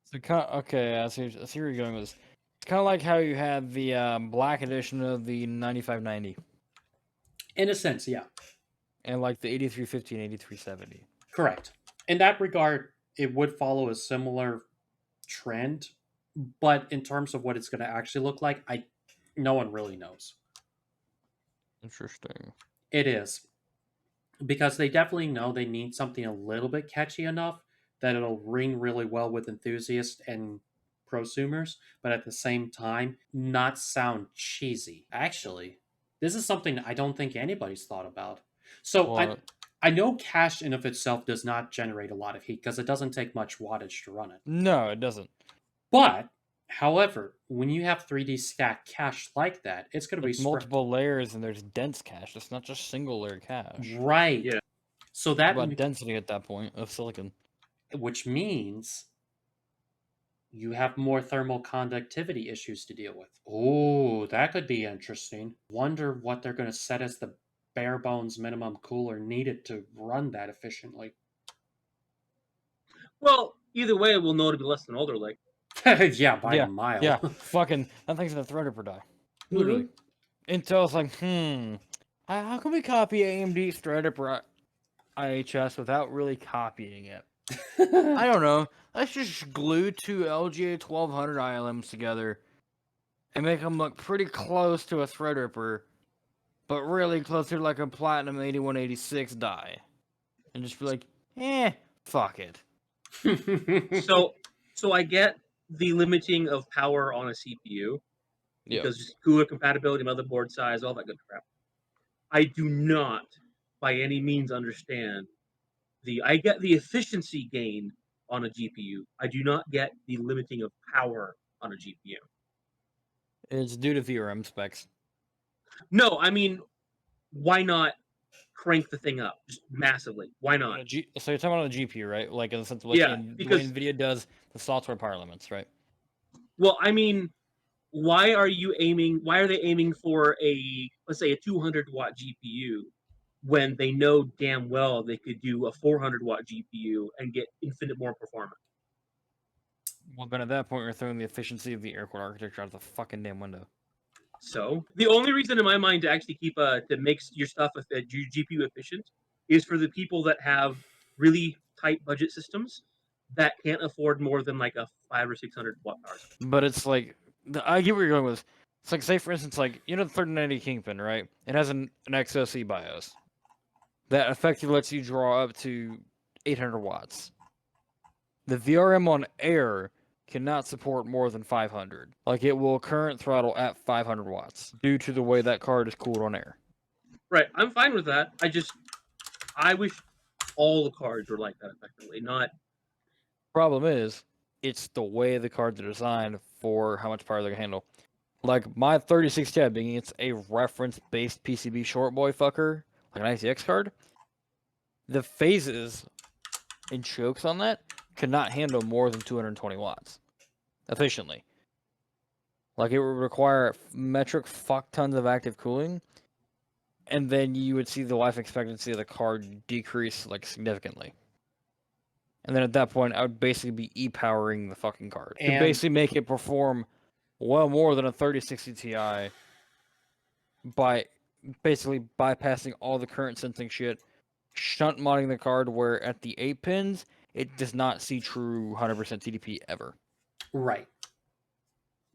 So okay, I see where you're going with this. It's kind of like how you had the black edition of the 9590. In a sense, yeah. And like the 8350 and 8370. Correct. In that regard, it would follow a similar trend, but in terms of what it's going to actually look like, no one really knows. Interesting. It is. Because they definitely know they need something a little bit catchy enough that it'll ring really well with enthusiasts and prosumers, but at the same time, not sound cheesy. Actually, this is something I don't think anybody's thought about. So Well, I know cache in of itself does not generate a lot of heat because it doesn't take much wattage to run it. no, it doesn't. But, however, when you have 3D stack cache like that, it's going to be It's multiple layers and there's dense cache. It's not just single layer cache. Right. Yeah. So It's that, about density at that point of silicon. which means you have more thermal conductivity issues to deal with. Oh, that could be interesting. Wonder what they're going to set as the bare bones minimum cooler needed to run that efficiently. Well, either way, we'll know to be less than Alder Lake. Yeah, by Yeah, a mile. Yeah, fucking, that thing's gonna Threadripper die. Literally. Intel's like, how can we copy AMD's Threadripper IHS without really copying it? I don't know. Let's just glue two LGA 1200 ILMs together and make them look pretty close to a Threadripper, but really closer to like a Platinum 8186 die. And just be like, fuck it. So I get the limiting of power on a CPU Yeah. because just cooler compatibility, motherboard size, all that good crap. I do not, by any means, understand I get the efficiency gain on a GPU. I do not get the limiting of power on a GPU. It's due to VRM specs. No, I mean, why not crank the thing up just massively? Why not? So you're talking about a GPU, right? Like in the sense of Yeah, the way because- NVIDIA does the software power limits, right? Well, I mean, why are they aiming for let's say a 200-watt GPU when they know damn well they could do a 400-watt GPU and get infinite more performance? Well, then at that point, we're throwing the efficiency of the air-cooled architecture out the fucking damn window. So the only reason in my mind to actually to make your stuff your GPU efficient is for the people that have really tight budget systems that can't afford more than like a 500 or 600-watt power supply. But it's like, I get where you're going with this. It's like, say for instance, like, you know the 3090 Kingpin, right? It has an XOC BIOS that effectively lets you draw up to 800 watts. The VRM on Air cannot support more than 500. Like, it will current throttle at 500 watts due to the way that card is cooled on Air. Right, I'm fine with that. I wish all the cards were like that effectively, not... Problem is, it's the way the cards are designed for how much power they can handle. Like, my 3060 Ti, being it's a reference-based PCB short boy fucker, like an ITX card, the phases and chokes on that cannot handle more than 220 watts efficiently. Like, it would require metric fuck tons of active cooling, and then you would see the life expectancy of the card decrease, like, significantly. And then at that point, I would basically be e-powering the fucking card to basically make it perform well more than a 3060 Ti by basically bypassing all the current sensing shit, shunt modding the card where at the 8 pins, it does not see true 100% TDP ever. Right.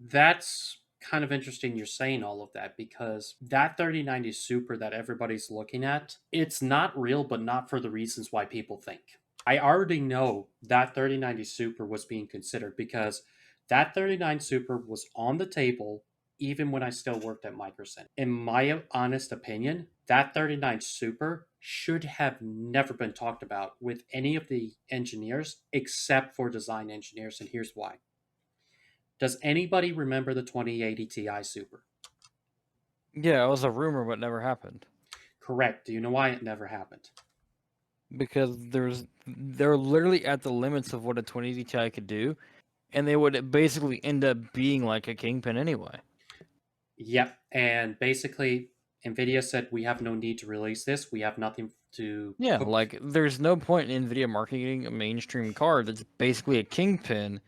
That's kind of interesting you're saying all of that because that 3090 Super that everybody's looking at, it's not real, but not for the reasons why people think. I already know that 3090 Super was being considered because that 3090 Super was on the table even when I still worked at Microsoft. In my honest opinion, that 3090 Super should have never been talked about with any of the engineers except for design engineers, and here's why. Does anybody remember the 2080 Ti Super? Yeah, it was a rumor, but never happened. Correct. Do you know why it never happened? Because they're literally at the limits of what a 2080 Ti could do, and they would basically end up being like a Kingpin anyway. Yep. And basically, NVIDIA said, we have no need to release this. We have nothing to... Yeah, like, there's no point in NVIDIA marketing a mainstream card that's basically a Kingpin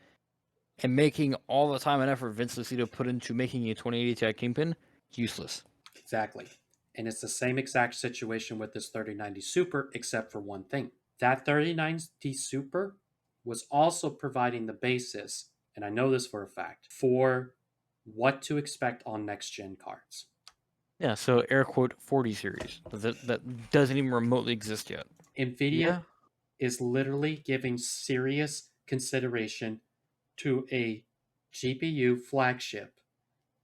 and making all the time and effort Vince Lucido put into making a 2080 Ti Kingpin useless. Exactly. And it's the same exact situation with this 3090 Super, except for one thing. That 3090 Super was also providing the basis, and I know this for a fact, for what to expect on next-gen cards. Yeah, so air quote 40 series. That doesn't even remotely exist yet. NVIDIA is literally giving serious consideration to a GPU flagship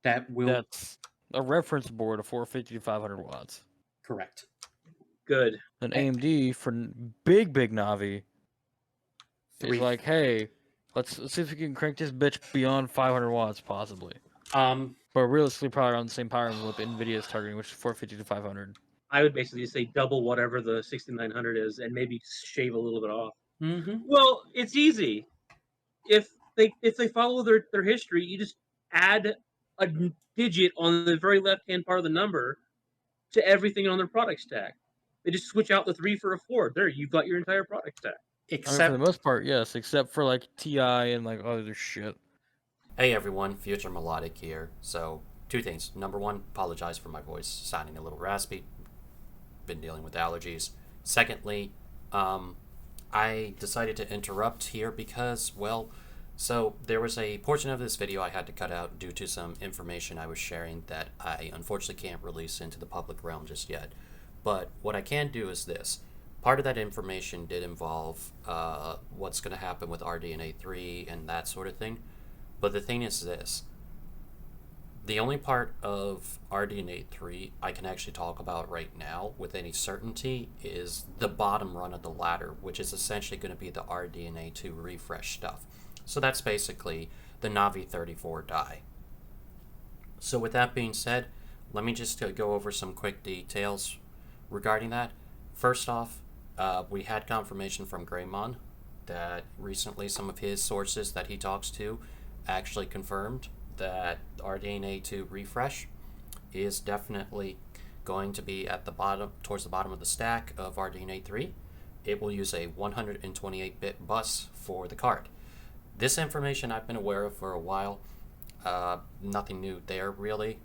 that will That's a reference board of 450 to 500 watts. correct. Good. An AMD for big Navi Three. is like, hey, let's see if we can crank this bitch beyond 500 watts, possibly. But realistically, probably around the same power envelope NVIDIA is targeting, which is 450 to 500. I would basically just say double whatever the 6900 is, and maybe shave a little bit off. Mm-hmm. Well, it's easy. If they follow their history, you just add a digit on the very left hand part of the number to everything on their product stack. They just switch out the 3 for a 4. There, you've got your entire product stack. I mean, Except for the most part, yes, except for like TI and like other shit. Hey everyone, Future Melodic here. So, two things. Number one, apologize for my voice sounding a little raspy. Been dealing with allergies. Secondly, I decided to interrupt here because, well, so there was a portion of this video I had to cut out due to some information I was sharing that I unfortunately can't release into the public realm just yet. But what I can do is this. Part of that information did involve what's going to happen with RDNA 3 and that sort of thing. But the thing is this. The only part of RDNA 3 I can actually talk about right now with any certainty is the bottom run of the ladder, which is essentially going to be the RDNA 2 refresh stuff. So that's basically the Navi 34 die. So with that being said, let me just go over some quick details regarding that. First off, we had confirmation from Greymon that recently some of his sources that he talks to actually confirmed that RDNA 2 refresh is definitely going to be at the bottom, towards the bottom of the stack of RDNA 3. It will use a 128-bit bus for the card. This information I've been aware of for a while. Nothing new there really.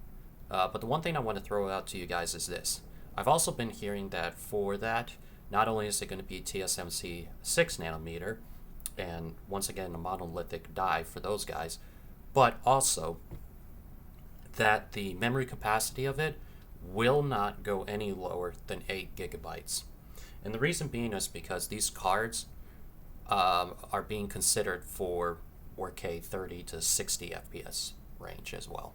But the one thing I want to throw out to you guys is this. I've also been hearing that for that, not only is it going to be TSMC 6 nanometer, and once again a monolithic die for those guys, but also that the memory capacity of it will not go any lower than 8 gigabytes. And the reason being is because these cards are being considered for 4K 30 to 60 FPS range as well.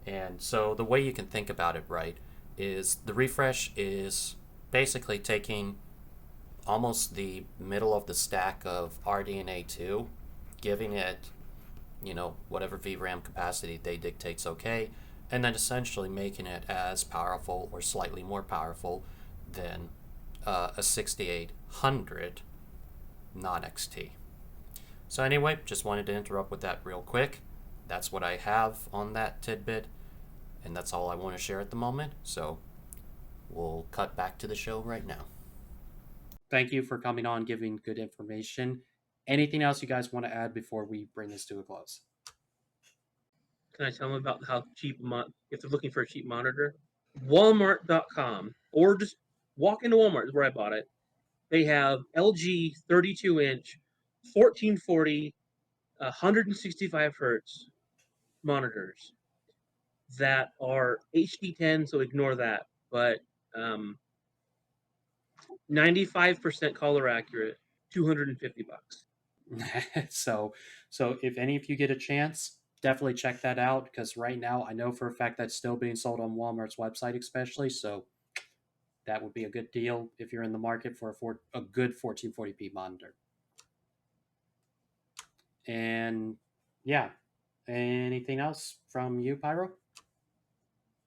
And so the way you can think about it, right, is the refresh is basically taking almost the middle of the stack of RDNA 2, giving it, you know, whatever VRAM capacity they dictate's okay, and then essentially making it as powerful or slightly more powerful than a 6800 non-XT. So anyway, just wanted to interrupt with that real quick. That's what I have on that tidbit, and that's all I want to share at the moment. So we'll cut back to the show right now. thank you for coming on, giving good information. Anything else you guys want to add before we bring this to a close? Can I tell them about how cheap, if they're looking for a cheap monitor? Walmart.com, or just walk into Walmart is where I bought it. They have LG 32-inch, 1440, 165 hertz monitors that are HD10, so ignore that. But 95% color accurate, $250. so if any of you get a chance, definitely check that out, because right now I know for a fact that's still being sold on Walmart's website especially, so that would be a good deal if you're in the market for a good 1440p monitor. And yeah, anything else from you, Pyro?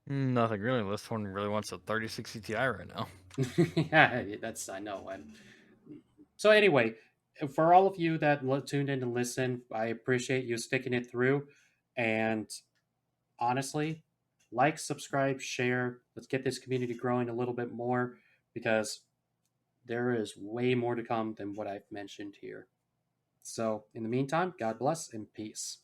Nothing really. This one really wants a 3060 Ti right now. Yeah, I know. And so anyway, for all of you that tuned in to listen, I appreciate you sticking it through. And honestly, like, subscribe, share. Let's get this community growing a little bit more, because there is way more to come than what I've mentioned here. So in the meantime, God bless and peace.